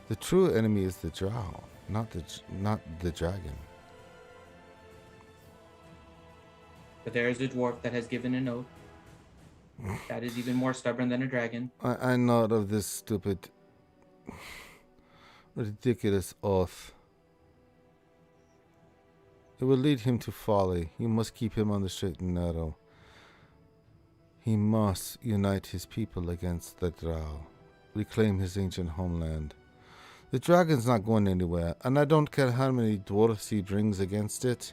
The true enemy is the drow, not the dragon. But there is a dwarf that has given an oath. That is even more stubborn than a dragon. I know of this stupid, ridiculous oath. It will lead him to folly. You must keep him on the straight and narrow. He must unite his people against the drow, reclaim his ancient homeland. The dragon's not going anywhere, and I don't care how many dwarfs he brings against it.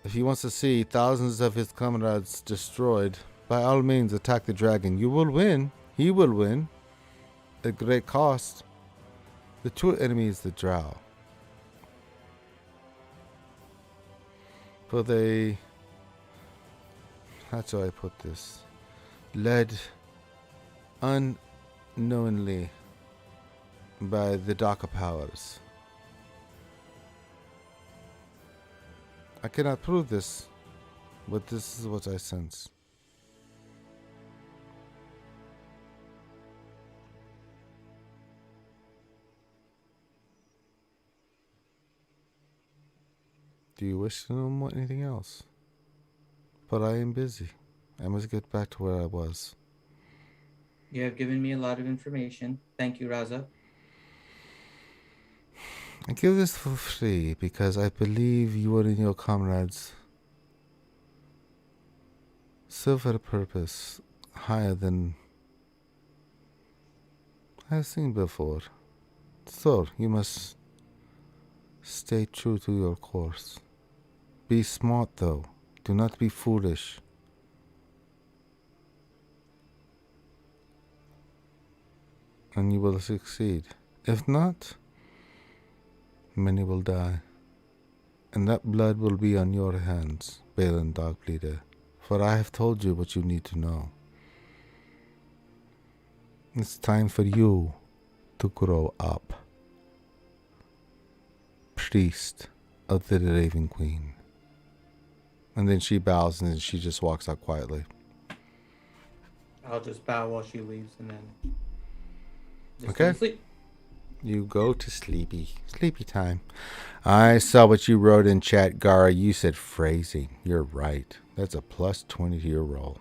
If he wants to see thousands of his comrades destroyed, by all means attack the dragon. You will win. He will win. At great cost. The true enemy is the drow. For they... how shall I put this? Led unknowingly by the darker powers. I cannot prove this, but this is what I sense. Do you wish to know anything else? But I am busy. I must get back to where I was. You have given me a lot of information. Thank you, Raza. I give this for free because I believe you and your comrades serve a purpose higher than I've seen before. So, you must stay true to your course. Be smart, though. Do not be foolish. And you will succeed. If not, many will die. And that blood will be on your hands, Balin Dogbleeder. For I have told you what you need to know. It's time for you to grow up. Priest of the Raven Queen. And then she bows and then she just walks out quietly. I'll just bow while she leaves and then just Okay. go to sleep. You go to sleepy time. I saw what you wrote in chat, Gara. You said phrasing. You're right. That's a plus 20 to your roll.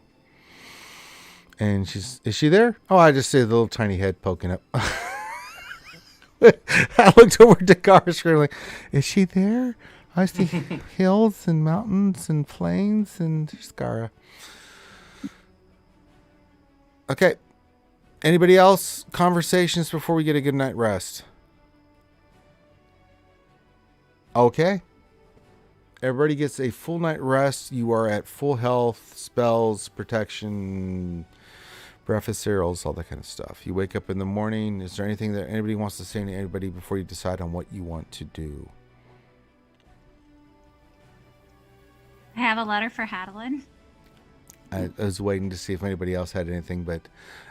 And is she there? Oh, I just see the little tiny head poking up. I looked over to Gara screen like, is she there? I see hills and mountains and plains and there's Gara. Okay. Anybody else? Conversations before we get a good night rest? Okay. Everybody gets a full night rest. You are at full health, spells, protection, breakfast cereals, all that kind of stuff. You wake up in the morning. Is there anything that anybody wants to say to anybody before you decide on what you want to do? I have a letter for Hadelin. I was waiting to see if anybody else had anything, but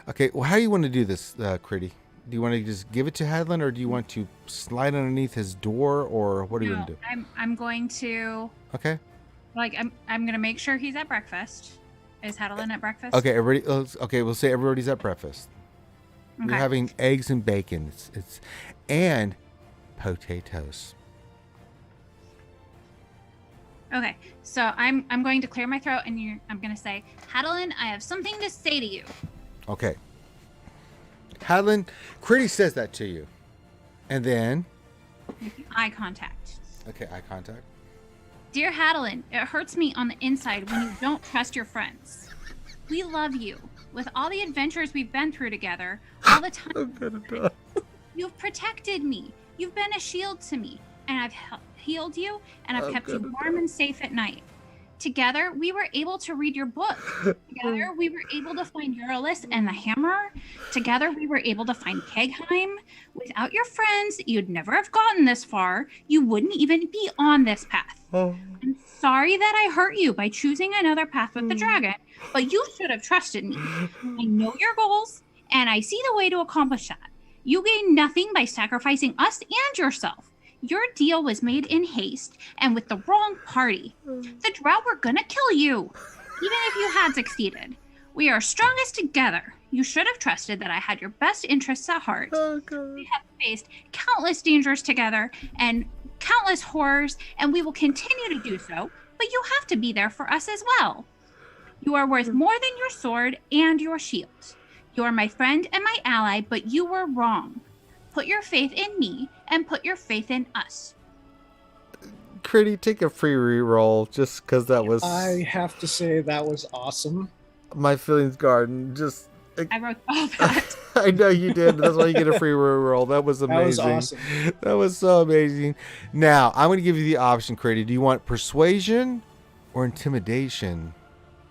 okay. Well, how do you want to do this, Critty? Do you want to just give it to Hadlin, or do you want to slide underneath his door, or what are you going to do? I'm going to. Okay. Like I'm going to make sure he's at breakfast. Is Hadelin at breakfast? Okay, everybody. Okay, we'll say everybody's at breakfast. Okay. You're having eggs and bacon. It's and potatoes. Okay, so I'm going to clear my throat, and I'm going to say, Hadelin, I have something to say to you. Okay. Hadlin, Critty says that to you. And then? Eye contact. Okay, eye contact. Dear Hadelin, it hurts me on the inside when you don't trust your friends. We love you. With all the adventures we've been through together, all the time. I'm gonna die. You've protected me. You've been a shield to me. And I've healed you, and I've kept you warm and safe at night. Together, we were able to read your book. Together, we were able to find Euryalus and the Hammer. Together, we were able to find Kegheim. Without your friends, you'd never have gotten this far. You wouldn't even be on this path. I'm sorry that I hurt you by choosing another path with the dragon, but you should have trusted me. I know your goals, and I see the way to accomplish that. You gain nothing by sacrificing us and yourself. Your deal was made in haste and with the wrong party. The drought were gonna kill you, even if you had succeeded. We are strongest together. You should have trusted that I had your best interests at heart. We have faced countless dangers together and countless horrors, and we will continue to do so, but you have to be there for us as well. You are worth more than your sword and your shield. You are my friend and my ally, but you were wrong. Put your faith in me and put your faith in us. Critty, take a free reroll just because that was. I have to say that was awesome. My feelings garden. Just. I wrote all that. I know you did. That's why you get a free reroll. That was amazing. That was awesome. That was so amazing. Now, I'm going to give you the option, Critty. Do you want persuasion or intimidation?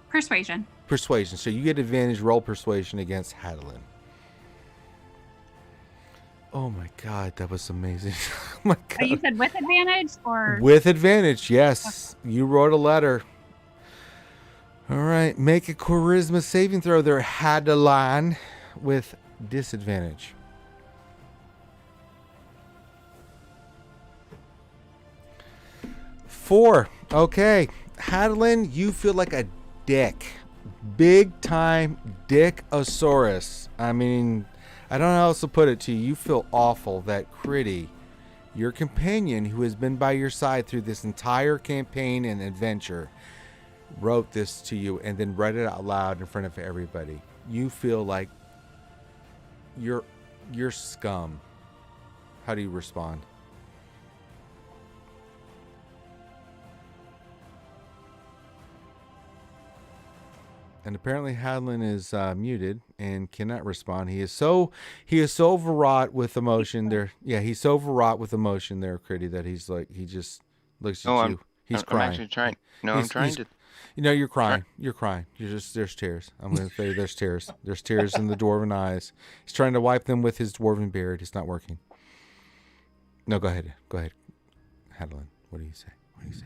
Persuasion. Persuasion. So you get advantage, roll persuasion against Hadelin. Oh my God, that was amazing. Oh my God. Oh, you said with advantage or? With advantage, yes. Okay. You wrote a letter. All right, make a charisma saving throw there, Hadelin, with disadvantage. Four. Okay. Hadelin, you feel like a dick. Big time dickosaurus. I mean, I don't know how else to put it to you. You feel awful that Critty, your companion who has been by your side through this entire campaign and adventure, wrote this to you and then read it out loud in front of everybody. You feel like you're scum. How do you respond? And apparently Hadlin is muted and cannot respond. He is so overwrought with emotion there. Yeah, he's so overwrought with emotion there, Critty, that he's like, he just looks at you. He's crying. I'm actually trying. No, I'm trying to. You know, you're crying. You're crying. There's tears. I'm going to say there's tears. There's tears in the dwarven eyes. He's trying to wipe them with his dwarven beard. It's not working. No, go ahead. Go ahead. Hadlin, what do you say? What do you say?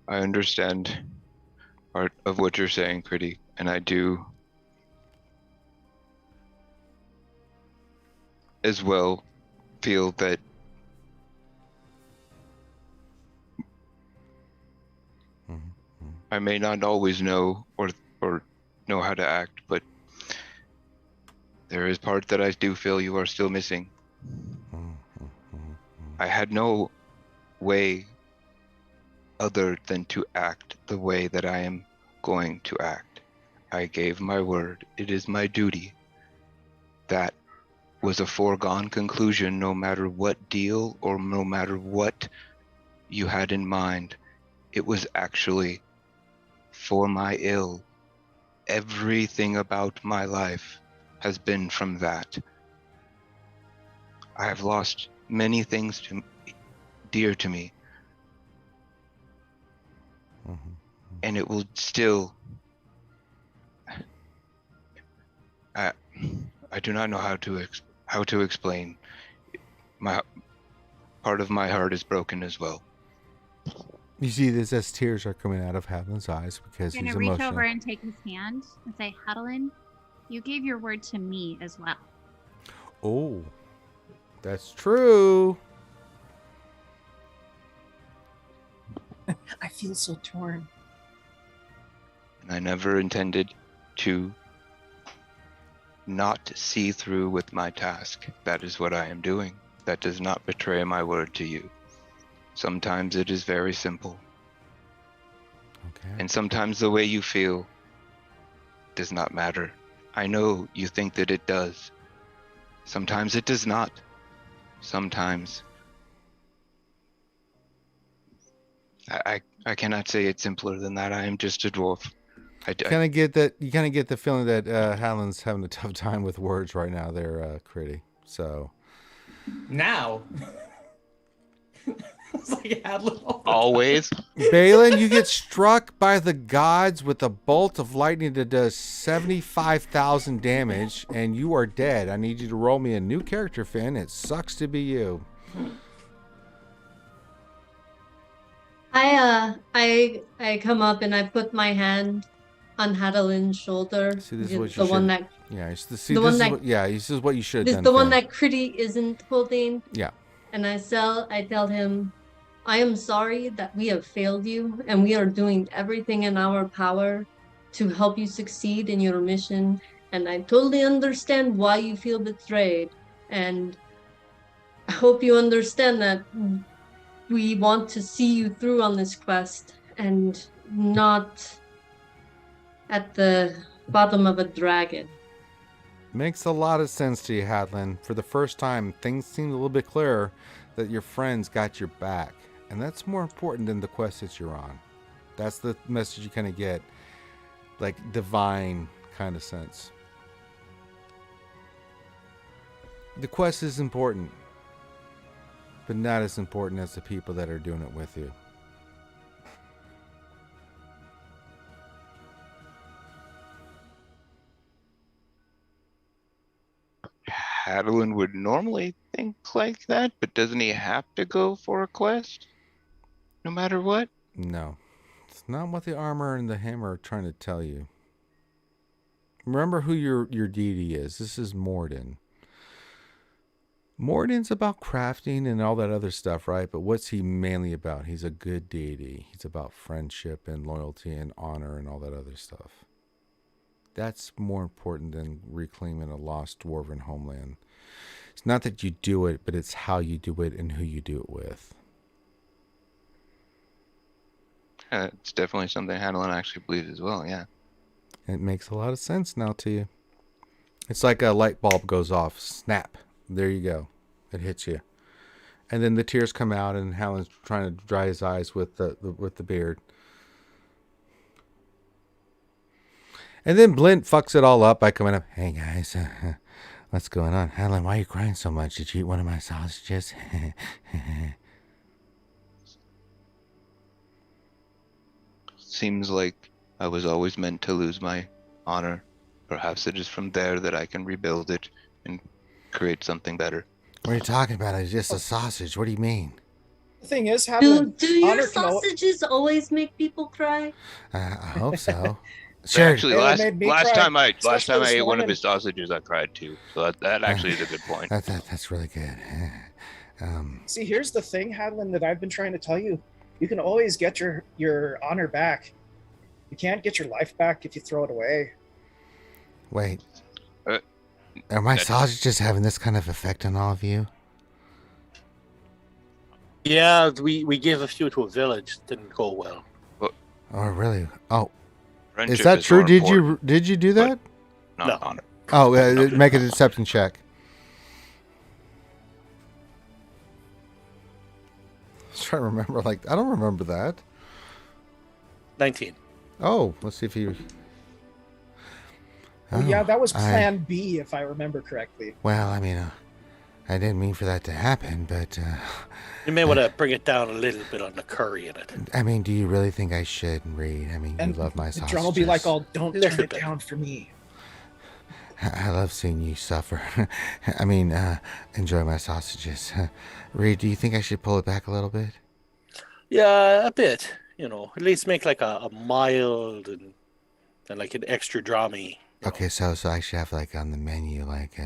I understand part of what you're saying, Critty, and I do as well feel that I may not always know or know how to act, but There is part that I do feel you are still missing. I had no way other than to act the way that I am going to act. I gave my word. It is my duty. That was a foregone conclusion, no matter what deal or no matter what you had in mind. It was actually for my ill. Everything about my life has been from that. I have lost many things dear to me. And it will still... I do not know how to explain. Part of my heart is broken as well. You see this as tears are coming out of Hadlin's eyes because I'm he's gonna reach emotional. over and take his hand and say, Hadlin, you gave your word to me as well. Oh, that's true. I feel so torn. And I never intended to not see through with my task. That is what I am doing. That does not betray my word to you. Sometimes it is very simple. Okay. And sometimes the way you feel does not matter. I know you think that it does. Sometimes it does not. Sometimes I cannot say it's simpler than that. I am just a dwarf. You kind of get that. You kind of get the feeling that Hadlin's having a tough time with words right now. There, Critty. So Now. It's like Hadlin all the always. Balin, you get struck by the gods with a bolt of lightning that does 75,000 damage, and you are dead. I need you to roll me a new character, Finn. It sucks to be you. I come up and I put my hand on Hadelin's shoulder. See, this is what the you one should. that Yeah, see, the this one is that- what, yeah, this is what you should have this done. the one Finn. that Critty isn't holding. Yeah. And I tell him, I am sorry that we have failed you, and we are doing everything in our power to help you succeed in your mission. And I totally understand why you feel betrayed. And I hope you understand that we want to see you through on this quest and not at the bottom of a dragon. Makes a lot of sense to you, Hadlin. For the first time, things seem a little bit clearer that your friends got your back. And that's more important than the quest that you're on. That's the message you kind of get. Like divine kind of sense. The quest is important, but not as important as the people that are doing it with you. Hadlin would normally think like that, but doesn't he have to go for a quest? No matter what? No. It's not what the armor and the hammer are trying to tell you. Remember who your deity is. This is Morden. Morden's about crafting and all that other stuff, right? But what's he mainly about? He's a good deity. He's about friendship and loyalty and honor and all that other stuff. That's more important than reclaiming a lost dwarven homeland. It's not that you do it, but it's how you do it and who you do it with. It's definitely something Hadlin actually believes as well, yeah. It makes a lot of sense now to you. It's like a light bulb goes off. Snap. There you go. It hits you. And then the tears come out and Hadlin's trying to dry his eyes with the beard. And then Blint fucks it all up by coming up. Hey guys, what's going on? Hadlin, why are you crying so much? Did you eat one of my sausages? Seems like I was always meant to lose my honor. Perhaps it is from there that I can rebuild it and create something better. What are you talking about? It's just a sausage. What do you mean? The thing is, Hadlin, Do your honor can sausages always make people cry? I hope so. Sure. Actually, It last made me last cry, time I especially this ate one of morning. his sausages, I cried too. So that actually is a good point. That's really good. See, here's the thing, Hadlin, that I've been trying to tell you. You can always get your honor back. You can't get your life back if you throw it away. Wait. Are my That's- sausages having this kind of effect on all of you? Yeah, we gave a few to a village. Didn't go well. Oh, really? Oh, Friendship is that true? more Did important, you do that? not No. honor. Oh, make a deception check. I was trying to remember. Like, I don't remember that. 19. Oh, let's see if you. Oh, yeah, that was I- Plan B, if I remember correctly. Well, I mean, I didn't mean for that to happen, but You may want to bring it down a little bit on the curry in it. I mean, do you really think I should, Reed? I mean, And you love my the sausages. drum will be like, "Oh, don't Little turn it bit. down for me." I love seeing you suffer. I mean, enjoy my sausages. Reed, do you think I should pull it back a little bit? Yeah, a bit. At least make like a mild and like an extra drammy. Okay, so I should have like on the menu like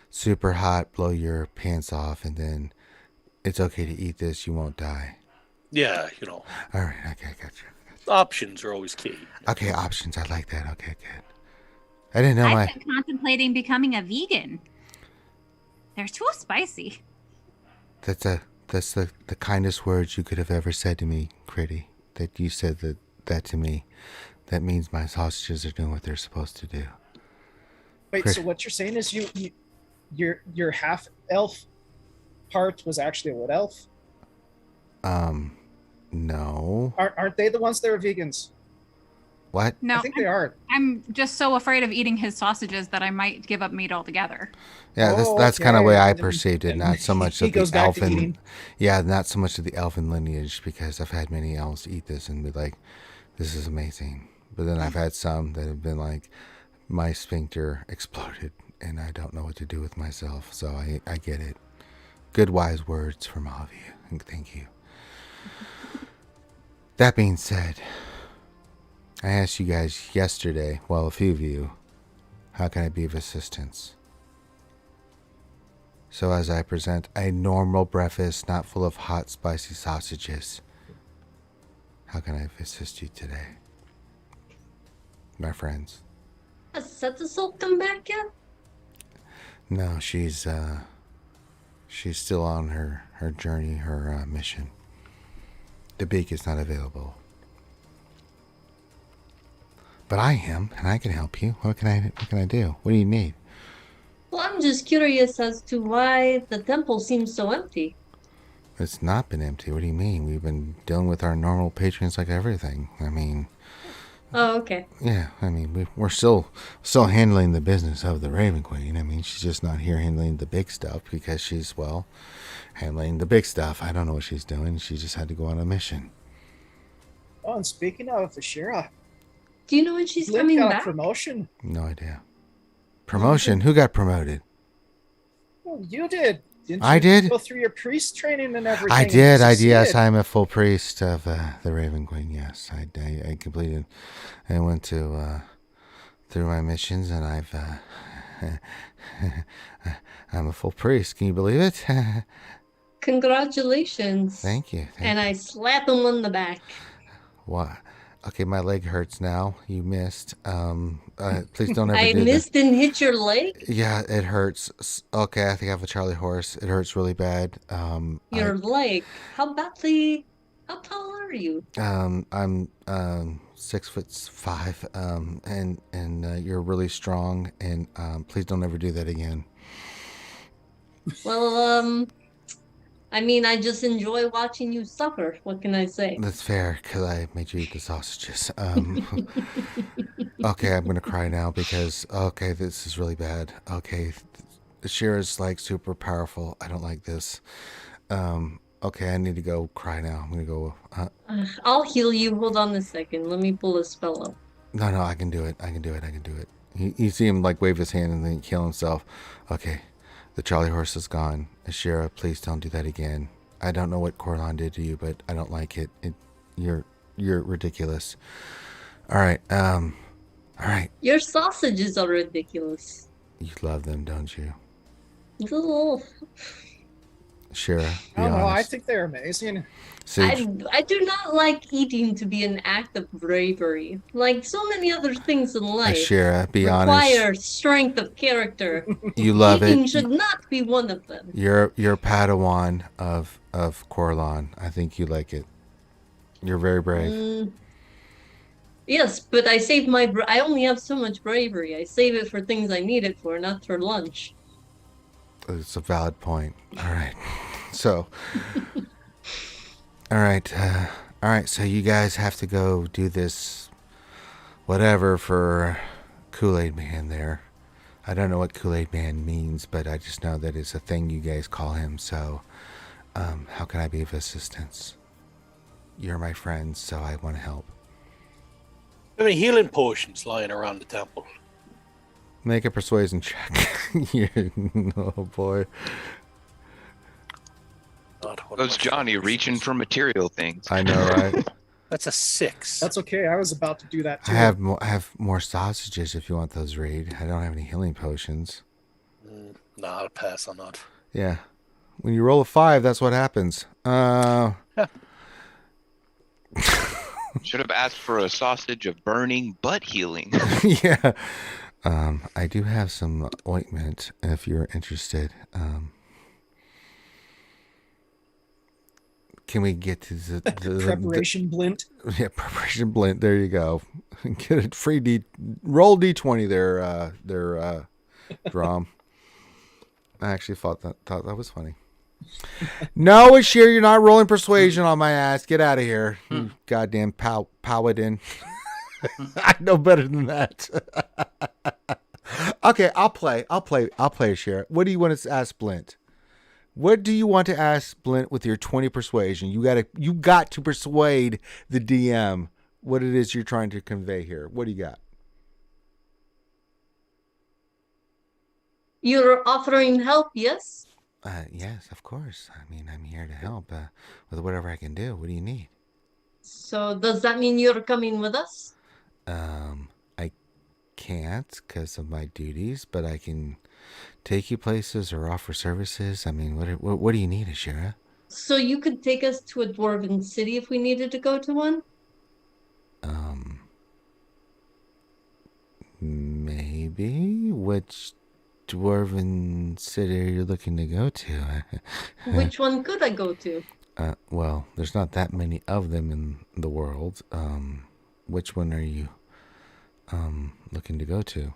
super hot, blow your pants off, and then it's okay to eat this, you won't die. Yeah, All right, okay, gotcha. options are always key. Okay, options, I like that. Okay, good. I didn't know I've been contemplating becoming a vegan. They're too spicy. that's the kindest words you could have ever said to me, Critty. That you said that to me. That means my sausages are doing what they're supposed to do. Wait, Chris. so what you're saying is your half elf part was actually a wood elf? No. Aren't they the ones that are vegans? What? No, I think they are. I'm just so afraid of eating his sausages that I might give up meat altogether. Yeah, Oh, that's kind of okay. way I And- perceived it. and Not so much he of the goes back to elfin. eating. Yeah, not so much of the elfin lineage, because I've had many elves eat this and be like, "This is amazing." But then I've had some that have been like, my sphincter exploded and I don't know what to do with myself. So I get it. Good wise words from all of you, and thank you. That being said, I asked you guys yesterday, well, a few of you, how can I be of assistance? So as I present a normal breakfast, not full of hot, spicy sausages, how can I assist you today, my friends? Has Setsuko come back yet? No, she's still on her journey, her mission. The beak is not available. But I am, and I can help you. What can I do? What do you need? Well, I'm just curious as to why the temple seems so empty. It's not been empty. What do you mean? We've been dealing with our normal patrons like everything. I mean, Oh, okay. yeah. I mean, we're still handling the business of the Raven Queen. I mean, she's just not here handling the big stuff because she's handling the big stuff. I don't know what she's doing. She just had to go on a mission. Oh, and speaking of Ashira, Do you know when she's Lynn coming got a back? promotion. No idea. Promotion? Who got promoted? Oh, you did. Didn't I you did? go through your priest training and everything? I and did. Yes, succeeded? I'm a full priest of the Raven Queen. Yes, I completed. I went to through my missions, and I'm a full priest. Can you believe it? Congratulations. Thank you. And I slap him on the back. What? Okay, my leg hurts now. You missed. Please don't ever I do missed and hit your leg? that. Yeah, it hurts. Okay, I think I have a Charlie horse. It hurts really bad. Your leg. How tall are you? I'm 6'5", and you're really strong. And please don't ever do that again. Well, I mean, I just enjoy watching you suffer. What can I say? That's fair, because I made you eat the sausages. Okay, I'm gonna cry now because this is really bad. Okay, Shira's like super powerful. I don't like this. Okay, I need to go cry now. I'm gonna go. I'll heal you. Hold on a second. Let me pull a spell up. No, I can do it. I can do it. You see him like wave his hand and then kill himself. Okay, the Charlie horse is gone. Ashira, please don't do that again. I don't know what Corlon did to you, but I don't like it. You're ridiculous. All right. All right. Your sausages are ridiculous. You love them, don't you? Little. Shira? Be I don't know. I honest. think they're amazing. Sage? I do not like eating to be an act of bravery. Like so many other things in life Shira, be require honest. strength of character. You love Eating it. should not be one of them. You're a Padawan of Corlon. I think you like it. You're very brave. Yes, but I save I only have so much bravery. I save it for things I need it for, not for lunch. It's a valid point. All right. So, all right. So you guys have to go do this, whatever, for Kool-Aid Man there. I don't know what Kool-Aid Man means, but I just know that it's a thing you guys call him. So, how can I be of assistance? You're my friends, so I want to help. How many healing potions lying around the temple? Make a persuasion check. Oh boy. Those Johnny reaching for material things. I know, right? That's a 6. That's okay. I was about to do that too. I have more sausages if you want those, Reed. I don't have any healing potions. Nah, I'll pass on that. Yeah. When you roll a 5, that's what happens. Should have asked for a sausage of burning butt healing. Yeah. I do have some ointment if you're interested. Can we get to the preparation blint? Yeah, preparation blint. There you go. Get a free roll D20 there, Drom. I actually thought that was funny. No, Ashir, you're not rolling persuasion on my ass. Get out of here, you goddamn paladin. I know better than that. Okay, I'll play, Ashir. What do you want to ask Blint? What do you want to ask Blint with your 20 persuasion? You got to persuade the DM what it is you're trying to convey here. What do you got? You're offering help, yes? Yes, of course. I mean, I'm here to help with whatever I can do. What do you need? So does that mean you're coming with us? I can't because of my duties, but I can take you places or offer services. I mean, what do you need, Ashira? So you could take us to a dwarven city if we needed to go to one? Maybe. Which dwarven city are you looking to go to? Which one could I go to? Well, there's not that many of them in the world. Which one are you looking to go to?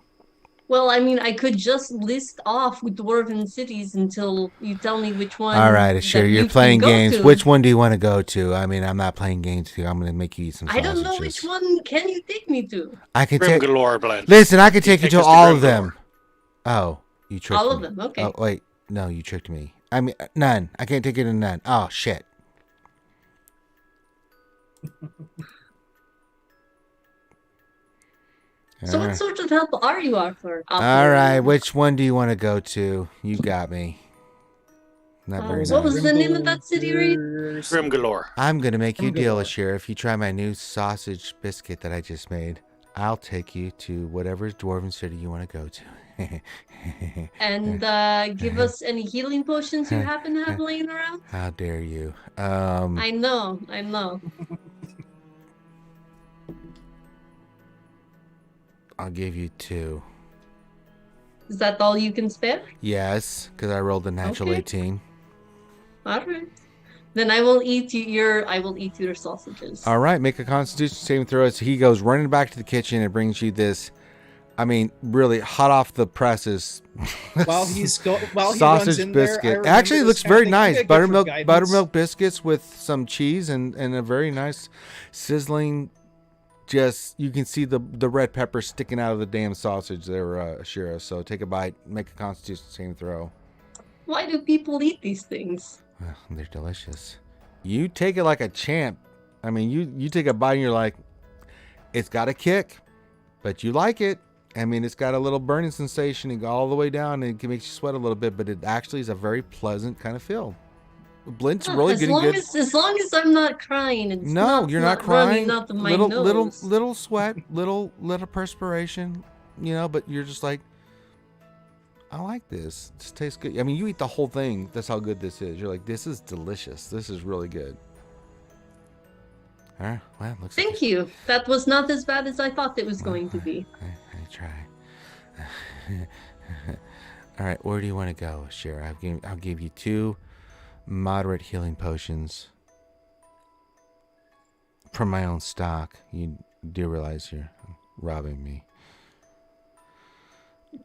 Well, I mean, I could just list off dwarven cities until you tell me which one. All right, Ashir, you're playing games. To. Which one do you want to go to? I mean, I'm not playing games here. I'm going to make you eat some sausages. I don't know which one can you take me to. I can take. Blend. Listen, I can take you to all of them. Oh, you tricked me. All of them, okay. Oh, wait. No, you tricked me. I mean, none. I can't take you to none. Oh, shit. So what sort of help are you offering? All right, which one do you want to go to? You got me. Not very what nice. was the name of that city, Reed? Grimgalore. I'm going to make you a deal, Ashir. If you try my new sausage biscuit that I just made, I'll take you to whatever dwarven city you want to go to. And give us any healing potions you happen to have laying around? How dare you? I know. I'll give you 2. Is that all you can spare? Yes, because I rolled a natural 18. All right. Then I will eat your sausages. All right, make a Constitution saving throw. So he goes running back to the kitchen and brings you this. I mean, really hot off the presses. While he sausage runs in biscuit. there, Actually, it looks very nice. Buttermilk Buttermilk biscuits with some cheese and a very nice sizzling. Just you can see the red pepper sticking out of the damn sausage there, Shira. So take a bite, make a Constitution saving throw. Why do people eat these things? Well, they're delicious. You take it like a champ. I mean, you take a bite and you're like, it's got a kick, but you like it. I mean, it's got a little burning sensation and go all the way down and it can make you sweat a little bit, but it actually is a very pleasant kind of feel. Blint's really getting good. As long as I'm not crying. It's you're not crying. Out of my little sweat, little perspiration, but you're just like, I like this. This tastes good. I mean, you eat the whole thing. That's how good this is. You're like, this is delicious. This is really good. All right. Well, looks like Thank you. That was not as bad as I thought it was going to be. I try. All right. Where do you want to go, Shara? I'll give you 2 moderate healing potions from my own stock. You do realize you're robbing me.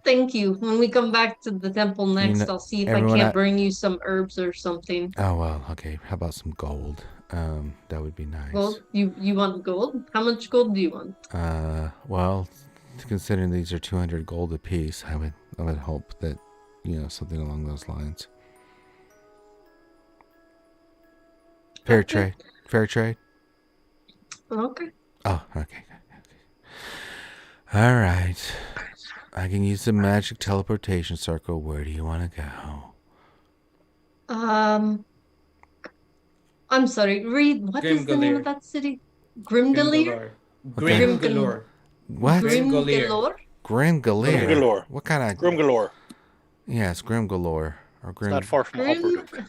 Thank you. When we come back to the temple next, I'll see if I can't bring you some herbs or something. Oh, well, okay. How about some gold? That would be nice. Gold? You want gold? How much gold do you want? Well, considering these are 200 gold apiece, I would hope that, something along those lines. Fair trade. Okay. Oh, okay. All right. I can use the magic teleportation circle. Where do you want to go? I'm sorry. Reed, what is the name of that city? Grimgalir? Grimgalore. What? Grimgalore? Grimgalir. What kind of... Grimgalore. Yes, Grimgalore. Or It's not far from Upper.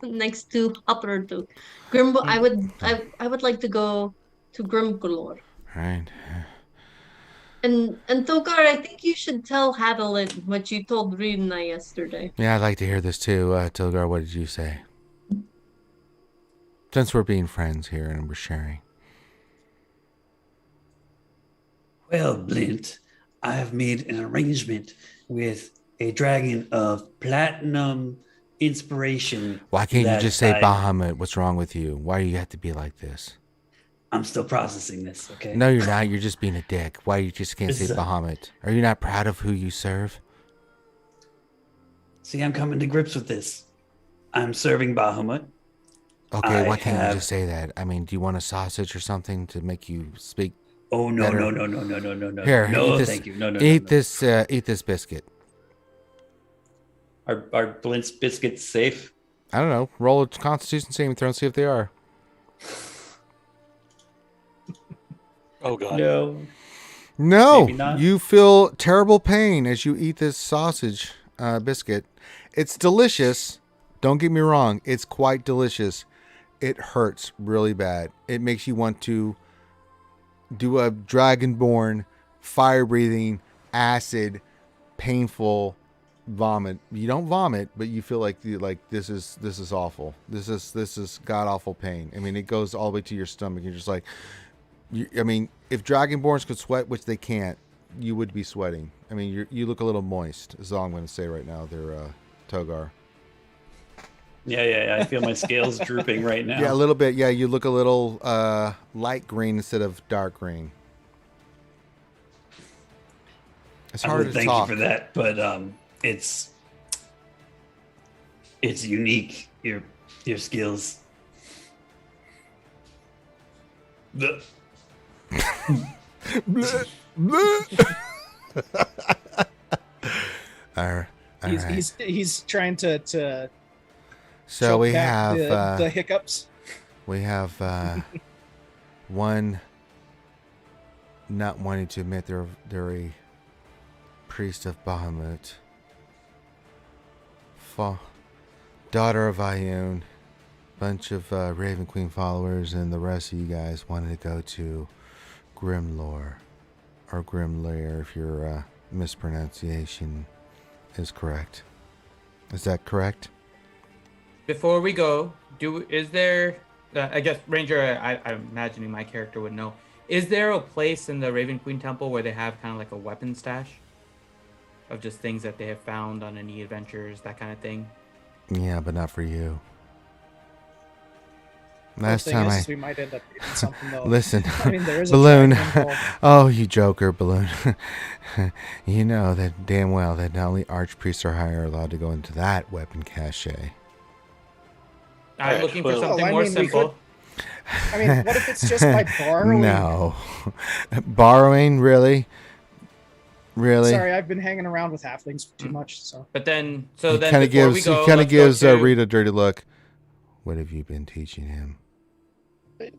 Next to Upper Duke. I would like to go to Grimgalore. Right. And Togar, I think you should tell Hadelin what you told Reed and I yesterday. Yeah, I'd like to hear this too. Tilgar, what did you say? Since we're being friends here and we're sharing. Well, Blint, I have made an arrangement with a dragon of platinum inspiration. Why can't you just say Bahamut? What's wrong with you? Why do you have to be like this? I'm still processing this, okay? No, you're not. You're just being a dick. Why you just can't say Bahamut? Are you not proud of who you serve? See, I'm coming to grips with this. I'm serving Bahamut. Okay, why can't you just say that? I mean, do you want a sausage or something to make you speak? Oh no, better? No. Here, no, this, thank you. No. Eat this biscuit. Are Blint's biscuits safe? I don't know. Roll a Constitution saving throw and see if they are. Oh god. No, you feel terrible pain as you eat this sausage biscuit. It's delicious. Don't get me wrong. It's quite delicious. It hurts really bad. It makes you want to do a dragonborn, fire-breathing, acid, painful vomit. You don't vomit, but you feel like this is awful. This is god-awful pain. I mean, it goes all the way to your stomach. You're just like... I mean, if dragonborns could sweat, which they can't, you would be sweating. I mean, you look a little moist, is all I'm going to say right now there, Togar. Yeah. I feel my scales drooping right now. Yeah, a little bit. Yeah, you look a little light green instead of dark green. It's hard to thank talk. you for that, but it's unique. Your skills. All right. He's trying to so we back have the hiccups. We have one not wanting to admit they're a priest of Bahamut, daughter of Ioun, bunch of Raven Queen followers, and the rest of you guys wanted to go to Grimlore, or Grimlair if your mispronunciation is correct. Is that correct? Before we go, is there? I guess Ranger, I'm imagining my character would know. Is there a place in the Raven Queen Temple where they have kind of like a weapon stash of just things that they have found on any adventures, that kind of thing? Yeah, but not for you. Last time we might end up eating something though. Listen, I mean, there is Balloon. Oh, you joker, Balloon. You know that damn well that not only archpriests or higher are allowed to go into that weapon cache. I'm looking for something more simple. I mean, what if it's just by borrowing? No. Borrowing? Really? Really? Sorry, I've been hanging around with halflings too much. So. But then, he kind of gives Reed a dirty look. What have you been teaching him?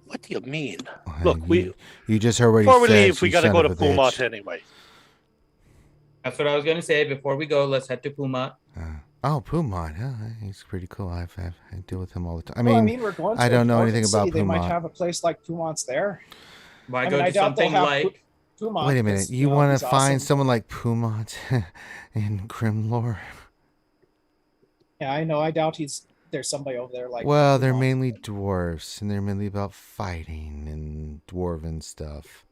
What do you mean? Look, you just already before we said leave, we got to go to Pumat anyway. That's what I was gonna say. Before we go, let's head to Puma. Oh, Pumont. Yeah, he's pretty cool. I deal with him all the time. Well, I mean, we're going to I a don't know dwarven anything city. about They might Pumont. have a place like Pumont's there. Why I go mean, I to doubt they'll something have like? Pumont. Wait a minute. 'cause, You want he's to find awesome. someone like Pumont in Grimlore? Yeah, I know. I doubt there's somebody over there like. Well, they're Pumont. mainly dwarves, and they're mainly about fighting and dwarven stuff.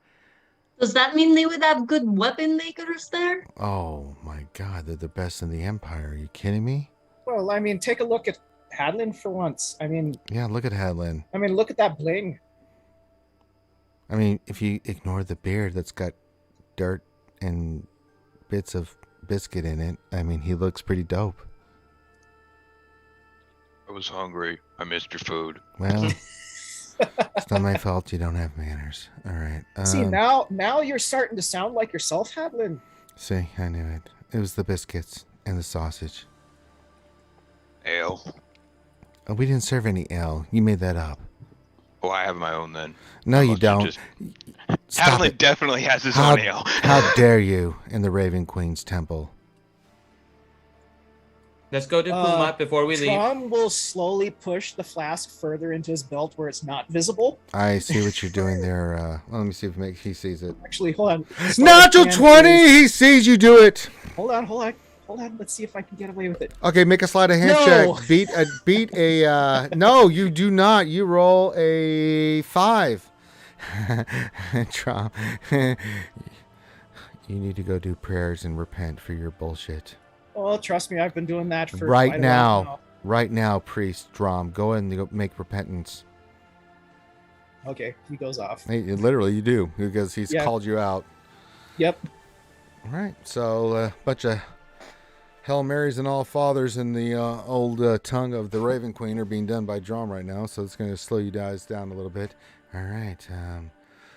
Does that mean they would have good weapon makers there? Oh my God, they're the best in the Empire. Are you kidding me? Well, I mean, take a look at Hadlin for once. I mean, Yeah, look at Hadlin. look at that bling. I mean, if you ignore the beard that's got dirt and bits of biscuit in it, I mean, he looks pretty dope. I was hungry. I missed your food. Well, it's not my fault you don't have manners. All right. See, now you're starting to sound like yourself, Hadlin. See, I knew it. It was the biscuits and the sausage. Ale. Oh, we didn't serve any ale. You made that up. Oh, I have my own then. No, I you must have don't. just- Stop Hadlin it. definitely has his How, own ale. how dare you in the Raven Queen's temple? Let's go to Puma before we leave. Tron will slowly push the flask further into his belt where it's not visible. I see what you're doing there. Well, let me see if he sees it. Actually, hold on. Natural 20! He sees you do it! Hold on. Let's see if I can get away with it. Okay, make a sleight of hand No. check. Beat a, no, you do not. You roll a 5. Trom. You need to go do prayers and repent for your bullshit. Oh, trust me, I've been doing that for Right quite a while now. Right now, priest Drom. Go ahead and make repentance. Okay, he goes off. Hey, literally, you do, because he's Yeah. called you out. Yep. All right, so a bunch of Hail Marys and All Fathers in the old tongue of the Raven Queen are being done by Drom right now, so it's going to slow you guys down a little bit. All right,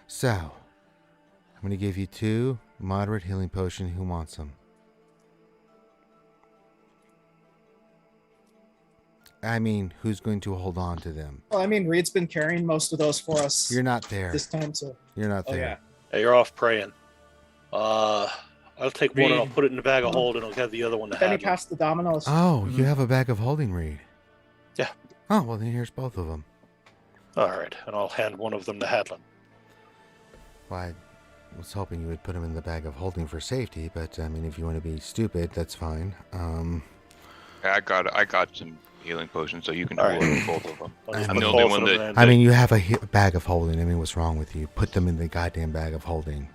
so I'm going to give you 2 moderate healing potion. Who wants them? I mean, who's going to hold on to them? Well, I mean, Reed's been carrying most of those for us You're not there. this time, so. You're not Oh, there. yeah. Hey, you're off praying. I'll take one and I'll Reed. put it in the bag of hold, and I'll have the other one to Then he have. passed the dominoes. Oh, you have a bag of holding, Reed. Yeah. Oh, well, then here's both of them. All right, and I'll hand one of them to Hadlin. Well, I was hoping you would put them in the bag of holding for safety, but I mean, if you want to be stupid, that's fine. I got some healing potions, so you can All right. hold both of them. I'll just I'm put the only both one of them that. in. I mean, you have a bag of holding. I mean, what's wrong with you? Put them in the goddamn bag of holding.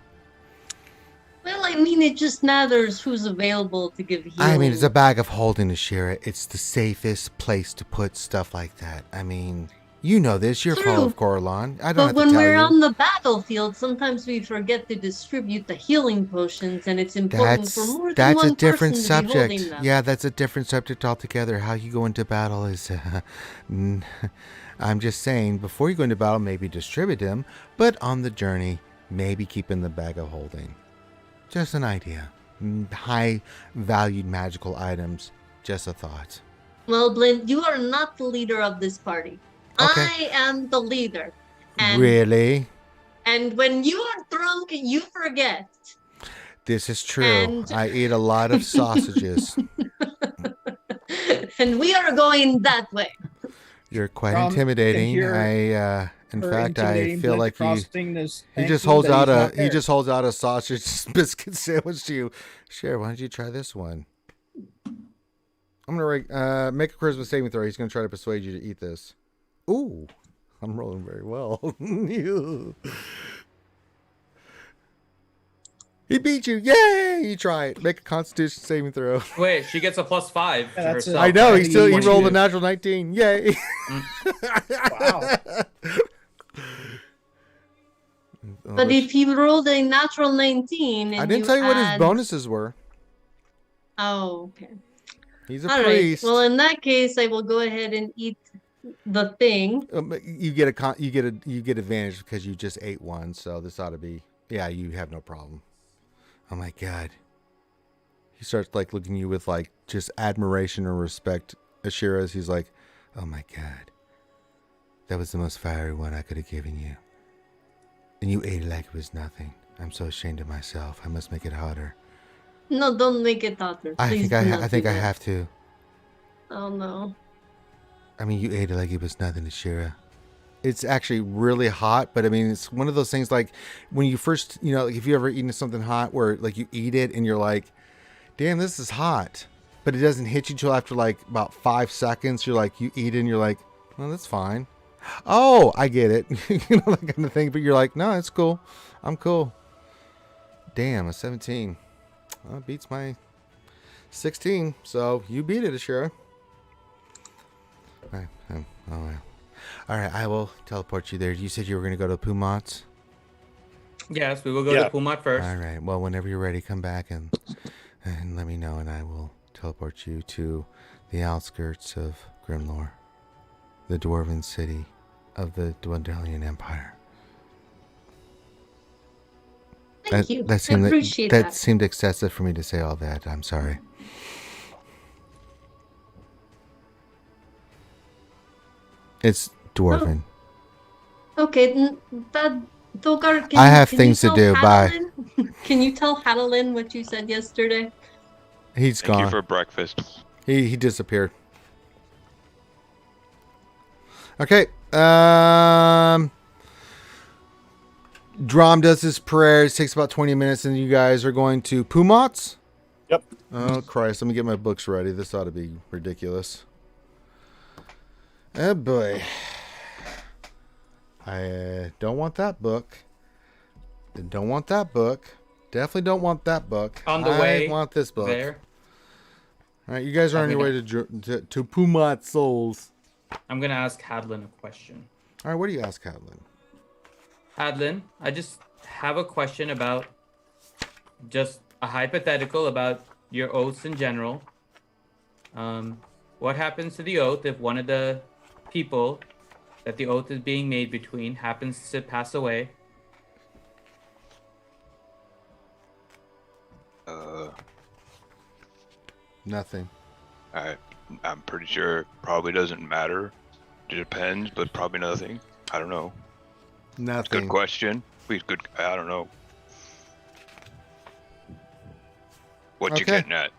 Well, I mean, it just matters who's available to give healing. I mean, it's a bag of holding, Ashira. It's the safest place to put stuff like that. I mean, you know this. You're True. full of Coralon. I don't But have when to tell we're you. on the battlefield, sometimes we forget to distribute the healing potions, and it's important for more than That's one a different person to be subject. holding them. Yeah, that's a different subject altogether. How you go into battle is. I'm just saying, before you go into battle, maybe distribute them, but on the journey, maybe keep in the bag of holding. Just an idea. High valued magical items. Just a thought. Well, Blint, you are not the leader of this party. Okay. I am the leader. And, Really? and when you are drunk, you forget. This is true. And- I eat a lot of sausages. And we are going that way. You're quite Rom, intimidating. can hear In Her fact, I intimidating feel Blint like crossing his he thank just you holds that out he's a not there. holds out a sausage biscuit sandwich to you. Sure, why don't you try this one? I'm gonna make a charisma saving throw. He's gonna try to persuade you to eat this. Ooh, I'm rolling very well. He beat you! Yay! You try it. Make a Constitution saving throw. Wait, she gets a +5 Yeah, to that's it. herself. I know. right? He rolled a 22. natural 19. Yay! Wow. But if he rolled a natural 19, and I didn't you tell you what his add- bonuses were. Oh, okay. He's a All right. priest. Well, in that case, I will go ahead and eat the thing. You get advantage because you just ate one, so this ought to be you have no problem. Oh my god. He starts like looking at you with like just admiration and respect. Ashira, he's like, oh my god. That was the most fiery one I could have given you. And you ate it like it was nothing. I'm so ashamed of myself. I must make it harder. No, don't make it hotter. I Please think I do not think do I that. have to. Oh no. I mean, you ate it like it was nothing to Shira. It's actually really hot, but I mean, it's one of those things like when you first, like if you ever eaten something hot where like you eat it and you're like, damn, this is hot. But it doesn't hit you until after like about 5 seconds. You're like, you eat it and you're like, well, that's fine. Oh, I get it. That kind of thing. But you're like, no, it's cool. I'm cool. Damn, a 17. Well, it beats my 16. So you beat it, Ashura. All right. Oh, well. All right, I will teleport you there. You said you were going to go to Pumat's? Yes, we will go to Pumat first. All right. Well, whenever you're ready, come back and let me know, and I will teleport you to the outskirts of Grimlore, the dwarven city of the Dwendalian Empire. Thank you. That seemed I appreciate that seemed excessive for me to say all that. I'm sorry. It's dwarven. Okay, that Dogar, I have can things you to tell do. Bye. Can you tell Hadalin what you said yesterday? He's Thank you gone. for breakfast. He disappeared. Okay. Drom does his prayers. Takes about 20 minutes, and you guys are going to Pumat's? Yep. Oh, Christ. Let me get my books ready. This ought to be ridiculous. Oh, boy. I don't want that book. Don't want that book. Definitely don't want that book. On the way I want this book. there. All right, you guys are on your way to Pumat Souls. I'm going to ask Hadlin a question. All right, what do you ask Hadlin? Hadlin, I just have a question about just a hypothetical about your oaths in general. What happens to the oath if one of the people that the oath is being made between happens to pass away? Nothing. I'm pretty sure it probably doesn't matter. It depends, but probably nothing. I don't know. Nothing. Good question. Please, good. I don't know. What you getting at?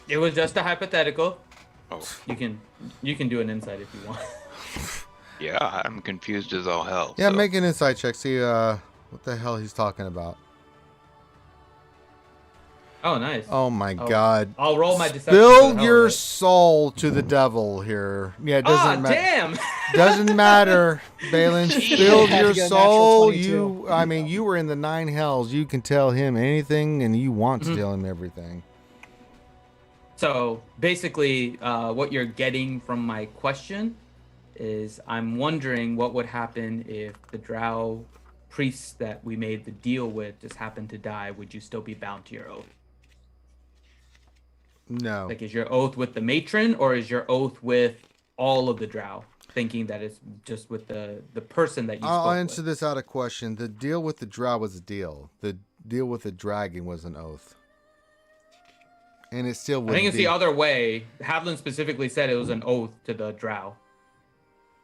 It was just a hypothetical. Oh, You can do an insight if you want. yeah. I'm confused as all hell. Yeah, so. make an insight check. See what the hell he's talking about. Oh, nice. Oh my God. I'll roll my deception. Spill your soul to the devil here. Yeah, it doesn't matter. Damn! Doesn't matter, Balin. Spill Had to your get a natural soul. 22. You were in the 9 hells. You can tell him anything, and you want to tell him everything. So basically, what you're getting from my question is I'm wondering what would happen if the drow priests that we made the deal with just happened to die. Would you still be bound to your oath? No. Like, is your oath with the matron, or is your oath with all of the drow, thinking that it's just with the person that you I'll spoke answer with? this out of question. The deal with the drow was a deal. The deal with the dragon was an oath. And it still would I think it's be. the other way. Hadlin specifically said it was an oath to the drow.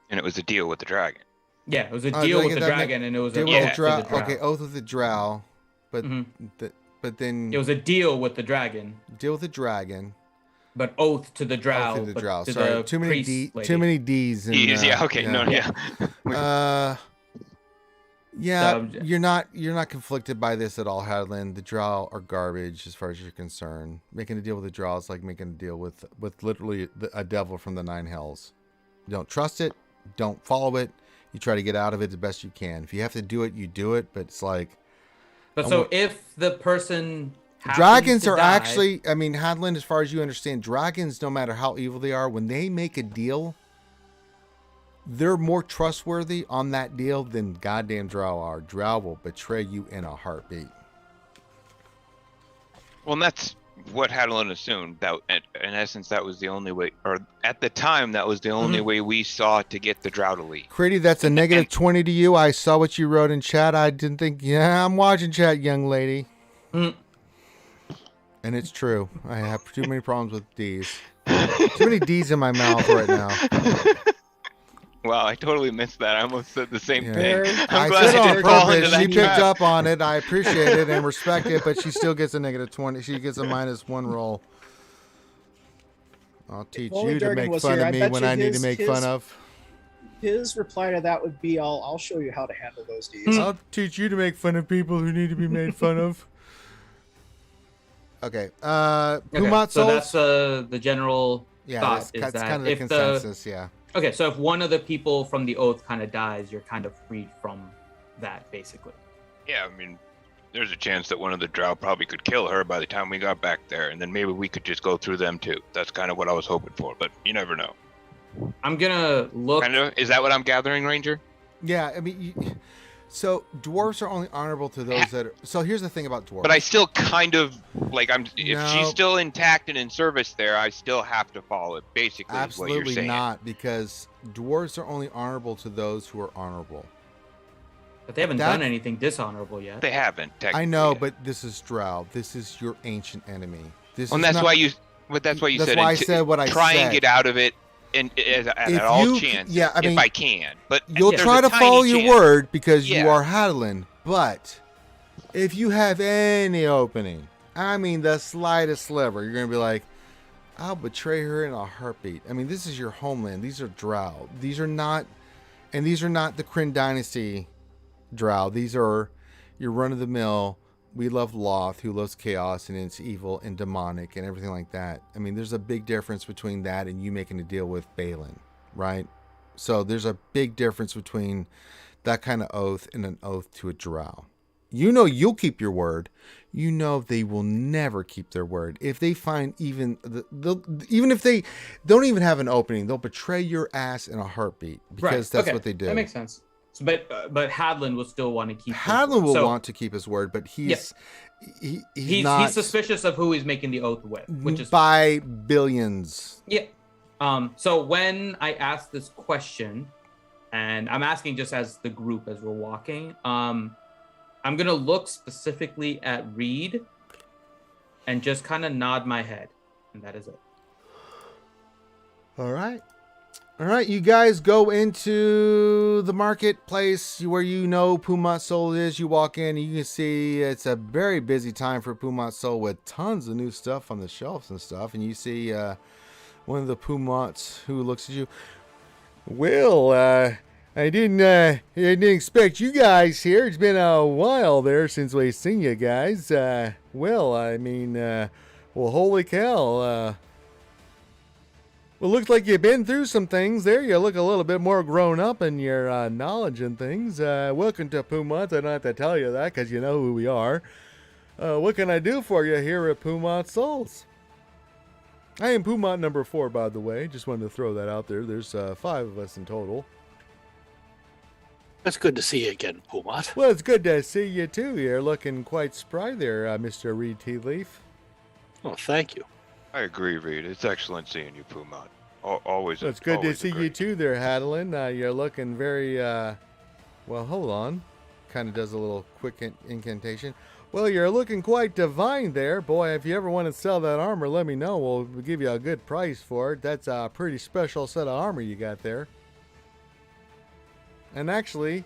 And it was a deal with the dragon. Yeah, it was a deal like with the that dragon, and it was deal an with oath the drow. to the drow. Okay, oath with the drow, but Mm-hmm. but then It was a deal with the dragon, deal with the dragon. but oath to the drow. Oath to the but drow. to Sorry, the too many priest lady. too many D's. In, Yeah. Okay. No. Yeah. Yeah, So- you're not conflicted by this at all, Hadlin. The drow are garbage as far as you're concerned. Making a deal with the drow is like making a deal with literally a devil from the 9 hells. You don't trust it, don't follow it. You try to get out of it the best you can. If you have to do it, you do it. But it's like, But so if the person happens dragons to are die, actually, I mean, Hadlin, as far as you understand, dragons, no matter how evil they are, when they make a deal, they're more trustworthy on that deal than goddamn drow are. Drow will betray you in a heartbeat. Well, and that's what Hadlin assumed. That in essence, that was the only way, or at the time, that was the only way we saw to get the drow to leave. Critty, that's a negative 20 to you. I saw what you wrote in chat. I didn't think, yeah, I'm watching chat, young lady. Mm. And it's true. I have too many problems with D's. Too many D's in my mouth right now. Wow, I totally missed that. I almost said the same Yeah. thing. Very- I'm I glad said I on didn't fall into purpose. She that picked trap. up on it. I appreciate it and respect it, but she still gets a negative 20. She gets a -1 roll. I'll teach only you to Durgan make was fun here, of I me bet when you I need to his- make his- fun of. His reply to that would be, "I'll show you how to handle those Ds." I'll teach you to make fun of people who need to be made fun of. Okay. Pumat so souls. that's the general Yeah, thought that's is that kind of the if consensus. Yeah. okay, so if one of the people from the oath kind of dies, you're kind of freed from that, basically. Yeah, I mean, there's a chance that one of the drow probably could kill her by the time we got back there, and then maybe we could just go through them too. That's kind of what I was hoping for, but you never know. I'm gonna look. Kind of. Is that what I'm gathering, Ranger? Yeah. I mean, so dwarves are only honorable to those that are. So here's the thing about dwarves. But I still kind of like if No. she's still intact and in service there, I still have to follow it. Basically, is what Absolutely you're saying. not, because dwarves are only honorable to those who are honorable. But they haven't That- done anything dishonorable yet. They haven't. Technically I know, yet. but this is drow. This is your ancient enemy. This Well, is and that's not- why you. But that's why you That's said. why I and said what I try and said. get out of it, and If at all you- chance. yeah, I mean, if I can, but You'll there's try a to tiny follow your chance. word because you Yeah. are Hadlin, but if you have any opening, I mean the slightest sliver, you're gonna be like, I'll betray her in a heartbeat. I mean, this is your homeland. These are drow. These are not the Kryn dynasty drow. These are your run-of-the-mill. We love Loth, who loves chaos and it's evil and demonic and everything like that. I mean, there's a big difference between that and you making a deal with Balin, right? So there's a big difference between that kind of oath and an oath to a drow. You know you'll keep your word. You know they will never keep their word. If they find even if they don't even have an opening, they'll betray your ass in a heartbeat because that's okay, what they do. That makes sense. So, but Hadlin will still want to keep. his Hadlin word. will So want to keep his word, but he's he's not suspicious of who he's making the oath with, which is by billions. yeah. So when I ask this question, and I'm asking just as the group as we're walking, I'm gonna look specifically at Reed and just kind of nod my head, and that is it. All right, you guys go into the marketplace where you know Pumat Soul is. You walk in, and you can see it's a very busy time for Pumat Soul with tons of new stuff on the shelves and stuff. And you see one of the Pumats who looks at you. Well, I didn't expect you guys here. It's been a while there since we've seen you guys. Well, I mean, holy cow. Well, looks like you've been through some things there. You look a little bit more grown up in your knowledge and things. Welcome to Pumat. I don't have to tell you that because you know who we are. What can I do for you here at Pumat Souls? I am Pumat number 4, by the way. Just wanted to throw that out there. There's 5 of us in total. It's good to see you again, Pumat. Well, it's good to see you too. You're looking quite spry there, Mr. Reed Tea Leaf. Oh, thank you. I agree, Reed. It's excellent seeing you, Pumat. Always. Well, it's good to always see agree. you too there, Hadlin. You're looking very, well, hold on. Kind of does a little quick incantation. Well, you're looking quite divine there. Boy, if you ever want to sell that armor, let me know. We'll give you a good price for it. That's a pretty special set of armor you got there. And actually,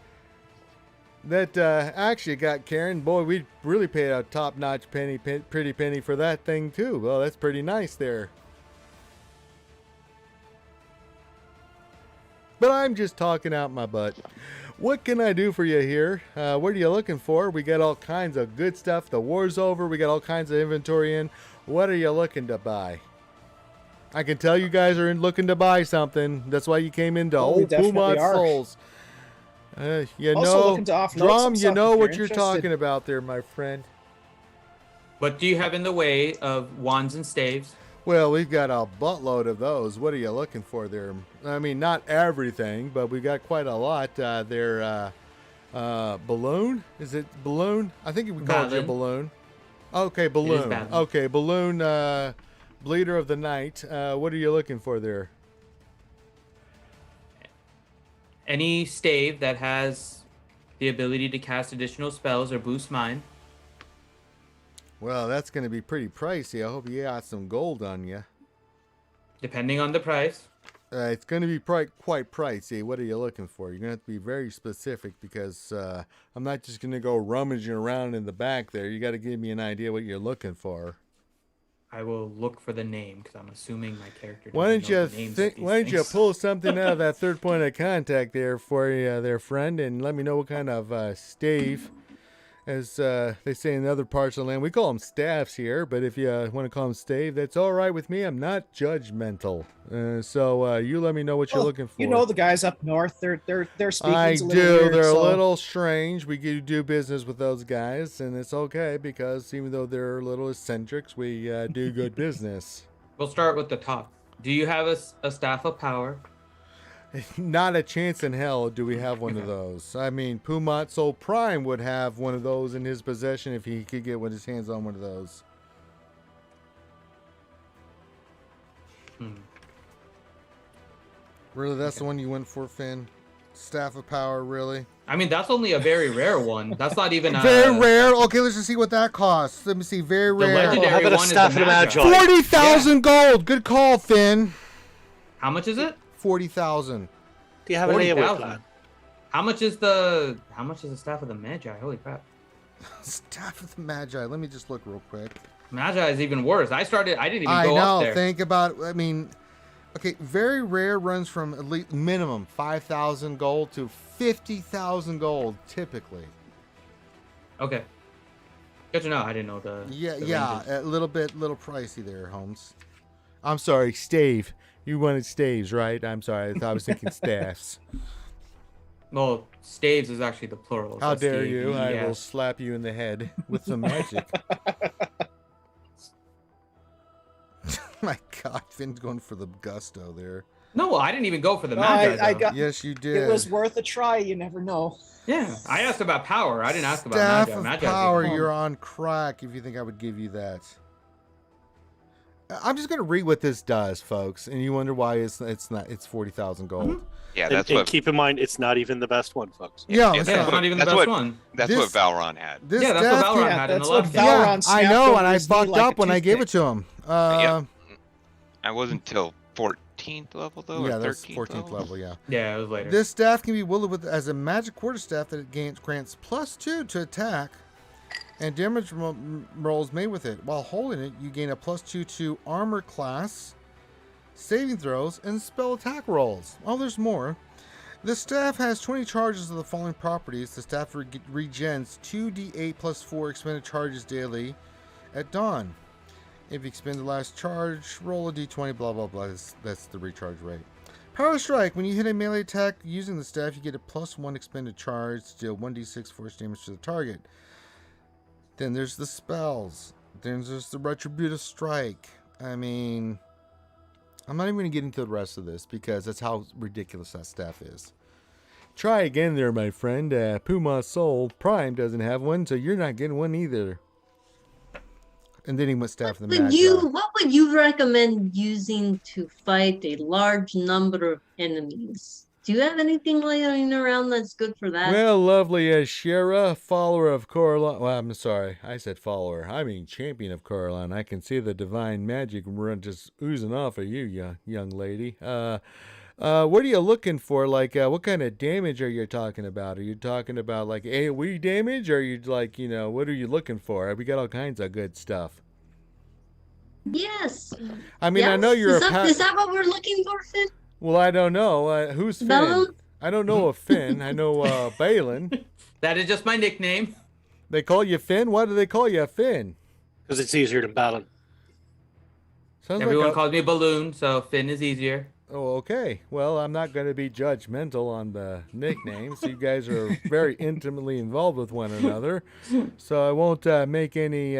that actually got Karen. Boy, we really paid a top-notch pretty penny for that thing too. Well, that's pretty nice there. But I'm just talking out my butt. What can I do for you here? What are you looking for? We got all kinds of good stuff. The war's over. We got all kinds of inventory in. What are you looking to buy? I can tell you guys are looking to buy something. That's why you came into Oh, we old definitely Pumat are. Souls. You Also know, looking to offload Drum, some you stuff know if what you're you're interested. talking about there, my friend. What do you have in the way of wands and staves? Well, we've got a buttload of those. What are you looking for there? I mean, not everything, but we got quite a lot. Balloon? Is it balloon? I think we called you Balin. balloon. Okay, balloon. Balin. Okay, balloon. Bleeder of the night. What are you looking for there? Any stave that has the ability to cast additional spells or boost mine. Well, that's going to be pretty pricey. I hope you got some gold on you. Depending on the price. It's going to be quite pricey. What are you looking for? You're going to have to be very specific because I'm not just going to go rummaging around in the back there. You got to give me an idea what you're looking for. I will look for the name because I'm assuming my character. Why don't you Why don't you pull something out of that third point of contact there for you, there, friend, and let me know what kind of stave, as they say in other parts of the land. We call them staffs here, but if you want to call them stave, that's all right with me. I'm not judgmental. So you let me know what you're looking for. You know the guys up north, their speaking's I a little do. weird, They're so- a little strange. We do business with those guys, and it's okay because even though they're a little eccentrics, we do good business. We'll start with the top. Do you have a staff of power? Not a chance in hell do we have one of those. I mean, Pumat Soul Prime would have one of those in his possession if he could get his hands on one of those. Really, that's the one you went for, Finn? Staff of Power, really? I mean, that's only a very rare one. That's not even very rare. Okay, let's just see what that costs. Let me see. Very rare. legendary how about a one is staff the of the Magi. Magi? 40,000 gold. Good call, Finn. How much is it? 40,000. Do you have an AOE 40,000. plan? How much is the staff of the Magi? Holy crap! Staff of the Magi. Let me just look real quick. Magi is even worse. I didn't even I go know. up there. Think about. I mean, okay. Very rare runs from at least minimum 5,000 gold to 50,000 gold, typically. Okay. Good to know. I didn't know the. Yeah, the yeah. ranges. A little pricey there, Holmes. I'm sorry, stave. You wanted staves, right? I'm sorry. I was thinking staffs. Well, staves is actually the plural. How so dare stave, you? I will yes. slap you in the head with some magic. My God, Finn's going for the gusto there. No, I didn't even go for the No, Magi. I though. got- Yes, you did. It was worth a try. You never know. Yeah, I asked about power. I didn't ask about Staff Magi. of Magi's Power, even- you're on crack if you think I would give you that. I'm just gonna read what this does, folks, and you wonder why it's 40,000 gold. Yeah, And, that's and what. keep in mind, it's not even the best one, folks. Yeah, Yeah, it's Yeah, not. it's not even the That's best what- one. That's This- what Valron had. This Yeah, that's what staff Valron can- had in the that's what last Valron game. Yeah, I snapped know, over and I his knee bucked like a up when I gave it toothpick. to him. Yeah. I wasn't till 14th level though. Yeah, or that's 13th 14th level. Yeah. Yeah, it was later. This staff can be wielded with as a magic quarterstaff that grants +2 to attack and damage rolls made with it. While holding it, you gain a +2 to armor class, saving throws, and spell attack rolls. Oh, there's more. The staff has 20 charges of the following properties. The staff regens 2d8 +4 expended charges daily at dawn. If you expend the last charge, roll a d20, blah, blah, blah. That's the recharge rate. Power Strike. When you hit a melee attack using the staff, you get a +1 expended charge, deal 1d6 force damage to the target. Then there's the spells. Then there's the Retributive Strike. I mean, I'm not even going to get into the rest of this because that's how ridiculous that staff is. Try again there, my friend. Puma Soul Prime doesn't have one, so you're not getting one either. And then he went staff of the Magi. What would you recommend using to fight a large number of enemies? Do you have anything lying around that's good for that? Well, lovely Shira, follower of Coraline. Well, I'm sorry, I said follower. I mean champion of Coraline. I can see the divine magic just oozing off of you, young lady. What are you looking for? Like, what kind of damage are you talking about? Are you talking about like AoE damage? Or are you like, what are you looking for? We got all kinds of good stuff. Yes. I mean, I know you're Is that what we're looking for, Finn? Well, I don't know. Who's Finn? Balin? I don't know a Finn. I know Balin. That is just my nickname. They call you Finn? Why do they call you Finn? Because it's easier than Balin. Sounds Everyone like calls me Balloon, so Finn is easier. Oh, okay. Well, I'm not going to be judgmental on the nicknames. You guys are very intimately involved with one another. So I won't make any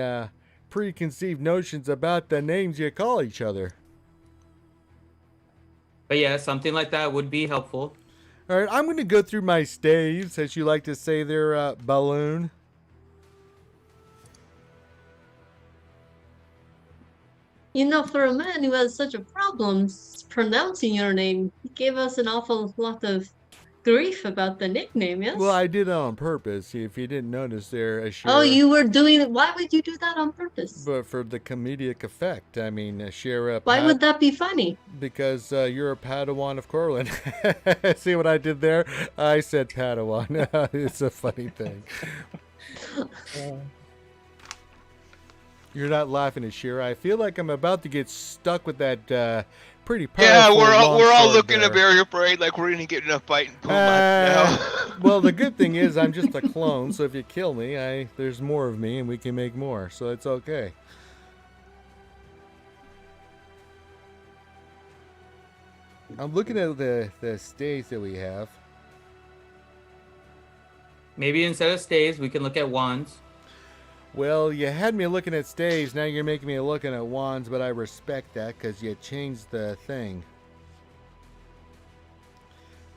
preconceived notions about the names you call each other. But yeah, something like that would be helpful. All right, I'm going to go through my staves, as you like to say there, Balloon. For a man who has such a problem pronouncing your name, he gave us an awful lot of grief about the nickname, yes? Well, I did it on purpose. If you didn't notice there, Oh, Ashira. you were doing it. Why would you do that on purpose? But for the comedic effect, I mean, Ashira. Why would that be funny? Because you're a Padawan of Corlin. See what I did there? I said Padawan. It's a funny thing. You're not laughing at Shira. I feel like I'm about to get stuck with that pretty powerful. Yeah, we're all sword looking there. at very afraid, like we're gonna get in a fight and pull him out now. Well, the good thing is I'm just a clone, so if you kill me, there's more of me, and we can make more, so it's okay. I'm looking at the stays that we have. Maybe instead of stays, we can look at wands. Well, you had me looking at stays, now you're making me looking at wands, but I respect that because you changed the thing.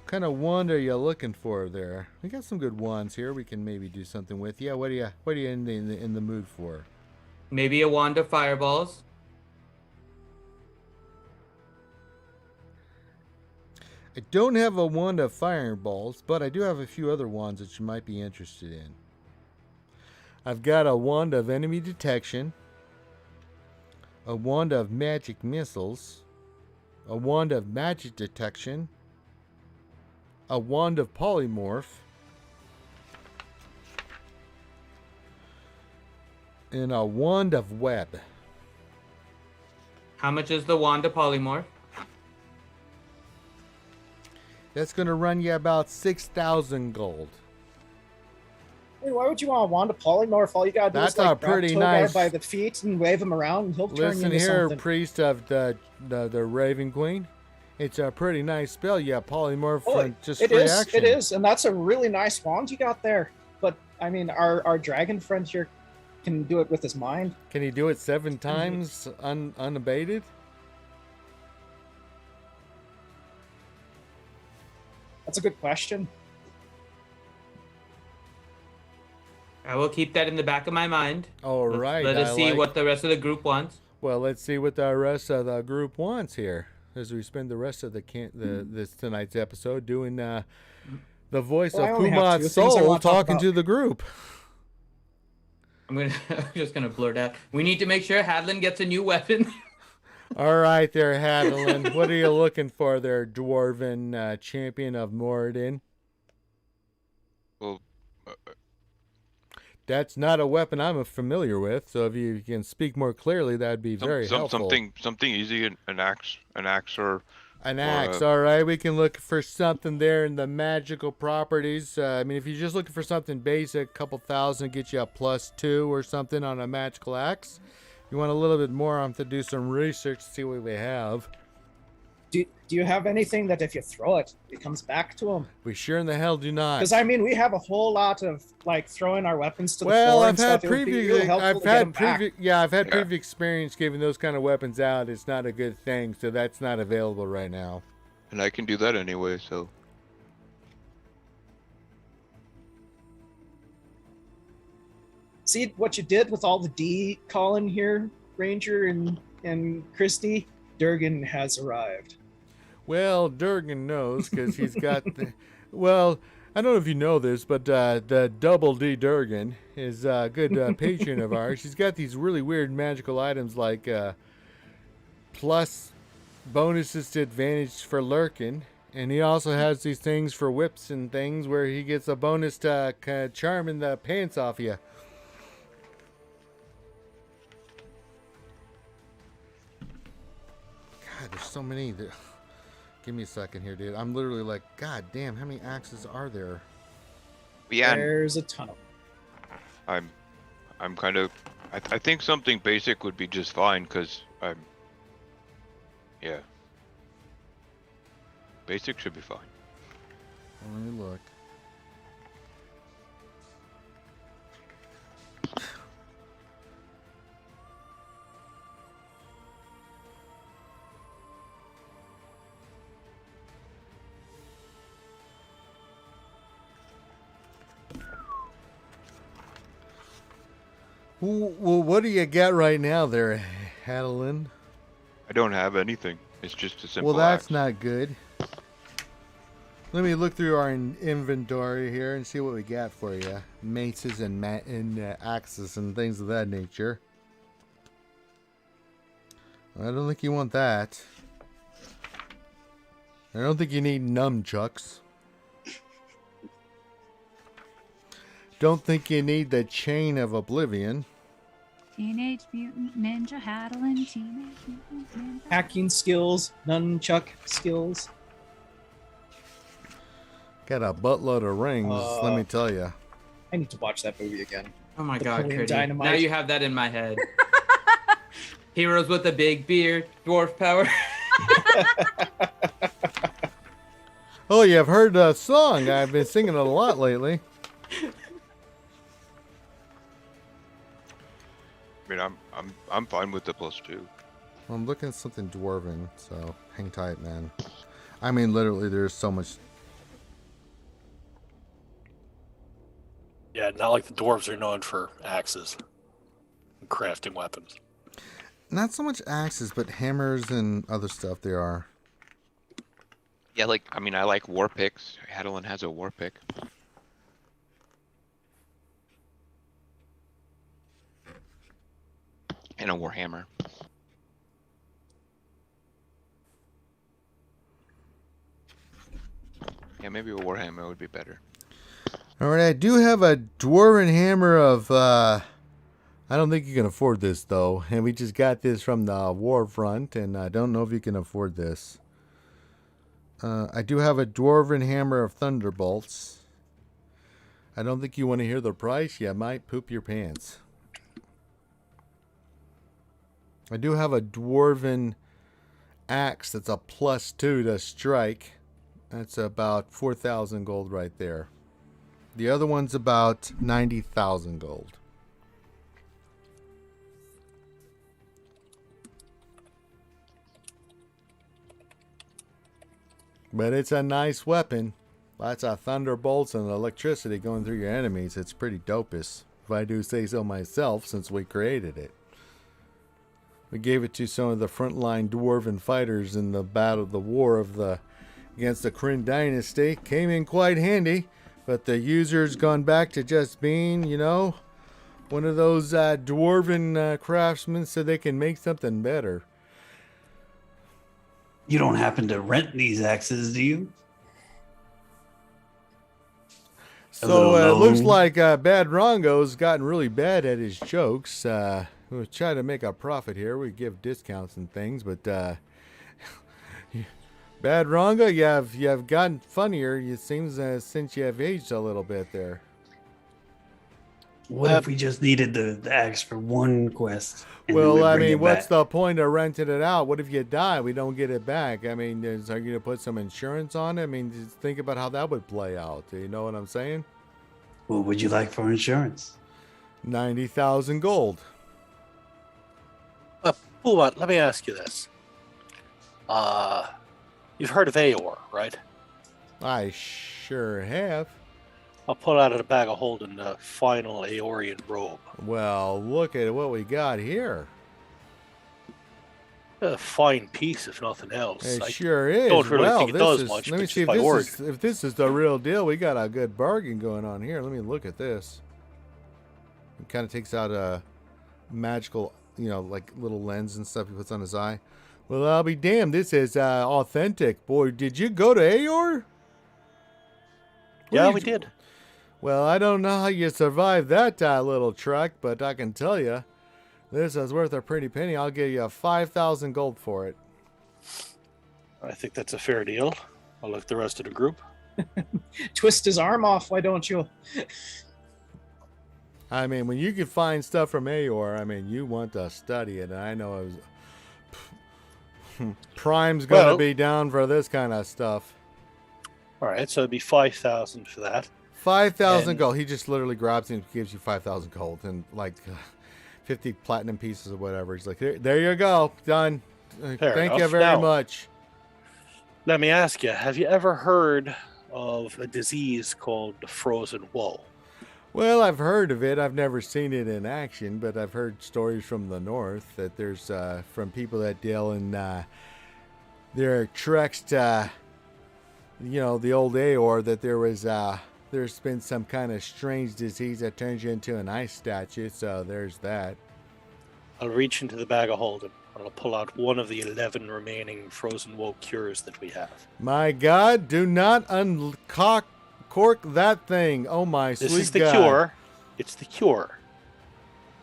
What kind of wand are you looking for there? We got some good wands here we can maybe do something with. Yeah, what are you in the mood for? Maybe a wand of fireballs. I don't have a wand of fireballs, but I do have a few other wands that you might be interested in. I've got a wand of enemy detection, a wand of magic missiles, a wand of magic detection, a wand of polymorph, and a wand of web. How much is the wand of polymorph? That's going to run you about 6,000 gold. Hey, why would you want a wand of polymorph? All you gotta do That's is like a pretty grab Togar nice- by the feet and wave him around, and he'll turn you Listen into here, something. priest of the Raven Queen. It's a pretty nice spell. Yeah, polymorph Oh, from just it free is. action. It is, and that's a really nice wand you got there. But I mean, our dragon friend here can do it with his mind. Can he do it 7 times unabated? That's a good question. I will keep that in the back of my mind. All right. Let us I see like- what the rest of the group wants. Well, let's see what the rest of the group wants here as we spend the rest of this tonight's episode doing the voice Well, I of only have Pumat's 2 things I soul wanna talk talking about. to the group. I'm just gonna blurt out. We need to make sure Hadlin gets a new weapon. All right, there, Hadlin. What are you looking for there, dwarven champion of Moradin? Well, That's not a weapon I'm familiar with, so if you can speak more clearly, that'd be very helpful. something easy, an axe or An or, axe, all right. We can look for something there in the magical properties. I mean, if you're just looking for something basic, a couple thousand, get you a +2 or something on a magical axe. You want a little bit more, I'm to do some research to see what we have. Do you have anything that if you throw it, it comes back to him? We sure in the hell do not. Because I mean, we have a whole lot of like throwing our weapons to the Well, floor I've and had stuff. It would be real previous, helpful I've to get had them back. previous experience giving those kind of weapons out. It's not a good thing, so that's not available right now. and I can do that anyway. So See what you did with all the D calling here, Ranger and Christy? Durgan has arrived. Well, Durgan knows because he's got the. Well, I don't know if you know this, but the Double D Durgan is a good patron of ours. She's got these really weird magical items like plus bonuses to advantage for lurking. And he also has these things for whips and things where he gets a bonus to charming the pants off you. God, there's so many. Give me a second here, dude. I'm literally like, God damn, how many axes are there? yeah, and There's a ton of them. I'm kind of. I think something basic would be just fine because yeah. Basic should be fine. Let me look. Well, what do you got right now there, Hadalin? I don't have anything. It's just a simple Well, that's axe. not good. Let me look through our inventory here and see what we got for you. Maces and axes and things of that nature. I don't think you want that. I don't think you need nunchucks. Don't think you need the Chain of Oblivion. Teenage Mutant Ninja Haddling, Teenage Mutant Ninja. Hacking skills, nunchuck skills. Got a buttload of rings, let me tell you. I need to watch that movie again. Oh my God, Napoleon Critty. Dynamite. Now you have that in my head. Heroes with a big beard, dwarf power. Oh, you've heard the song. I've been singing it a lot lately. I mean, I'm fine with the +2. I'm looking at something dwarven, so hang tight, man. I mean, literally, there's so much. Yeah, not like the dwarves are known for axes and crafting weapons. Not so much axes, but hammers and other stuff there are. Yeah, like, I mean, I like war picks. Hadelin has a war pick. And a warhammer. Yeah, maybe a warhammer would be better. Alright, I do have a dwarven hammer of, I don't think you can afford this, though. And we just got this from the war front, and I don't know if you can afford this. I do have a dwarven hammer of thunderbolts. I don't think you want to hear the price. You might poop your pants. I do have a dwarven axe that's a +2 to strike. That's about 4,000 gold right there. The other one's about 90,000 gold. But it's a nice weapon. Lots of thunderbolts and electricity going through your enemies. It's pretty dopest, if I do say so myself, since we created it. We gave it to some of the frontline dwarven fighters in the battle, the war of the against the Kryn dynasty. Came in quite handy, but the user's gone back to just being, you know, one of those dwarven craftsmen, so they can make something better. You don't happen to rent these axes, do you? So it looks like Bad Rongo's gotten really bad at his jokes. We'll try to make a profit here. We give discounts and things, but Bad Rongo, you have gotten funnier. It seems since you have aged a little bit there. What if we just needed the axe for one quest? Well, I mean, what's the point of renting it out? What if you die? We don't get it back. I mean, are you going to put some insurance on it? I mean, just think about how that would play out. Do you know what I'm saying? What would you like for insurance? 90,000 gold. Pumat, let me ask you this. You've heard of Aor, right? I sure have. I'll pull out of the bag of holding the final Aorian robe. Well, look at what we got here. A fine piece, if nothing else. It I sure is. don't really Well, think it does much. Let me but see if this is the real deal. We got a good bargain going on here. Let me look at this. It kind of takes out a magical, you know, like little lens and stuff he puts on his eye. Well, I'll be damned. This is authentic. Boy, did you go to Aor? Yeah, we did. Well, I don't know how you survived that little trek, but I can tell you, this is worth a pretty penny. I'll give you 5,000 gold for it. I think that's a fair deal. I'll look at the rest of the group. Twist his arm off, why don't you? I mean, when you can find stuff from Aor, I mean, you want to study it. And I know it was... Prime's going to be down for this kind of stuff. All right, so it'd be 5,000 for that. 5,000 gold. He just literally grabs and gives you 5,000 gold and like 50 platinum pieces or whatever. He's like, there you go. Done. Thank you very much. Let me ask you, have you ever heard of a disease called the frozen woe? Well, I've heard of it. I've never seen it in action, but I've heard stories from the north that there's from people that deal in their treks to the old Aor, that there's been some kind of strange disease that turns you into an ice statue. So there's that. I'll reach into the bag of holding. I'll pull out one of the 11 remaining frozen woke cures that we have. My God, do not cork that thing. Oh my This sweet is the God. cure. It's the cure,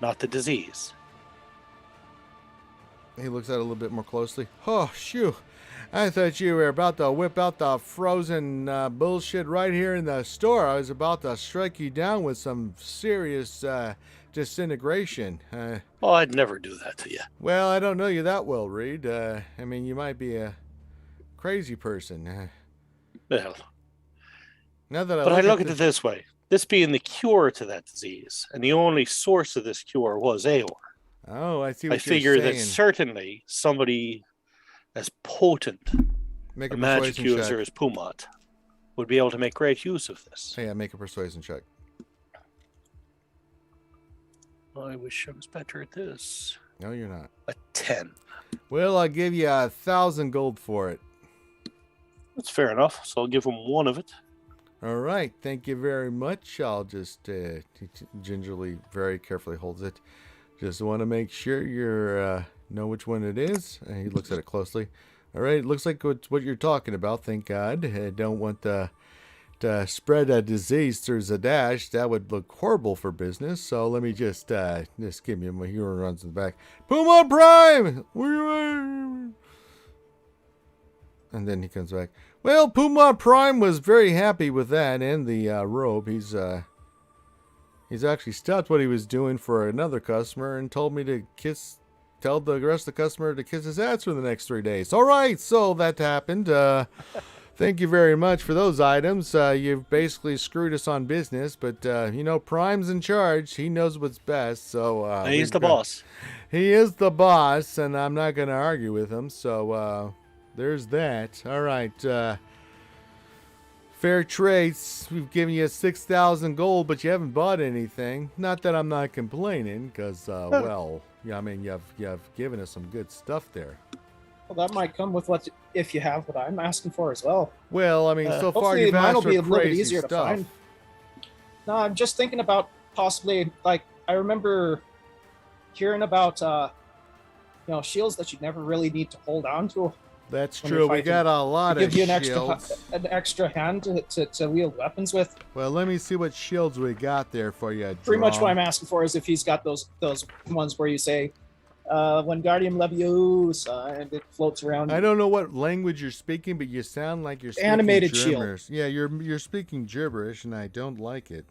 not the disease. He looks at it a little bit more closely. Oh, shoo. I thought you were about to whip out the frozen bullshit right here in the store. I was about to strike you down with some serious disintegration. Oh, I'd never do that to you. Well, I don't know you that well, Reed. I mean, you might be a crazy person. Well, Now but I look at it this way. This being the cure to that disease, and the only source of this cure was Aor. Oh, I see I what you're figure saying. that certainly somebody as potent Make a a magic persuasion user check. as Pumat would be able to make great use of this. Yeah, make a persuasion check. I wish I was better at this. No, you're not. A 10. Well, I'll give you 1,000 gold for it. That's fair enough. So I'll give him one of it. All right, thank you very much. I'll just gingerly, very carefully holds it. Just want to make sure you know which one it is. And he looks at it closely. All right, it looks like what you're talking about. Thank God. I don't want to spread a disease through Zadash. That would look horrible for business. So let me just give me my hero runs in the back. Puma Prime. And then he comes back. Well, Puma Prime was very happy with that and the robe. He's actually stopped what he was doing for another customer and told me to tell the rest of the customer to kiss his ass for the next 3 days. All right, so that happened. Thank you very much for those items. You've basically screwed us on business, but Prime's in charge. He knows what's best. So He's the boss. He is the boss, and I'm not going to argue with him. So there's that. All right. Fair trades. We've given you 6,000 gold, but you haven't bought anything. Not that I'm not complaining, because you've given us some good stuff there. Well, that might come with if you have what I'm asking for as well. Well, I mean, so far Hopefully you've mine asked will be for a little bit crazy easier to stuff. find. No, I'm just thinking about possibly, like, I remember hearing about, shields that you never really need to hold on to. That's when true. you're We fighting. got a lot Give of you shields. an extra hand to wield weapons with. Well, let me see what shields we got there for you. Pretty much Drom. what I'm asking for is if he's got those ones where you say, Wingardium Leviosa, and it floats around. I don't know what language you're speaking, but you sound like you're speaking Animated shield. gibberish. Yeah, you're speaking gibberish, and I don't like it.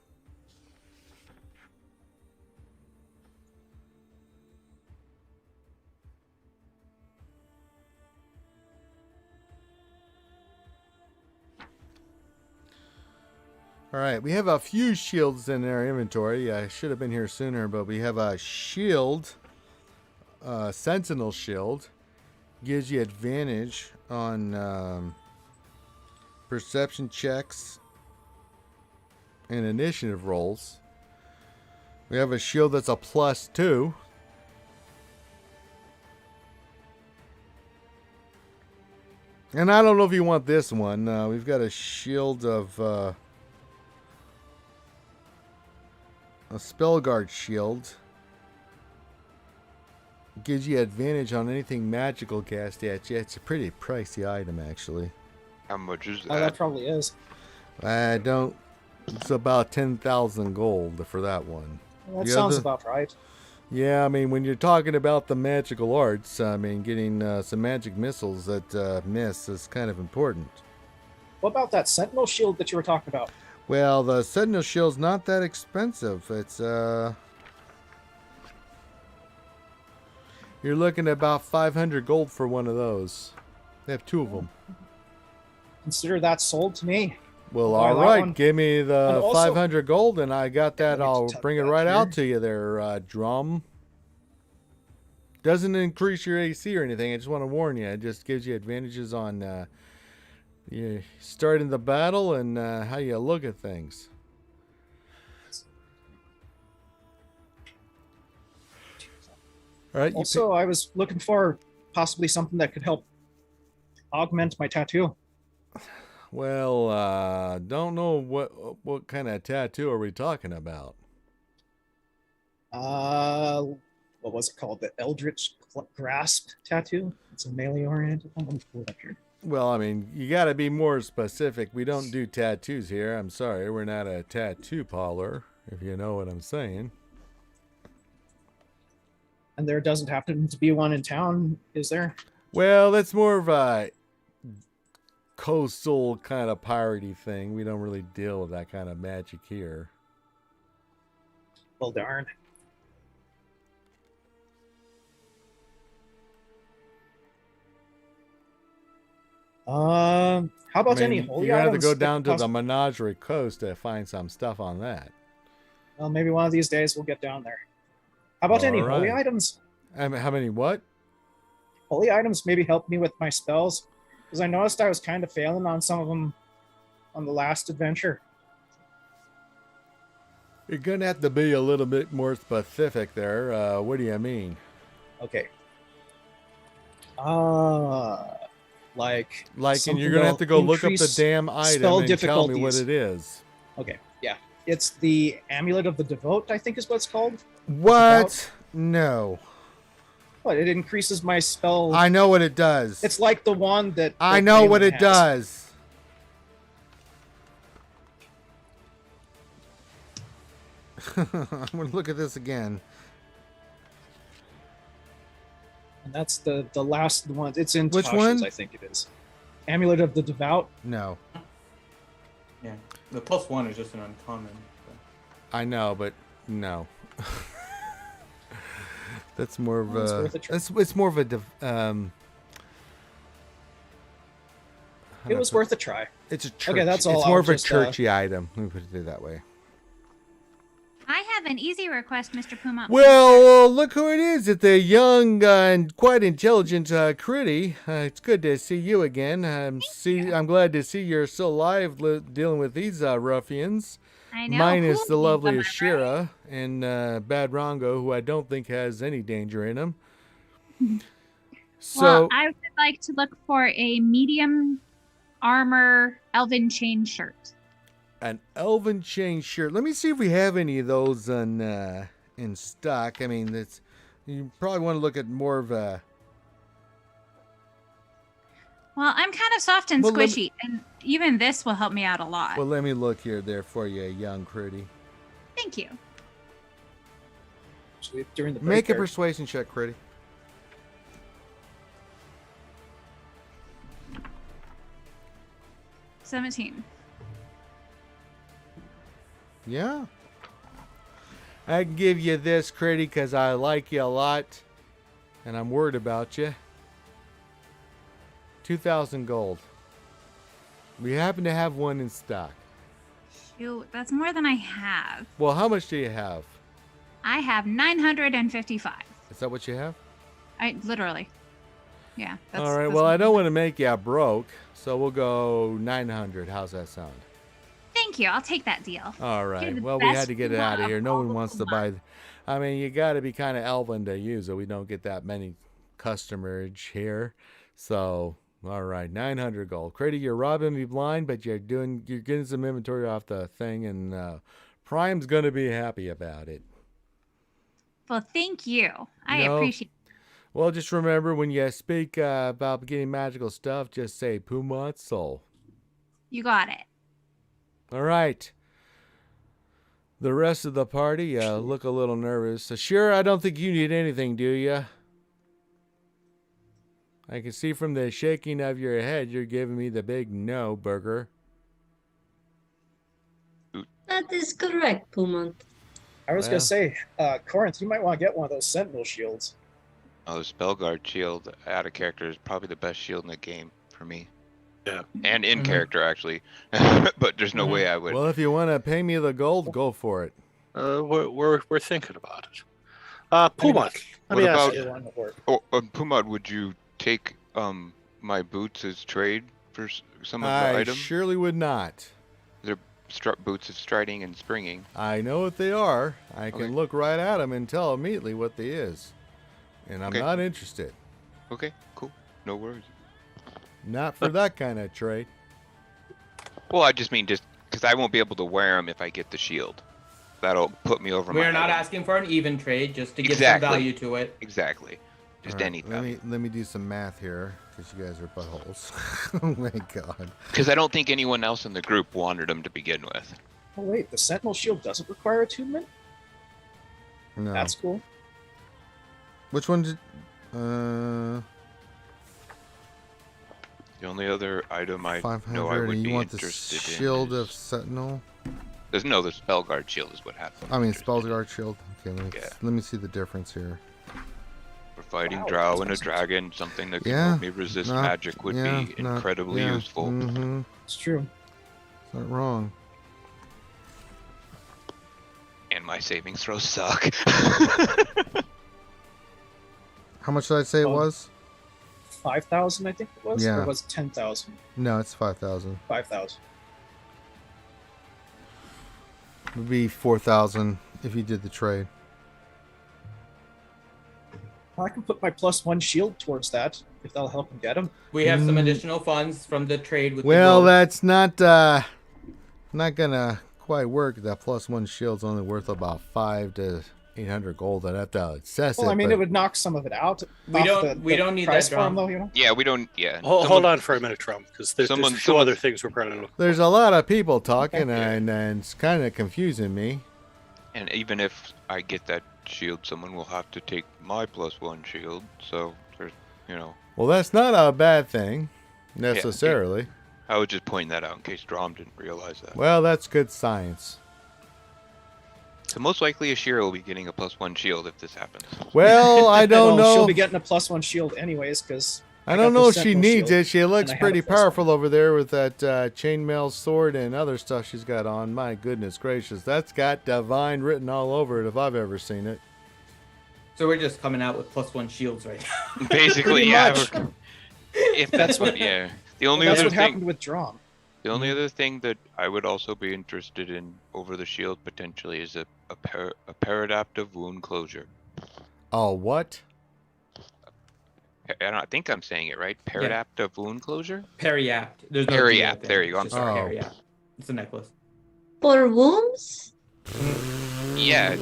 All right, we have a few shields in our inventory. I should have been here sooner, but we have a shield, Sentinel shield. Gives you advantage on perception checks and initiative rolls. We have a shield that's a +2. And I don't know if you want this one. We've got a shield of... a Spellguard shield. Gives you advantage on anything magical cast at you. It's a pretty pricey item, actually. How much is Oh, that probably is. I don't... It's about 10,000 gold for that one. That The sounds other- about right. Yeah, I mean, when you're talking about the magical arts, I mean, getting some magic missiles that miss is kind of important. What about that Sentinel shield that you were talking about? Well, the Sentinel shield's not that expensive. It's, you're looking at about 500 gold for one of those. They have 2 of them. Consider that sold to me. Well, Buy all that right. one. Give me the And also- 500 gold, and I got that. Yeah, we I'll can bring it tuck that right here. out to you there, Drum. Doesn't increase your AC or anything. I just want to warn you. It just gives you advantages on you starting the battle and how you look at things. All right. Also, I was looking for possibly something that could help augment my tattoo. Well, don't know what kind of tattoo are we talking about? What was it called? The Eldritch Grasp tattoo. It's a melee oriented. Let me pull it up here. Well, I mean, you got to be more specific. We don't do tattoos here. I'm sorry, we're not a tattoo parlor, if you know what I'm saying. And there doesn't happen to be one in town, is there? Well, that's more of a coastal kind of piratey thing. We don't really deal with that kind of magic here. Well, darn. How about any holy you items? have to go that down to cost- the Menagerie Coast to find some stuff on that. Well, maybe one of these days we'll get down there. How about any All holy right. items? How many what? Holy items maybe help me with my spells, because I noticed I was kind of failing on some of them on the last adventure. You're going to have to be a little bit more specific there. What do you mean? Okay. Like, And something you're going to have to go look up the increase damn item spell and tell me what difficulties. it is. Okay, yeah. It's the Amulet of the Devote, I think is what it's called. What? No. What? It increases my spell. I know what it does. It's like the one that. I that know what Balin it has. does. I'm going to look at this again. And that's the last one. It's in Which Tasha's, one? I think it is. Amulet of the Devout. No. Yeah. The +1 is just an uncommon. I know, but no. That's more of Well, it's a. worth a try. It's more of a. It was worth a try. It's a church. Okay, that's all. It's I'll more of a just, churchy item. Let me put it that way. I have an easy request, Mr. Puma. Well, look who it is. It's a young and quite intelligent Critty. It's good to see you again. I'm glad to see you're still alive dealing with these ruffians. I know. Minus Who the needs lovely them, am I Ashira and Bad Rongo, who I don't think has any danger in him. So, Well, I would like to look for a medium armor elven chain shirt. an elven chain shirt. Let me see if we have any of those in stock. I mean, you probably want to look at more of a. Well, I'm kind of soft and Well, let squishy, and even this will help me out a lot. Well, let me look here there for you, young Critty. Thank you. Actually, during the break Make a there- persuasion check, Critty. $17. Yeah. I can give you this, Critty, because I like you a lot, and I'm worried about you. 2,000 gold. We happen to have one in stock. Shoot, that's more than I have. Well, how much do you have? I have 955. Is that what you have? I literally. Yeah. All right. Well, I don't want to make you broke, so we'll go 900. How's that sound? Thank you. I'll take that deal. All You're right. the Well, we had best to get it Puma out of of here. No all one the wants to Pumas. buy. I mean, you got to be kind of elven to use it. We don't get that many customers here. So, all right, 900 gold. Critty, you're robbing me blind, but you're getting some inventory off the thing, and Prime's gonna be happy about it. Well, thank you. I No. appreciate it. Well, just remember when you speak about getting magical stuff, just say Pumat Soul. You got it. All right. The rest of the party look a little nervous. Sure, I don't think you need anything, do you? I can see from the shaking of your head you're giving me the big no, Burger. That is correct, Pumont. I was Well. gonna say, Corinth, you might want to get one of those Sentinel shields. Oh, the Spellguard shield out of character is probably the best shield in the game for me. Yeah. And in Mhm. character, actually. But there's no way I would. Well, if you want to pay me the gold, go for it. We're thinking about it. Puma, let What me ask about- you. Either one would work. Oh, Pumad, would you take my boots as trade for some of the I items? surely would not. They're boots of striding and springing. I know what they are. I can Okay. look right at them and tell immediately what they is. And I'm Okay. not interested. Okay, cool. No worries. Not for that kind of trade. Well, I just mean just because I won't be able to wear them if I get the shield. That'll put me over. We're my not item. asking for an even trade, just to give Exactly. some value to it. Exactly. Just All right, any value. let me do some math here, because you guys are buttholes. Oh my god. Because I don't think anyone else in the group wanted them to begin with. Oh wait, the Sentinel shield doesn't require attunement. No. That's cool. Which one did? The only other item I know I 500. would And be you want the interested shield in of Sentinel? There's no, the Spellguard shield is what happened. I mean, Spellguard shield. Okay, Yeah. let me see the difference here. For fighting Wow, Drow that's and a awesome. dragon, something that can Yeah, help me resist magic would be incredibly useful. Mm-hmm. It's true. It's not wrong. And my saving throws suck. How much did I say it was? 5,000, I think it was. Yeah. Or was it 10,000? No, it's 5,000. 5,000. It would be 4,000 if you did the trade. I can put my +1 shield towards that if that'll help him get him. We have some additional funds from the trade with Well, the gold. that's not gonna quite work. That +1 shield's only worth about 500 to 800 gold. I'd have to assess Well, it. I mean, but- it would knock some of it out. We off don't- we don't need price that for him, drum. though, you know? Yeah, we don't. Yeah. Hold on for a minute, Trump, because there's a few someone- other things we're probably looking. There's a lot of people talking, and it's kind of confusing me. And even if I get that shield, someone will have to take my +1 shield. So there's, you know. Well, that's not a bad thing, necessarily. I was just pointing that out in case Drom didn't realize that. Well, that's good science. So most likely Ashira will be getting a +1 shield if this happens. Well, I don't Well, know. She'll be getting a +1 shield anyways, because I don't know if she needs it. She looks and I have pretty a +1. powerful over there with that chainmail sword and other stuff she's got on. My goodness gracious, that's got divine written all over it if I've ever seen it. So we're just coming out with +1 shields right now. Basically, Pretty yeah. much. If that's what, yeah. The only That's other what thing. happened with Drom. The only other thing that I would also be interested in over the shield potentially is a paradaptive wound closure. Oh, what? I think I'm saying it right. Paradaptive wound closure? Periapt. There's no Periapt, D at the there end. you go, I'm It's just sorry. Periapt. It's a necklace. For wombs? Yeah.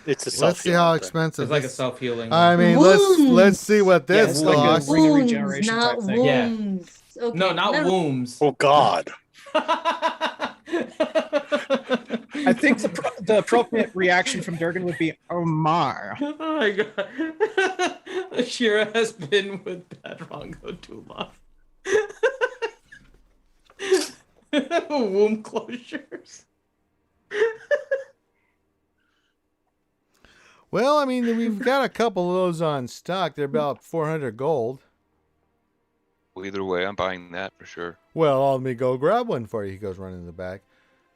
It's a Let's see how expensive. It's like a this- self-healing. I mean, Wounds. let's see what Yeah, this it's like a costs. Ring of Wounds, regeneration not type thing. Yeah. wombs. Okay, No, not never- wombs. Oh God. I think the appropriate reaction from Durgan would be, "Oh my." Oh my god. Shira has been with Badrongo too long. Womb closures. Well, I mean, we've got a couple of those on stock. They're about 400 gold. Well, either way, I'm buying that for sure. Well, let me go grab one for you. He goes running in the back.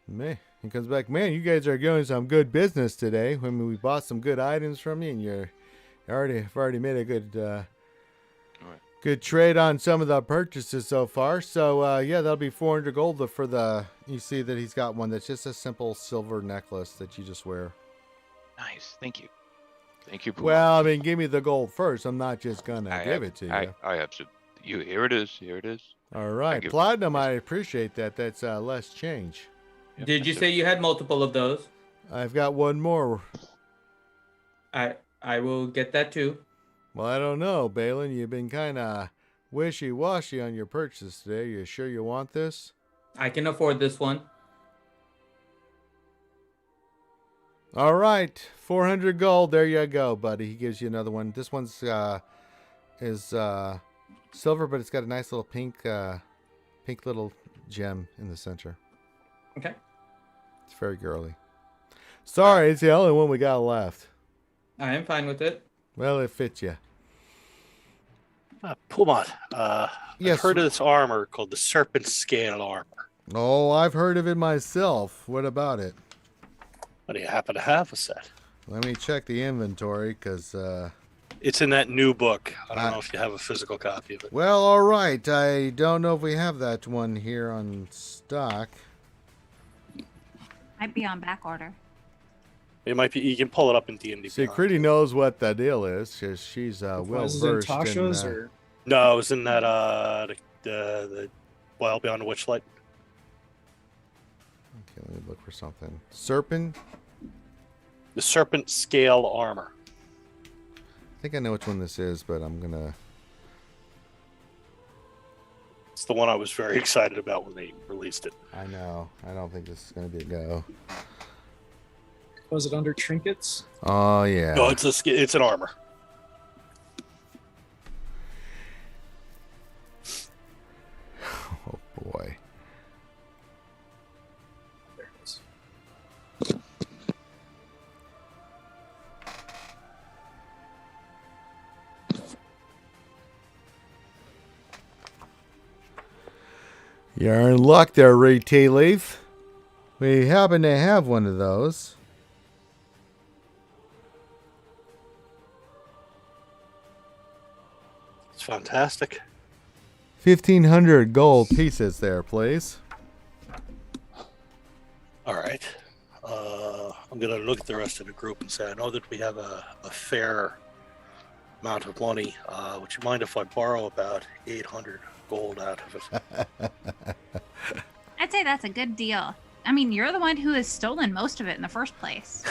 Man, he comes back. Man, you guys are doing some good business today. I mean, we bought some good items from you, and you've already made a good trade on some of the purchases so far. So yeah, that'll be 400 gold for the. You see that he's got one that's just a simple silver necklace that you just wear. Nice. Thank you. Thank you, Puma. Well, I mean, give me the gold first. I'm not just gonna give it to you. I absolutely. Here it is. Here it is. All right, you. platinum. I appreciate that. That's less change. Yep, Did you that's say it. you had multiple of those? I've got one more. I will get that too. Well, I don't know, Balin. You've been kind of wishy-washy on your purchase today. You sure you want this? I can afford this one. All right, 400 gold. There you go, buddy. He gives you another one. This one's is silver, but it's got a nice little pink little gem in the center. Okay. It's very girly. Sorry, it's the only one we got left. I am fine with it. Well, it fits you. Puma, Yes. I've heard of this armor called the Serpent Scale armor. Oh, I've heard of it myself. What about it? What do you happen to have a set? Let me check the inventory, because... It's in that new book. I don't know if you have a physical copy of it. Well, all right. I don't know if we have that one here on stock. Might be on back order. It might be. You can pull it up in D&D. See, Critty knows what the deal is, because she's well Was it in versed in... Tasha's or? No, it was in that the Wild Beyond the Witchlight. Okay, let me look for something. Serpent. The serpent scale armor. I think I know which one this is, but I'm gonna. It's the one I was very excited about when they released it. I know. I don't think this is gonna be a go. Was it under trinkets? Oh yeah. No, it's an armor. Oh boy. There it is. You're in luck there, Ray Tea Leaf. We happen to have one of those. It's fantastic. 1,500 gold pieces there, please. All right. I'm going to look at the rest of the group and say, I know that we have a fair amount of money. Would you mind if I borrow about 800 gold out of it? I'd say that's a good deal. I mean, you're the one who has stolen most of it in the first place.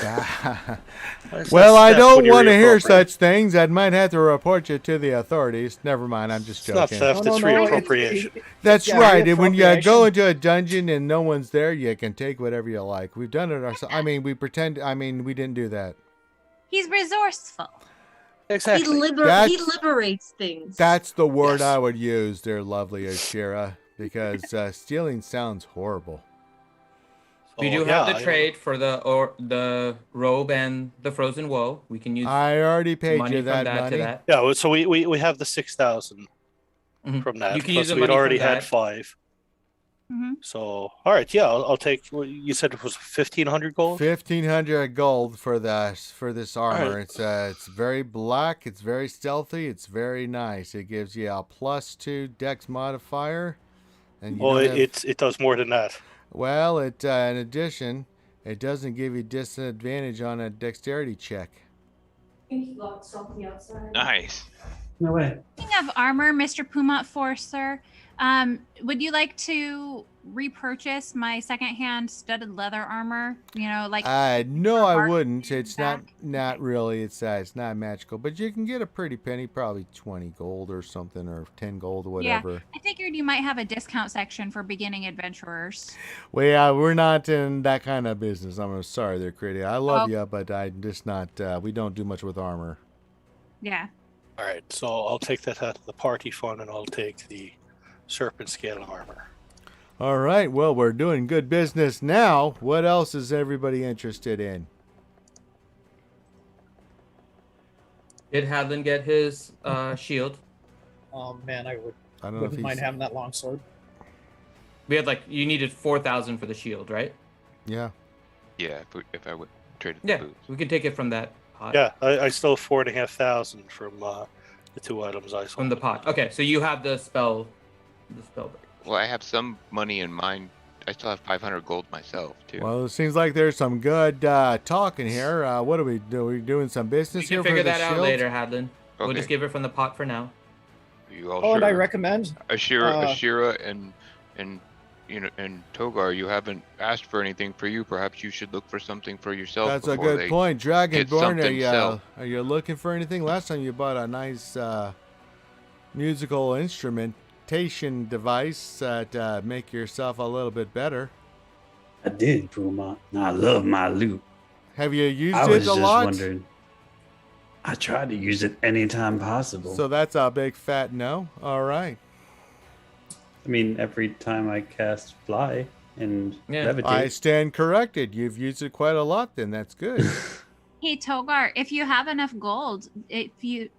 Well, I don't want to hear such things. I might have to report you to the authorities. Never mind, I'm just It's not joking. theft, it's reappropriation. That's Yeah, right. And when you reappropriation. go into a dungeon and no one's there, you can take whatever you like. We've done it ourselves. I mean, we pretend. I mean, we didn't do that. He's resourceful. Exactly. He That's- liberates things. That's the word Yes. I would use, dear lovely Ashira, because stealing sounds horrible. We do have the trade for the robe and the frozen woe. We can use I already paid money you from that that money. to that. Yeah, so we have the 6,000 Mhm. from that. You can Plus use the we'd money already from had that. 5. Mhm. So, all right, yeah, I'll take. You said it was 1,500 gold. 1,500 gold for this armor. Right. It's very black. It's very stealthy. It's very nice. It gives you a +2 Dex modifier, and you Oh, don't have- it does more than that. well, it in addition, it doesn't give you disadvantage on a dexterity check. Nice. No way. Speaking of armor, Mr. Pumont Forcer, would you like to repurchase my secondhand studded leather armor? You know, like No, I bark wouldn't. and It's back? not really. It's not magical, but you can get a pretty penny, probably 20 gold or something, or 10 gold, or whatever. I figured you might have a discount section for beginning adventurers. Well, yeah, we're not in that kind of business. I'm sorry there, Critty. I love Oh. you, but I'm just not. We don't do much with armor. Yeah. All right, so I'll take that out of the party fund, and I'll take the serpent scale armor. All right. Well, we're doing good business now. What else is everybody interested in? Did Hadlin get his shield? Oh man, I I don't know if wouldn't he's. mind having that long sword. We had you needed 4,000 for the shield, right? Yeah. Yeah, if I would trade the Yeah, boots. we can take it from that pot. Yeah, I still have 4,500 from the 2 items I sold. From the pot. Okay, so you have the spell break. Well, I have some money in mind. I still have 500 gold myself too. Well, it seems like there's some good talking here. What are we doing? We doing some We business can here figure for the that out shield? later, Hadlin. We'll Okay. just give it from the pot for now. You all Oh, and I sure? recommend. Ashira and Togar, you haven't asked for anything for you. Perhaps you should look for something for yourself. That's a before good they point. get Dragonborn, something sell. are you looking for anything? Last time you bought a nice musical instrumentation device to make yourself a little bit better. I did, Puma. I love my loot. Have you used I it was a just lot? wondering. I try to use it anytime possible. So that's a big fat no. All right. I mean, every time I cast fly and Yeah. levitate. I stand corrected. You've used it quite a lot then. That's good. Hey Togar, if you have enough gold, if you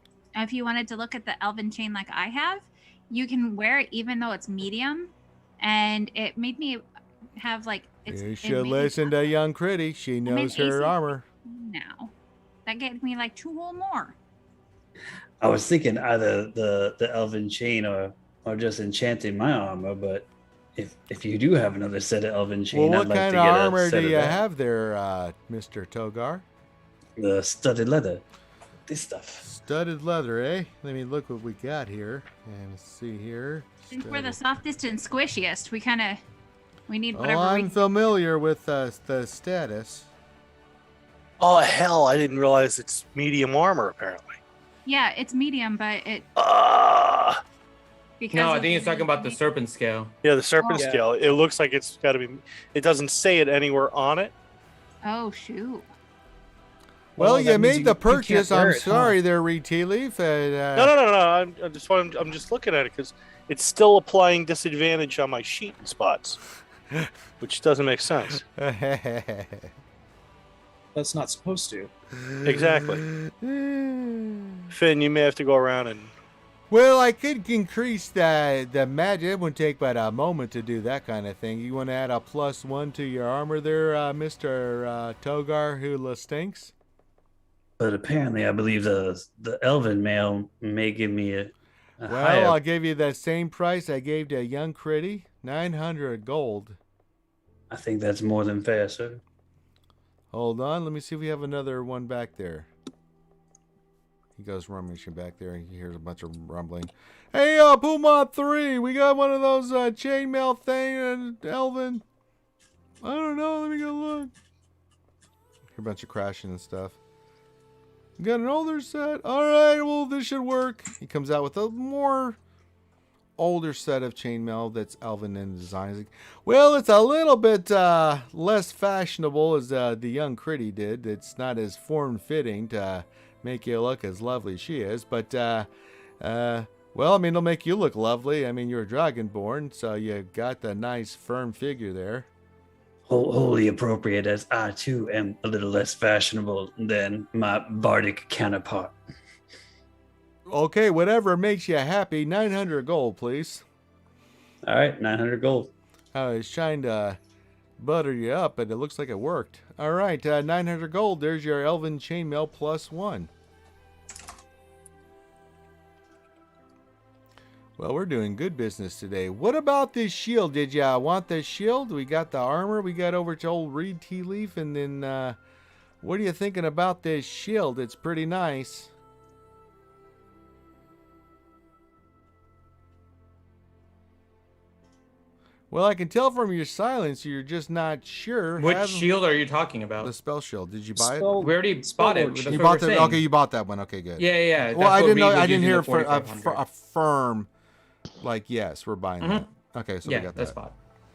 wanted to look at the elven chain like I have, you can wear it even though it's medium, and it made me have You it should made me listen to young Critty. She made knows her AC armor. now. That gave me 2 whole more. I was thinking either the elven chain or just enchanting my armor, but if you do have another set of elven chain, Well, I'd what like kind to of get armor a set do of you that. have there, Mr. Togar? The studded leather. This stuff. Studded leather, eh? Let me look what we got here. And let's see here. Since we're the Studded- softest and squishiest, we kind of We need Well, whatever we I'm can. familiar with the status. Oh hell! I didn't realize it's medium armor. Apparently. Yeah, it's medium, but it because No, I of think he's talking about the nature- serpent scale. Yeah, the serpent Yeah. scale. It looks like it's got to be. It doesn't say it anywhere on it. Oh shoot! Well, Oh, you that means made the you can't purchase. wear I'm it, huh? sorry there, Tea Leaf. No. I'm just looking at it because it's still applying disadvantage on my sheet in spots, which doesn't make sense. That's not supposed to. Exactly. Finn, you may have to go around and. Well, I could increase the magic. It wouldn't take but a moment to do that kind of thing. You want to add a +1 to your armor there, Mr. Togar, who stinks? But apparently, I believe the elven male may give me a Well, higher. I'll give you the same price I gave to a young critty, 900 gold. I think that's more than fair, sir. Hold on, let me see if we have another one back there. He goes rummaging back there and he hears a bunch of rumbling. Hey, Puma 3, we got one of those chainmail thing, Elvin. I don't know, let me go look. Hear a bunch of crashing and stuff. You got an older set? Alright, well, this should work. He comes out with a more older set of chainmail that's Elven in design. Well, it's a little bit less fashionable as the young Critty did. It's not as form-fitting to make you look as lovely as she is. But, well, I mean, it'll make you look lovely. I mean, you're a Dragonborn, so you got the nice, firm figure there. Wholly appropriate, as I too am a little less fashionable than my bardic counterpart. Okay, whatever makes you happy. 900 gold, please. All right, 900 gold. I was trying to butter you up, but it looks like it worked. All right, 900 gold. There's your Elven Chainmail +1. Well, we're doing good business today. What about this shield? Did ya want the shield? We got the armor. We got over to old Reed Tea Leaf. And then, what are you thinking about this shield? It's pretty nice. Well, I can tell from your silence you're just not sure. Which shield are you talking about? The spell shield. Did you buy it? We already bought it. That's You what bought we're that? saying. Okay, you bought that one. Okay, good. Yeah. Well, I didn't know. I didn't hear for a firm, like, yes, we're buying that. Okay, so yeah, we got that's that. bought.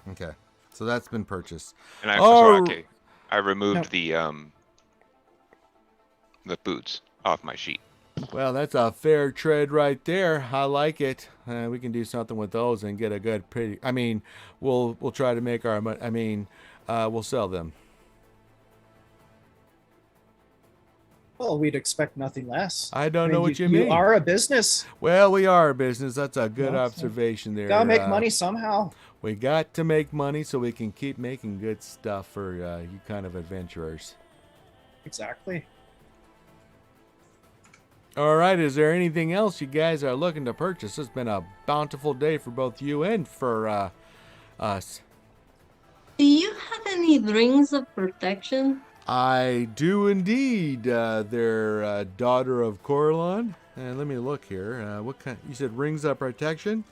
Okay, so that's been purchased. And I removed the boots off my sheet. Well, that's a fair trade right there. I like it. We can do something with those and get a good, pretty. I mean, we'll try to make our. I mean, we'll sell them. Well, we'd expect nothing less. I don't know what you You mean. are a business. Well, we are a business. That's a good Well, observation there. Gotta make money somehow. We got to make money so we can keep making good stuff for you kind of adventurers. Exactly. All right, is there anything else you guys are looking to purchase? It's been a bountiful day for both you and for us. Do you have any rings of protection? I do indeed. They're daughter of Coralon. Let me look here. What kind? You said rings of protection?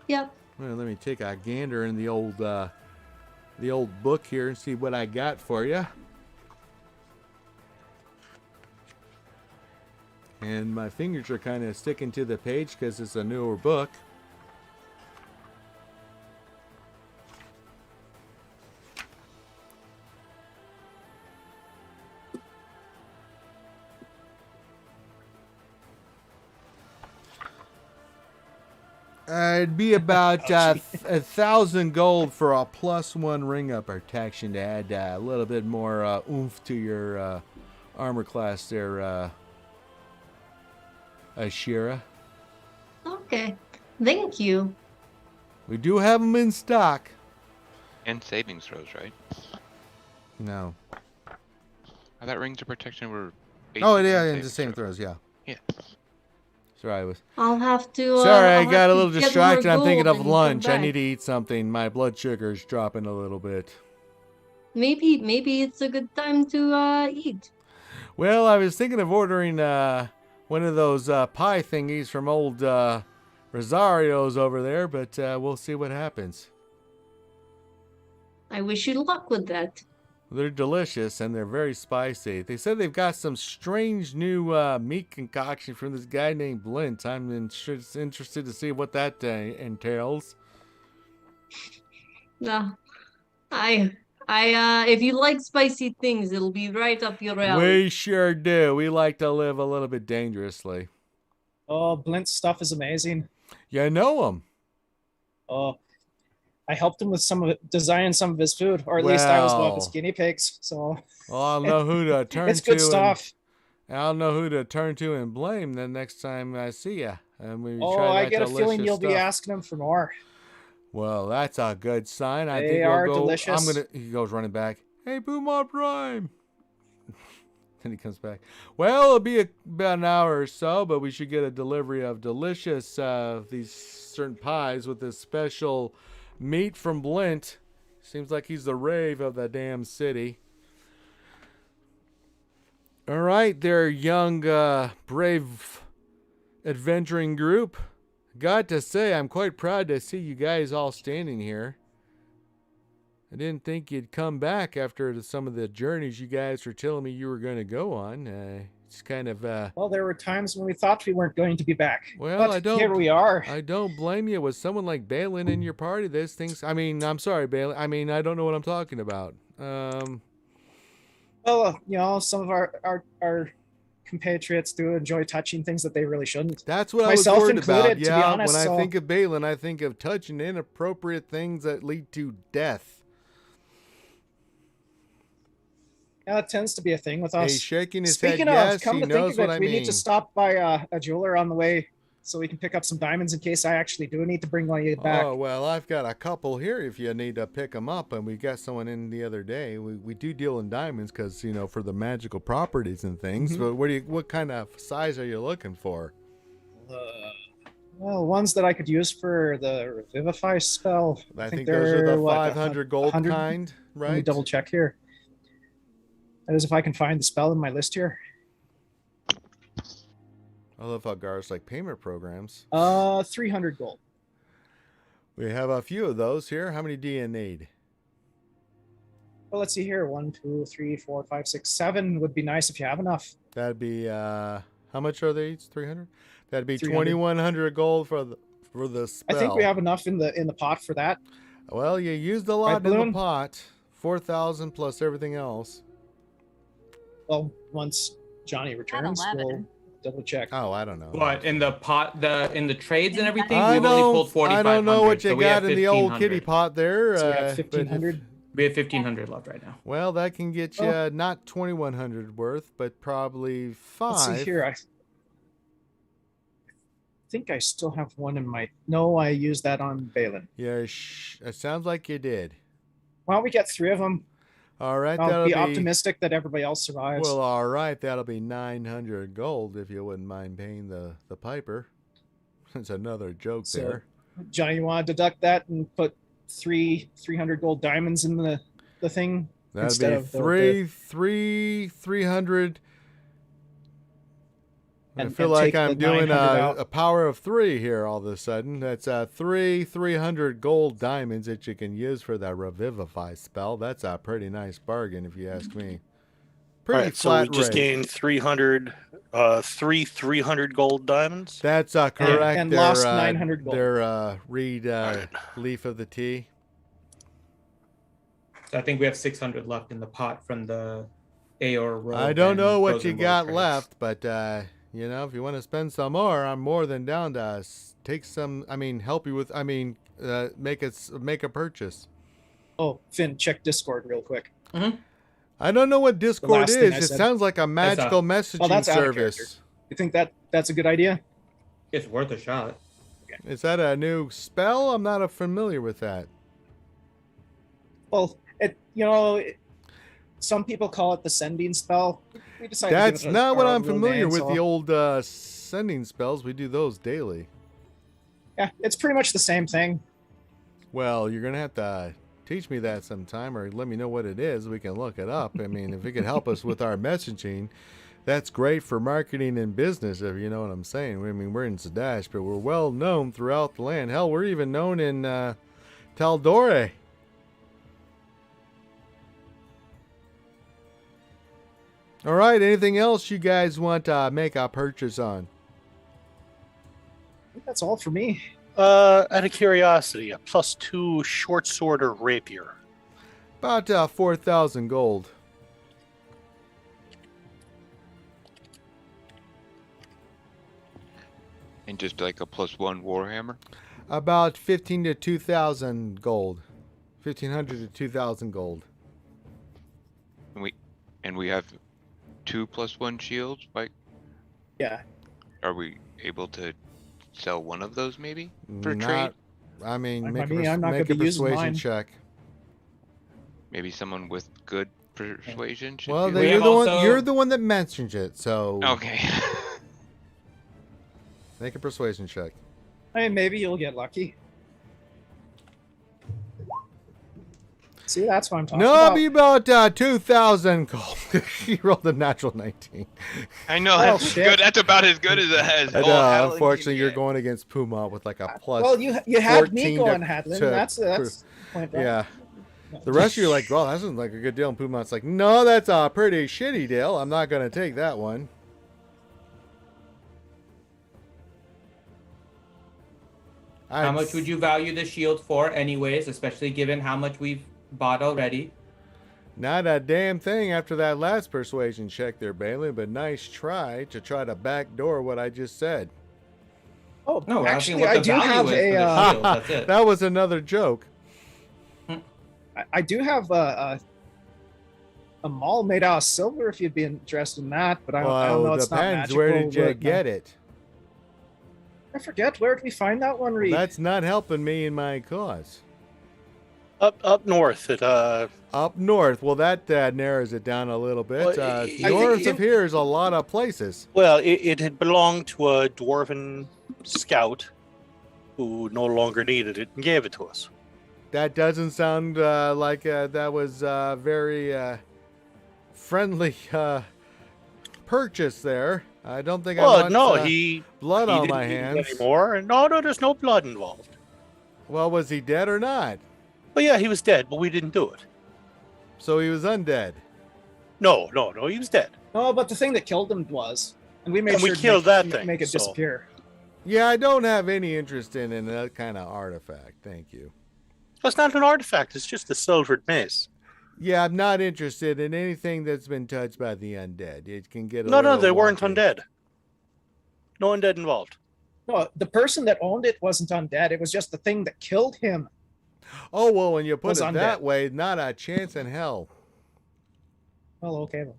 Yep. Well, let me take a gander in the old book here and see what I got for you. And my fingers are kind of sticking to the page because it's a newer book. It'd be about 1,000 gold for a +1 ring of protection to add a little bit more oomph to your armor class there, Ashira. Okay. Thank you. We do have them in stock. And savings throws, right? No. I thought rings of protection were. Oh, yeah, and and the same throws, yeah. Yeah. Sorry, I'll have to. Sorry, I I'll got have a to little get distracted. more I'm thinking gold of and come lunch. I back. need to eat something. My blood sugar's dropping a little bit. Maybe it's a good time to eat. Well, I was thinking of ordering one of those pie thingies from old Rosario's over there, but we'll see what happens. I wish you luck with that. They're delicious and they're very spicy. They said they've got some strange new meat concoction from this guy named Blint. I'm interested to see what that entails. No, if you like spicy things, it'll be right up your alley. We sure do. We like to live a little bit dangerously. Oh, Blint's stuff is amazing. You know him. Oh, I helped him with designing some of his food, or at least I was one of his guinea pigs. So well, I'll know who to turn to. It's good stuff. I'll know who to turn to and blame the next time I see you. And we I get a feeling you'll be asking him for more. Well, that's a good sign. I They think are we'll go. delicious. He goes running back. Hey, Boomar Prime. Then he comes back. Well, it'll be about an hour or so, but we should get a delivery of delicious these certain pies with this special meat from Blint. Seems like he's the rave of the damn city. All right, there, young, brave, adventuring group. Got to say, I'm quite proud to see you guys all standing here. I didn't think you'd come back after some of the journeys you guys were telling me you were going to go on. It's kind of... Well, there were times when we thought we weren't going to be back. Well, but here we are. I don't blame you. With someone like Balin in your party, there's things... I mean, I'm sorry, Balin. I mean, I don't know what I'm talking about. Well, some of our compatriots do enjoy touching things that they really shouldn't. That's what Myself I was worried included, about. to be Yeah, honest, when I think of Balin, I think of touching inappropriate things that lead to death. Yeah, that tends to be a thing with us. He's shaking his Speaking head. of, Yes, come he to knows think what of it, I we mean. need to stop by a jeweler on the way so we can pick up some diamonds in case I actually do need to bring one of you back. Oh, well, I've got a couple here if you need to pick them up, and we got someone in the other day. We do deal in diamonds because, for the magical properties and things. Mm-hmm. But what kind of size are you looking for? Well, ones that I could use for the Revivify spell. I think those are the what, 500 gold 100? kind, right? Let me double check here. That is if I can find the spell in my list here. I love how Gar's like payment programs. 300 gold. We have a few of those here. How many do you need? Well, let's see here. 1, 2, 3, 4, 5, 6, 7 would be nice if you have enough. That'd be how much are they each? 300. That'd be 300. 2,100 gold for the spell. I think we have enough in the pot for that. Well, you used a lot Right, in the Balloon? pot. 4,000 plus everything else. Well, once Johnny returns, 11. we'll double check. Oh, I don't know. What in the pot, in the trades and everything? I We've only pulled don't 4,500. know what you so we have got in the old 1,500. kitty pot there. So we have but if- 1,500. We have 1,500 left right now. Well, that can get you Oh. not 2,100 worth, but probably 5. Let's see here. I think I still have one in my... No, I used that on Balin. Yeah, it sounds like you did. Why don't we get 3 of them? All right, I'll that'll be optimistic that everybody else survives. Well, all right, that'll be 900 gold if you wouldn't mind paying the piper. It's another joke So, there. Johnny, you want to deduct that and put 300 gold diamonds in the thing? That'd instead be of the- 300. I And- feel and like take I'm the doing 900 out. a power of 3 here all of a sudden. That's 300 gold diamonds that you can use for that Revivify spell. That's a pretty nice bargain if you ask me. Pretty All right, so flat we just rate. gained 300 gold diamonds. That's correct. and Their, lost 900 gold. Their reed leaf of the tea. So I think we have 600 left in the pot from the Aor roll. I don't know what Frozen you World got trades. left, but if you want to spend some more, I'm more than down to take some. Help you with. Make a purchase. Oh, Finn, check Discord real quick. I don't know what Discord last thing is. I It said. sounds like a magical messaging that's out of character. service. You think that's a good idea? It's worth a shot. Is that a new spell? I'm not familiar with that. Well, some people call it the sending spell. We decided to give That's it not what our I'm real familiar name, with. so- The old sending spells. We do those daily. Yeah, it's pretty much the same thing. Well, you're gonna have to teach me that sometime, or let me know what it is. We can look it up. If it could help us with our messaging, that's great for marketing and business. If you know what I'm saying. We're in Zadash, but we're well known throughout the land. Hell, we're even known in Taldore. All right. Anything else you guys want to make a purchase on? I think that's all for me. Out of curiosity, a +2 short sword or rapier. About 4,000 gold. And just like a +1 warhammer. About 15 to 2,000 gold. 1,500 to 2,000 gold. And we have 2 +1 shields. Like, Yeah. are we able to sell one of those maybe for Not- trade? I mean, I make mean, a, I'm not make a gonna be using persuasion mine. check. Maybe someone with good persuasion should Well, do then We that? you're have the one. also- You're the one that mentioned it. So Okay. make a persuasion check. I mean, maybe you'll get lucky. See, that's what I'm talking No, about. be about 2,000 gold. He rolled a natural 19. I know Oh, that's shit. good. That's about as good as it has. And, all Helen can unfortunately, you're get. going against Puma with like a plus. Well, you had me 14 going, to- Hadlin. to That's the point. Right? Yeah. The rest of you are like, well, that sounds like a good deal. And Puma's like, no, that's a pretty shitty deal. I'm not going to take that one. How much would you value the shield for, anyways? Especially given how much we've bought already. Not a damn thing after that last persuasion check there, Balin, but nice try to backdoor what I just said. Oh, No, we're asking actually, what I the do value have is for the a. shield. That's it. That was another joke. I do have a maul made out of silver. If you'd be interested in that, but I don't know. It's not depends. magical. Where did you but, get it? I forget. Where did we find that one, Reed? That's not helping me in my cause. Up north at Up north, well, that narrows it down a little bit. Well, I think North it- of here is a lot of places. well, it had belonged to a dwarven scout who no longer needed it and gave it to us. That doesn't sound like that was very friendly purchase there. I don't think I Well, want no, he blood he on didn't my need it hands. anymore. And no, there's no blood involved. Well, was he dead or not? But yeah, he was dead, but we didn't do it. So he was undead. No, he was dead. No, but the thing that killed him was, and we made And we sure to killed make, that thing, make it so- disappear. Yeah, I don't have any interest in that kind of artifact. Thank you. It's not an artifact. It's just a silvered mace. Yeah, I'm not interested in anything that's been touched by the undead. It can get a No, little they weren't wonky. undead. No undead involved. No, the person that owned it wasn't undead. It was just the thing that killed him. Oh, well, when you put Was it that undead. way, not a chance in hell. Well, okay then.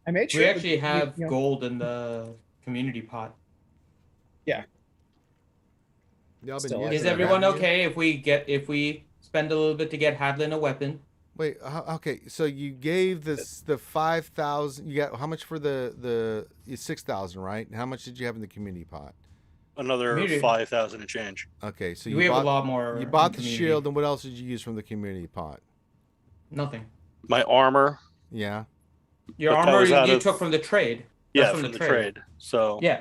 I made sure. We that actually have you know, gold in the community pot. Y'all been Still, using Is that, everyone haven't you? okay if we spend a little bit to get Hadlin a weapon? Wait, okay. So you gave this the 5,000. You got how much for the 6,000, right? How much did you have in the community pot? Another Community. 5,000 and change. Okay, so we you have bought a lot more. you in bought the community. shield, and what else did you use from the community pot? Nothing. My armor. Yeah. Your But that armor was out you of- took from the trade. Yeah, That's from the trade. So Yeah.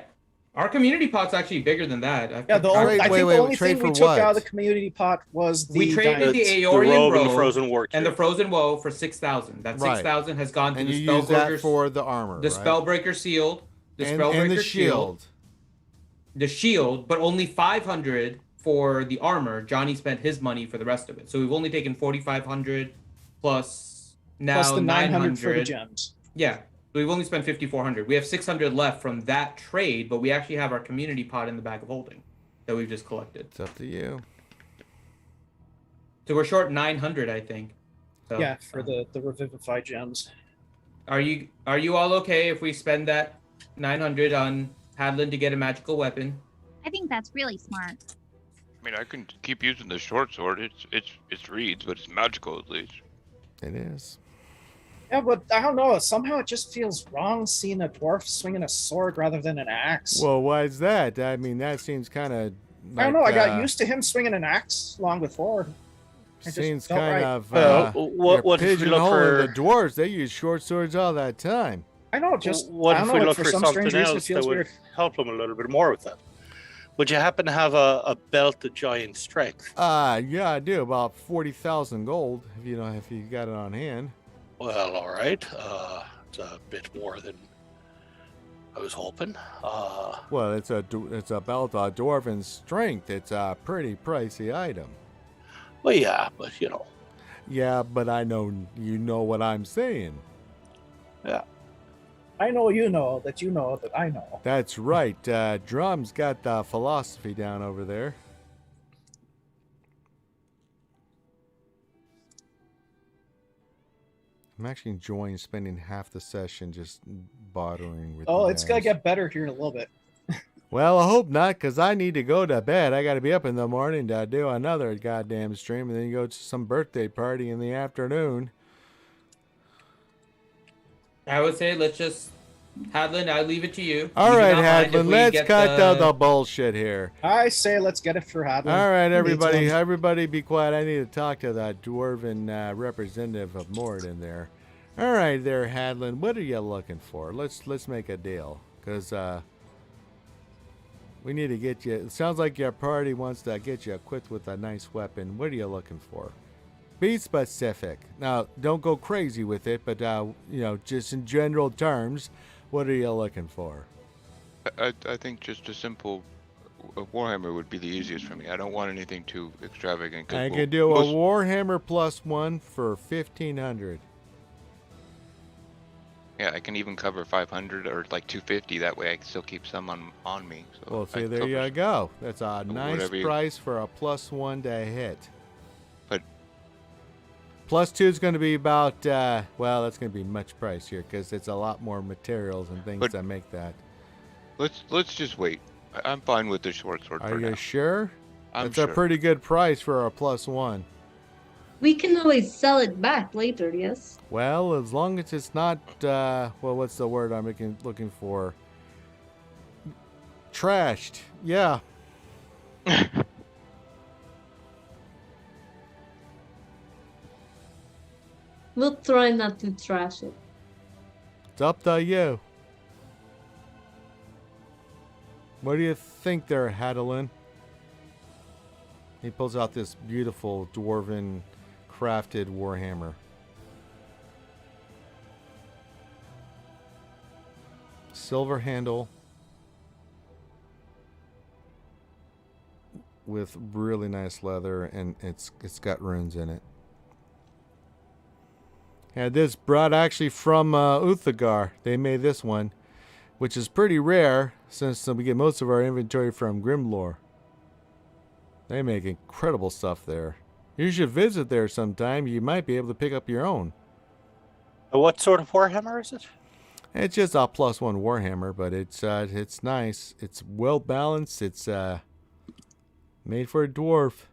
Our community pot's actually bigger than that. Yeah, the Trade- only, I wait, think wait, the only trade thing we for took what? out of the community pot was the We traded diamond. the it's Aeorian robe and robe the frozen war and the cube. frozen woe for 6,000. That Right. 6,000 has gone to And the you use that Spellbreaker, for the armor, the right? Spellbreaker shield, the and Spellbreaker the shield. the shield, but only 500 for the armor. Johnny spent his money for the rest of it, so we've only taken 4,500 plus now plus the 900 for the 900. gems. Yeah, so we've only spent 5,400. We have 600 left from that trade, but we actually have our community pot in the bag of holding that we've just collected. It's up to you. So we're short 900, I think. So, Yeah, for the revivify gems. Are you all okay if we spend that 900 on Hadlin to get a magical weapon? I think that's really smart. I mean, I can keep using the short sword. It's reeds, but it's magical at least. It is. Yeah, but I don't know. Somehow it just feels wrong seeing a dwarf swinging a sword rather than an axe. Well, why is that? I mean, that seems kind of. I don't know. I got used to him swinging an axe long before. It just Seems felt kind right. of. what if we look pigeonholing for? the dwarves? They use short swords all that time. I know. Just What I if don't we know. look For for some something strange reason, it else that feels would weird. help him a little bit more with that? Would you happen to have a belt of giant strength? Yeah, I do. About 40,000 gold. If you got it on hand. Well, all right. It's a bit more than I was hoping. Well, it's about dwarven strength. It's a pretty pricey item. Well, yeah, but you know. Yeah, but I know you know what I'm saying. Yeah. I know you know that I know. That's right. Drum's got the philosophy down over there. I'm actually enjoying spending half the session just bothering with. Oh, you it's gonna guys. get better here in a little bit. Well, I hope not, because I need to go to bed. I got to be up in the morning to do another goddamn stream, and then go to some birthday party in the afternoon. I would say let's just, Hadlin, I leave it to you. All You do right, not mind if Hadlin, we let's get cut the bullshit here. I say let's get it for Hadlin. All right, Who needs one? everybody be quiet. I need to talk to the dwarven representative of Mord in there. All right there, Hadlin, what are you looking for? Let's make a deal, because we need to get you. It sounds like your party wants to get you equipped with a nice weapon. What are you looking for? Be specific. Now, don't go crazy with it, but just in general terms, what are you looking for? I think just a simple Warhammer would be the easiest for me. I don't want anything too extravagant. I can do a Warhammer +1 for 1,500. Yeah, I can even cover 500 or like 250. That way I can still keep some on me. So Well, see, I there cover you go. That's a nice whatever you- price for a +1 to hit. But +2 is going to be about, well, that's going to be much pricier because it's a lot more materials and things But- that make that. let's just wait. I'm fine with the short sword Are for you now. sure? I'm That's sure. a pretty good price for a +1. We can always sell it back later, yes? Well, as long as it's not, well, what's the word I'm looking for? Trashed. Yeah. We'll try not to trash it. It's up to you. What do you think there, Hadalin? He pulls out this beautiful dwarven crafted warhammer. Silver handle with really nice leather, and it's got runes in it. Had this brought actually from Uthagar. They made this one, which is pretty rare since we get most of our inventory from Grimlore. They make incredible stuff there. You should visit there sometime. You might be able to pick up your own. What sort of Warhammer is it? It's just a +1 warhammer, but it's nice. It's well balanced. It's made for a dwarf.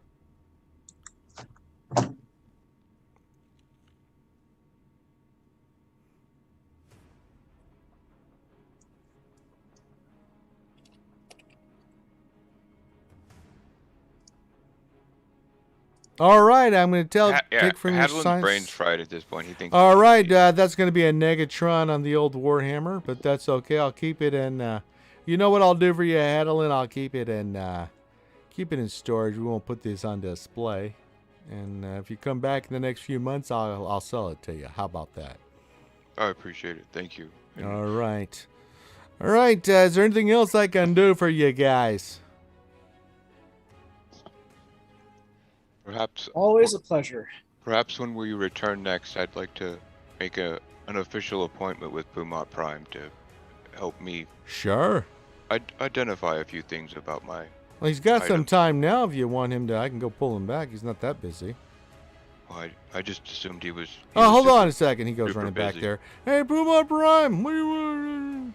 All right, I'm going to tell take from your Hadlin's science. brain's fried at this point. He thinks. All right, that's going to be a Negatron on the old Warhammer, but that's okay. I'll keep it in. You know what I'll do for you, Hadalin? I'll keep it in storage. We won't put this on display, and if you come back in the next few months, I'll sell it to you. How about that? I appreciate it. Thank you. And All right. Is there anything else I can do for you guys? Perhaps Always a pleasure. Perhaps when we return next, I'd like to make an official appointment with Pumat Prime to help me Sure. identify a few things about my. Well, he's got some Item. time now. If you want him to, I can go pull him back. He's not that busy. Well, I just assumed he was. Oh, hold on a second. He goes super running back busy. there. Hey, Pumat Prime, what do you want?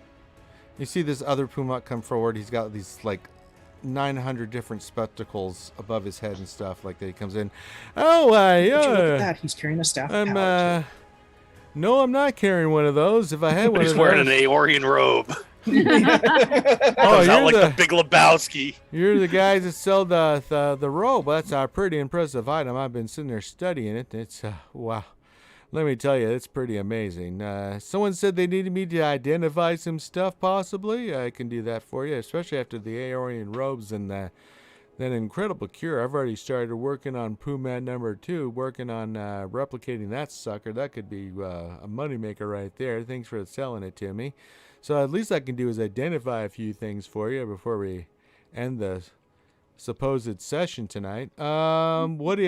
You see this other Pumat come forward. He's got these like 900 different spectacles above his head and stuff like that. He comes in. Oh, Would you look at yeah. that? He's carrying a staff. of I'm power, no, I'm not carrying one of those. If I had one He's of wearing those, an Aeorian robe. too. oh, Comes out like the Big Lebowski. you're the guys that sell the robe. That's a pretty impressive item. I've been sitting there studying it. It's wow. Let me tell you, it's pretty amazing. Someone said they needed me to identify some stuff. Possibly, I can do that for you, especially after the Aeorian robes and that incredible cure. I've already started working on Pumat number 2, working on replicating that sucker. That could be a moneymaker right there. Thanks for selling it to me. So at least I can do is identify a few things for you before we end the supposed session tonight. What do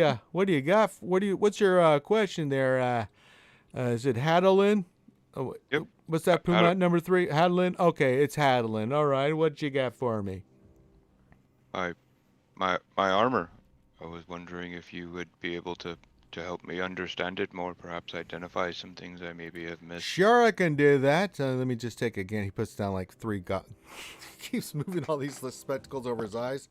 you got? What's your question there? Is it Hadelin? Oh, Yep. What's that, Pumat number 3? Hadelin? Okay, it's Hadelin. All right, what you got for me? My armor. I was wondering if you would be able to help me understand it more, perhaps identify some things I maybe have missed. Sure, I can do that. Let me just take again. He puts down like 3 he keeps moving all these spectacles over his eyes,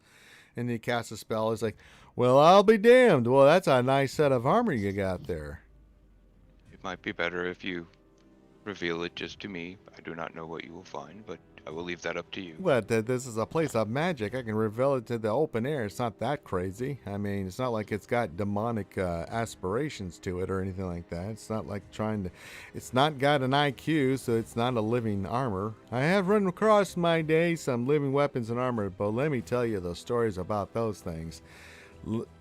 and he casts a spell. He's like, well, I'll be damned. Well, that's a nice set of armor you got there. It might be better if you reveal it just to me. I do not know what you will find, but I will leave that up to you. But this is a place of magic. I can reveal it to the open air. It's not that crazy. I mean, it's not like it's got demonic aspirations to it or anything like that. It's not like it's not got an IQ, so it's not a living armor. I have run across in my day some living weapons and armor, but let me tell you the stories about those things.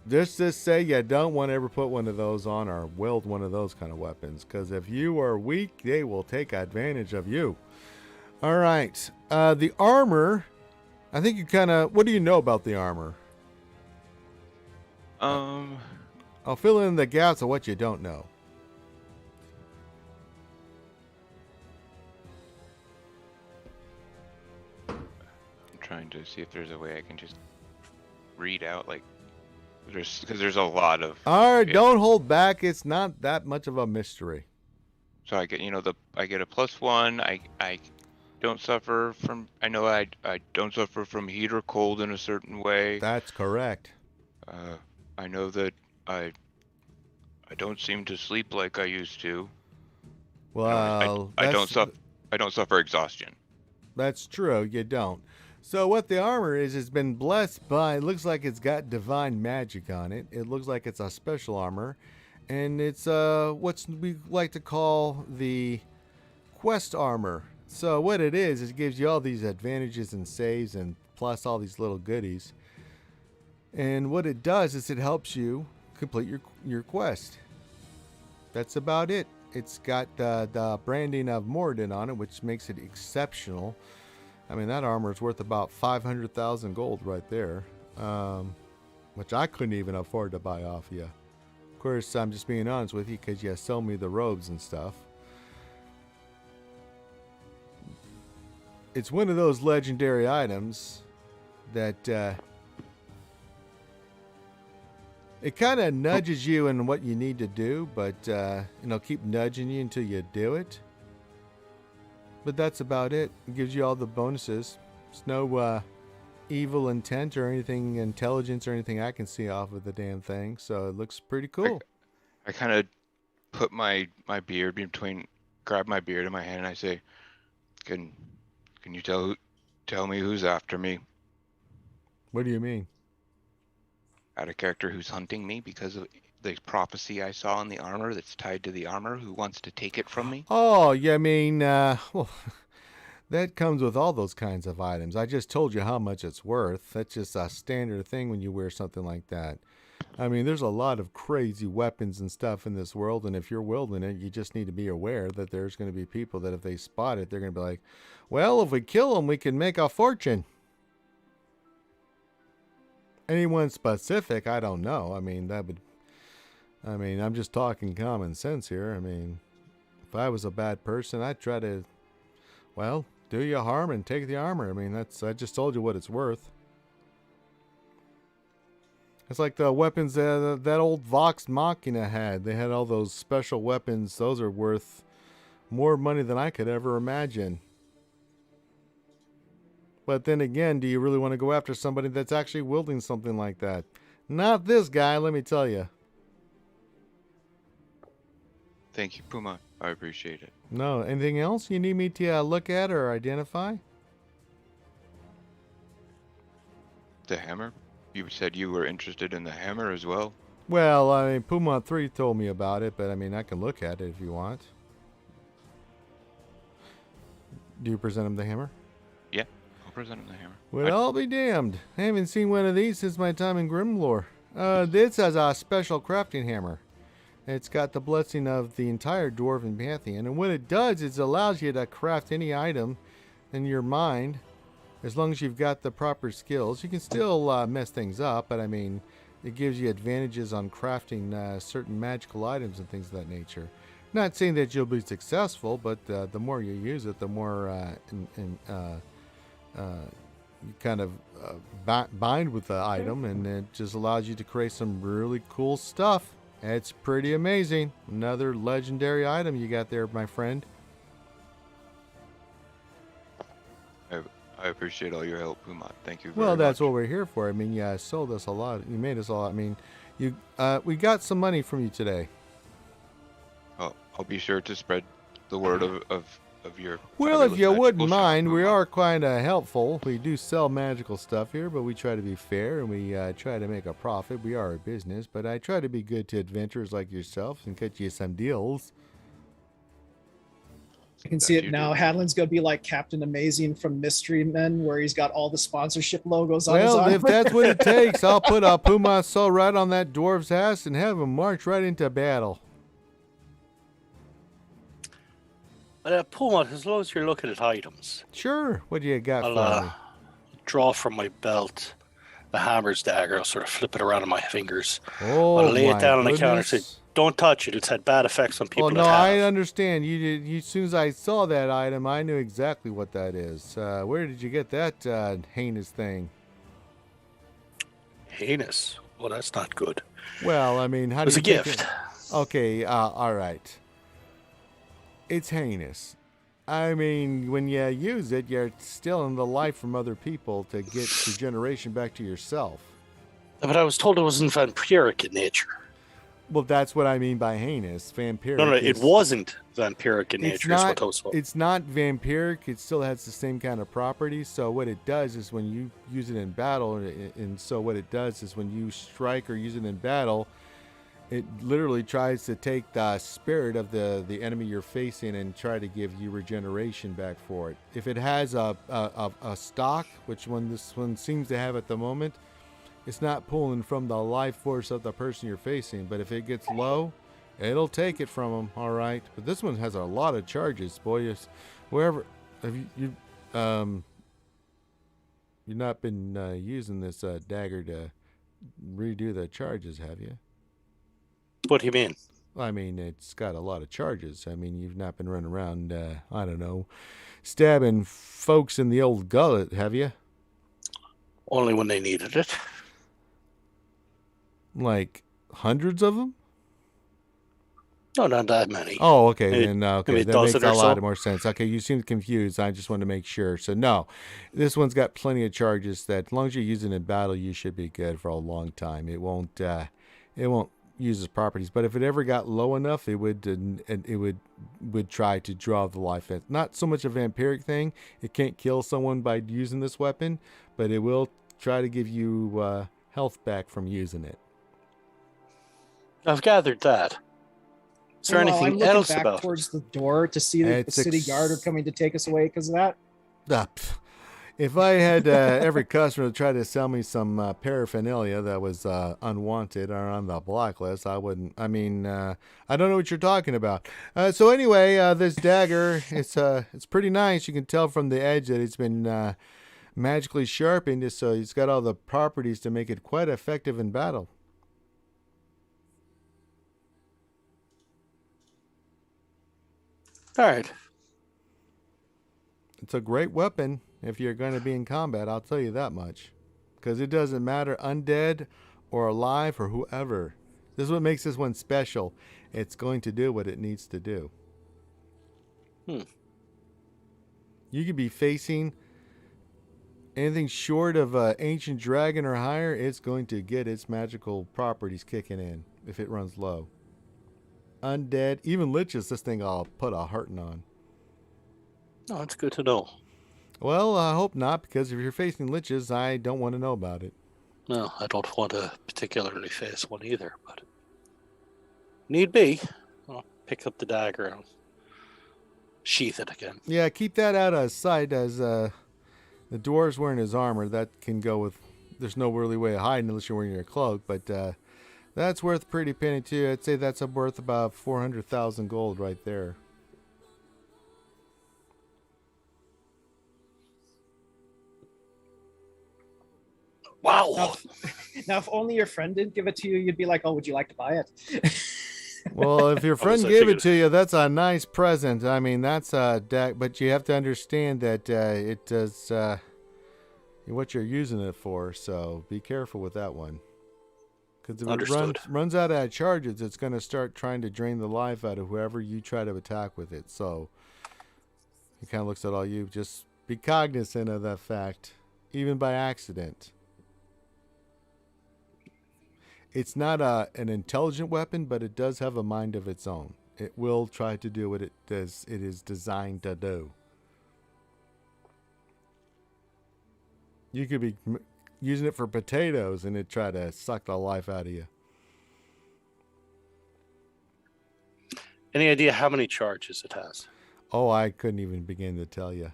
Just say you don't want to ever put one of those on or wield one of those kind of weapons, because if you are weak, they will take advantage of you. All right. The armor, I think you kind of... What do you know about the armor? I'll fill in the gaps of what you don't know. I'm trying to see if there's a way I can just read out, like... Because there's a lot of... All right, don't hold back. It's not that much of a mystery. So I get, I get a +1. I don't suffer from... I know I don't suffer from heat or cold in a certain way. That's correct. I know that I don't seem to sleep like I used to. Well, I don't suffer exhaustion. That's true. You don't. So what the armor is, it's been blessed by... It looks like it's got divine magic on it. It looks like it's a special armor. And it's what we like to call the quest armor. So what it is it gives you all these advantages and saves and plus all these little goodies. And what it does is it helps you complete your quest. That's about it. It's got the branding of Moradin on it, which makes it exceptional. I mean, that armor is worth about 500,000 gold right there, which I couldn't even afford to buy off you. Of course, I'm just being honest with you because you sold me the robes and stuff. It's one of those legendary items that it kind of nudges you in what you need to do, but keep nudging you until you do it. But that's about it. It gives you all the bonuses. There's no evil intent or anything, intelligence or anything I can see off of the damn thing. So it looks pretty cool. I kind of put my beard grab my beard in my hand and I say, Can you tell me who's after me? What do you mean? At a character who's hunting me because of the prophecy I saw in the armor that's tied to the armor, who wants to take it from me? Oh, you mean, well, that comes with all those kinds of items. I just told you how much it's worth. That's just a standard thing when you wear something like that. I mean, there's a lot of crazy weapons and stuff in this world, and if you're wielding it, you just need to be aware that there's going to be people that if they spot it, they're going to be like, well, if we kill them, we can make a fortune. Anyone specific, I don't know. I mean, I'm just talking common sense here. I mean, if I was a bad person, I'd try to, well, do you harm and take the armor. I mean, I just told you what it's worth. It's like the weapons that old Vox Machina had. They had all those special weapons. Those are worth more money than I could ever imagine. But then again, do you really want to go after somebody that's actually wielding something like that? Not this guy, let me tell you. Thank you, Puma. I appreciate it. No, anything else you need me to look at or identify? The hammer? You said you were interested in the hammer as well? Well, I mean, Puma 3 told me about it, but I mean, I can look at it if you want. Do you present him the hammer? Yeah, I'll present him the hammer. Well, I'll be damned. I haven't seen one of these since my time in Grimlore. This has a special crafting hammer. It's got the blessing of the entire Dwarven Pantheon, and what it does is it allows you to craft any item in your mind, as long as you've got the proper skills. You can still mess things up, but I mean, it gives you advantages on crafting certain magical items and things of that nature. Not saying that you'll be successful, but the more you use it, the more you kind of bind with the item, and it just allows you to create some really cool stuff. It's pretty amazing. Another legendary item you got there, my friend. I appreciate all your help, Pumat. Thank you very Well, that's much. what we're here for. I mean, yeah, sold us a lot. You made us a lot. I mean, we got some money from you today. I'll be sure to spread the word of your. Well, if fabulous you magical wouldn't shop, mind, we Pumat. are kind of helpful. We do sell magical stuff here, but we try to be fair, and we try to make a profit. We are a business, but I try to be good to adventurers like yourself and get you some deals. I can see it now. Hadlin's gonna be like Captain Amazing from Mystery Men, where he's got all the sponsorship logos on his Well, arm. if that's what it takes, I'll put a Puma Soul right on that dwarf's ass and have him march right into battle. Pumat, as long as you're looking at items, Sure. What do you got I'll for me? draw from my belt the hammer's dagger. I'll sort of flip it around in my fingers. Oh, I'll lay my it down on the counter and say, goodness. "Don't touch it. It's had bad effects on people Oh, no, that I have." understand. As soon as I saw that item, I knew exactly what that is. Where did you get that heinous thing? Heinous. Well, that's not good. Well, I mean, how It do was you a think gift. Okay, all right. It's heinous. I mean, when you use it, you're stealing the life from other people to get regeneration back to yourself. But I was told it wasn't vampiric in nature. Well, that's what I mean by heinous. Vampiric. No, it is- wasn't vampiric in It's nature. Is not, what I was told. it's not vampiric. It still has the same kind of properties. So what it does is when you use it in battle, and so what it does is when you strike or use it in battle, it literally tries to take the spirit of the enemy you're facing and try to give you regeneration back for it. If it has a stock, which this one seems to have at the moment, it's not pulling from the life force of the person you're facing. But if it gets low, it'll take it from them. All right. But this one has a lot of charges, boy. Wherever have you've not been using this dagger to redo the charges, have you? What do you mean? I mean, it's got a lot of charges. I mean, you've not been running around, I don't know, stabbing folks in the old gullet, have you? Only when they needed it. Like hundreds of them? No, not that many. Oh, okay. Maybe- Then okay, maybe a that makes dozen a or lot so. more sense. Okay, you seem confused. I just wanted to make sure. So no, this one's got plenty of charges. That as long as you're using it in battle, you should be good for a long time. It won't use its properties. But if it ever got low enough, it would try to draw the life. It's not so much a vampiric thing. It can't kill someone by using this weapon, but it will try to give you health back from using it. I've gathered that. Is there Well, I'm anything looking else back about towards it? the door to see that the It's city guard are coming to take us away because of that. If I had every customer try to sell me some paraphernalia that was unwanted or on the blacklist, I wouldn't. I mean, I don't know what you're talking about. So anyway, this dagger, it's pretty nice. You can tell from the edge that it's been magically sharpened, so it's got all the properties to make it quite effective in battle. All right. It's a great weapon if you're going to be in combat, I'll tell you that much. Because it doesn't matter undead or alive or whoever. This is what makes this one special. It's going to do what it needs to do. You could be facing anything short of an ancient dragon or higher, it's going to get its magical properties kicking in if it runs low. Undead, even liches, this thing I'll put a hurting on. No, it's good to know. Well, I hope not, because if you're facing liches, I don't want to know about it. No, I don't want to particularly face one either, but need be. I'll pick up the dagger and sheath it again. Yeah, keep that out of sight as The dwarf's wearing his armor. That can go with... There's no really way of hiding unless you're wearing your cloak. But that's worth a pretty penny, too. I'd say that's worth about 400,000 gold right there. Wow. Now, if only your friend didn't give it to you, you'd be like, "Oh, would you like to buy it?" Well, if your friend gave it to you, that's a nice present. I mean, that's a deck, but you have to understand that it does what you're using it for. So be careful with that one. Because if it runs out of charges, it's going to start trying to drain the life out of whoever you try to attack with it. So it kind of looks at all you. Just be cognizant of that fact, even by accident. It's not an intelligent weapon, but it does have a mind of its own. It will try to do what it does. It is designed to do. You could be using it for potatoes, and it try to suck the life out of you. Any idea how many charges it has? Oh, I couldn't even begin to tell you.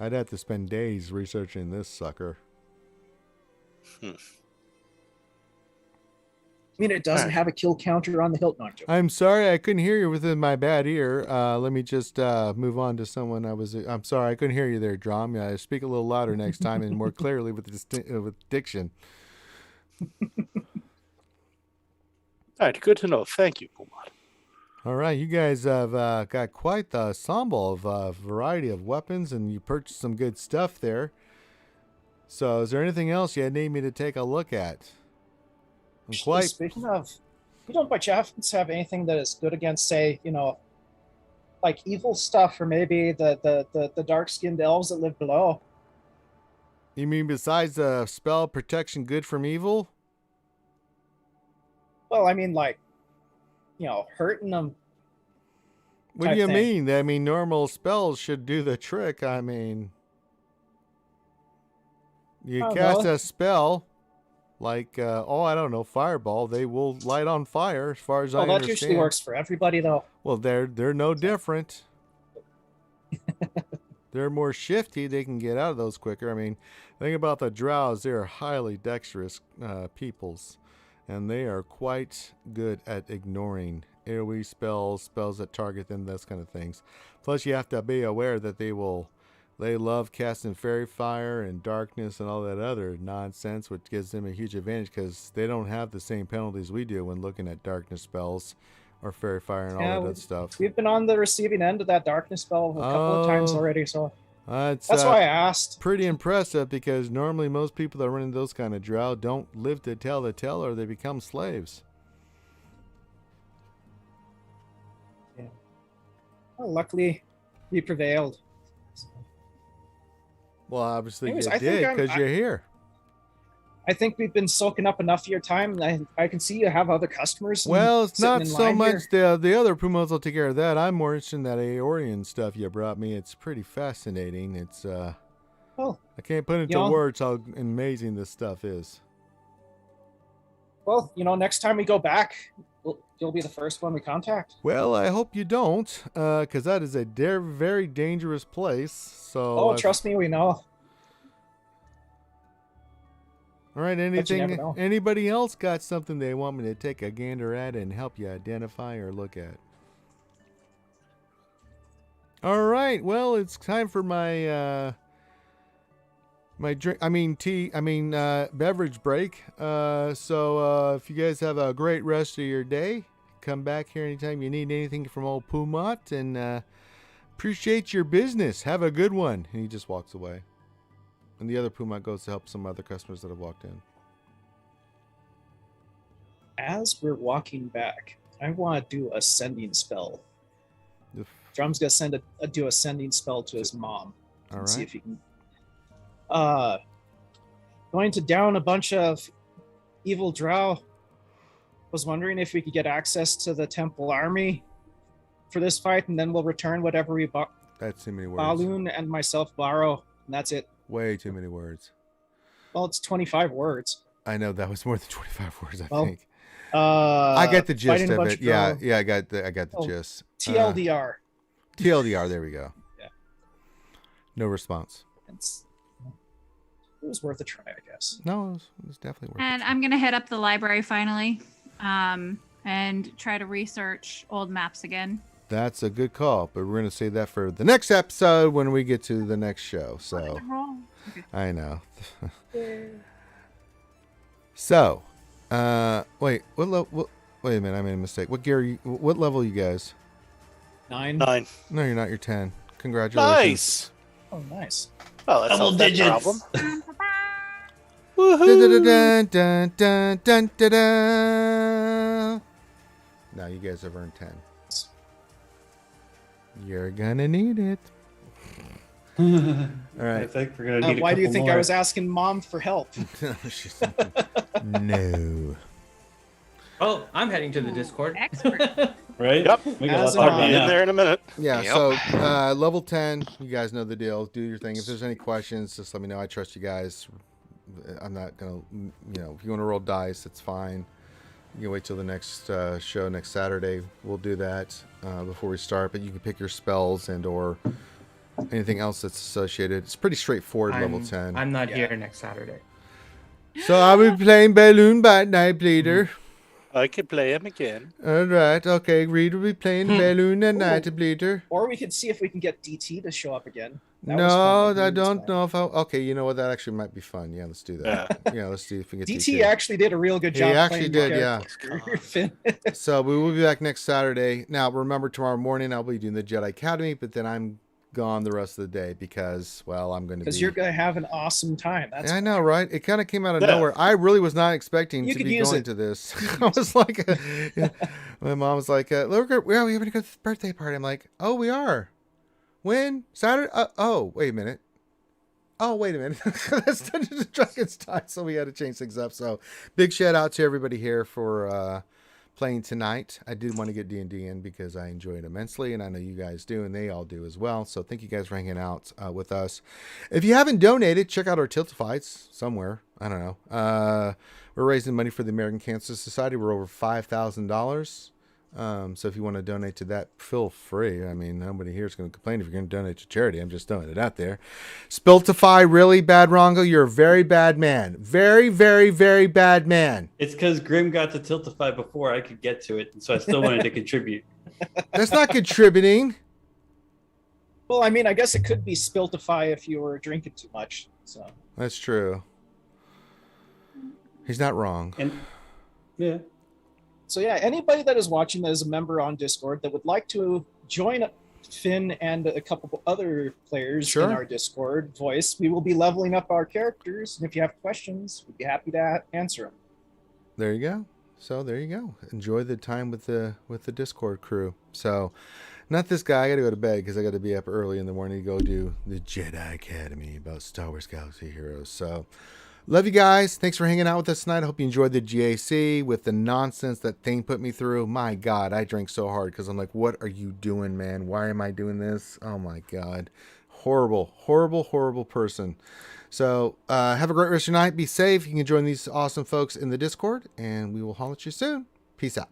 I'd have to spend days researching this sucker. I mean, it doesn't have a kill counter on the hilt. No, I'm sorry, I couldn't hear you within my bad ear. Let me just move on to someone. I'm sorry, I couldn't hear you there, Drum. Yeah, speak a little louder next time and more clearly with diction. All right, good to know. Thank you, Pumat. All right, you guys have got quite the ensemble of variety of weapons, and you purchased some good stuff there. So, is there anything else you need me to take a look at? Speaking of, you don't by chance have anything that is good against, say, like evil stuff, or maybe the dark-skinned elves that live below? You mean besides the spell protection good from evil? Well, I mean, like, hurting them. What do you mean? I mean, normal spells should do the trick. I mean, you cast a spell like, I don't know, fireball. They will light on fire, as far as I understand. That usually works for everybody, though. Well, they're no different. They're more shifty. They can get out of those quicker. I mean, think about the drows. They're highly dexterous peoples. And they are quite good at ignoring AoE spells that target them, those kind of things. Plus, you have to be aware that they love casting fairy fire and darkness and all that other nonsense, which gives them a huge advantage because they don't have the same penalties we do when looking at darkness spells or fairy fire and all that other stuff. We've been on the receiving end of that darkness spell a couple of times already, so that's why I asked. Pretty impressive, because normally most people that run into those kind of drow don't live to tell the tale, or they become slaves. Yeah. Well, luckily, we prevailed. Well, obviously you did, because you're here. I think we've been soaking up enough of your time. I can see you have other customers. Well, it's not so much the other Pumos will take care of that. I'm more interested in that Aeorian stuff you brought me. It's pretty fascinating. It's I can't put into words how amazing this stuff is. Well, next time we go back, you'll be the first one we contact. Well, I hope you don't, because that is a very dangerous place. So. Trust me, we know. All right, anybody else got something they want me to take a gander at and help you identify or look at? All right, well, it's time for my beverage break. So if you guys have a great rest of your day, come back here anytime you need anything from old Pumat, and appreciate your business. Have a good one. And he just walks away. And the other Pumat goes to help some other customers that have walked in. As we're walking back, I want to do a sending spell. Drum's going to do a sending spell to his mom. All right. See if he can. Going to down a bunch of evil drow. Was wondering if we could get access to the temple army for this fight, and then we'll return whatever we bought. That's too many words. Balloon and myself borrow, and that's it. Way too many words. Well, it's 25 words. I know that was more than 25 words. I think. I get the gist of it. Yeah, I got the gist. TLDR. TLDR. There we go. Yeah. No response. It was worth a try, I guess. No, it was definitely worth And it. I'm gonna head up the library finally, and try to research old maps again. That's a good call, but we're going to save that for the next episode when we get to the next show. So I know. So, wait, wait a minute, I made a mistake. What gear? What level are you guys? 9. 9. No, you're not. You're 10. Congratulations. Nice. Oh, nice. Oh, that's Double not that digits. problem. Dun, dun, dun, dun, dun, dun, dun. Now you guys have earned 10. You're gonna need it. All I right. think we're gonna need a Why do you couple think more. I was asking Mom for help? No. Oh, I'm heading to the Discord. Expert. Right? Yep. We got As a lot am I'll I. be going in on. there in a minute. Yeah, Yep. so level 10, you guys know the deal. Do your thing. If there's any questions, just let me know. I trust you guys. I'm not going to, if you want to roll dice, it's fine. You can wait till the next show next Saturday. We'll do that before we start, but you can pick your spells and or anything else that's associated. It's pretty straightforward, level 10. I'm not here next Saturday. So I'll be playing Balloon by Night Bleeder. I could play him again. All right, okay. Reed will be playing Balloon and Night Bleeder. Or we could see if we can get DT to show up again. That was No, fun, like I Reed was don't fine. know if I. Okay, you know what? That actually might be fun. Yeah, let's do that. Yeah, let's see if we can get DT actually did a real good He job. actually playing did, the yeah. character. Finn. So we will be back next Saturday. Now, remember, tomorrow morning I'll be doing the Jedi Academy, but then I'm gone the rest of the day because, well, I'm going to be. Because you're gonna have an awesome time. That's I know, right? It kind of came out of Yeah. nowhere. I really was not expecting You to could be use going it. to this. I was like, my mom was like, look, we having a good birthday party. I'm like, oh, we are. When? Saturday? Oh, wait a minute. Oh, wait a minute. That's Dungeons and Dragons time, so we had to change things up. So big shout out to everybody here for playing tonight. I did want to get D&D in because I enjoy it immensely, and I know you guys do, and they all do as well. So thank you guys for hanging out with us. If you haven't donated, check out our Tiltifieds somewhere. I don't know. We're raising money for the American Cancer Society. We're over $5,000. So if you want to donate to that, feel free. I mean, nobody here is going to complain if you're going to donate to charity. I'm just throwing it out there. Spiltify, really bad, Rongo. You're a very bad man. Very, very, very bad man. It's because Grim got to Tiltify before I could get to it, and so I still wanted to contribute. That's not contributing. Well, I mean, I guess it could be Spiltify if you were drinking too much. So That's true. He's not wrong. And yeah, So yeah, anybody that is watching that is a member on Discord that would like to join Finn and a couple other players Sure. in our Discord voice, we will be leveling up our characters. And if you have questions, we'd be happy to answer them. There you go. So there you go. Enjoy the time with the Discord crew. So, not this guy. I got to go to bed because I got to be up early in the morning to go do the Jedi Academy about Star Wars Galaxy Heroes. So, love you guys. Thanks for hanging out with us tonight. I hope you enjoyed the GAC with the nonsense that Thane put me through. My God, I drank so hard because I'm like, what are you doing, man? Why am I doing this? Oh my God. Horrible, horrible, horrible person. So have a great rest of your night. Be safe. You can join these awesome folks in the Discord, and we will holler at you soon. Peace out.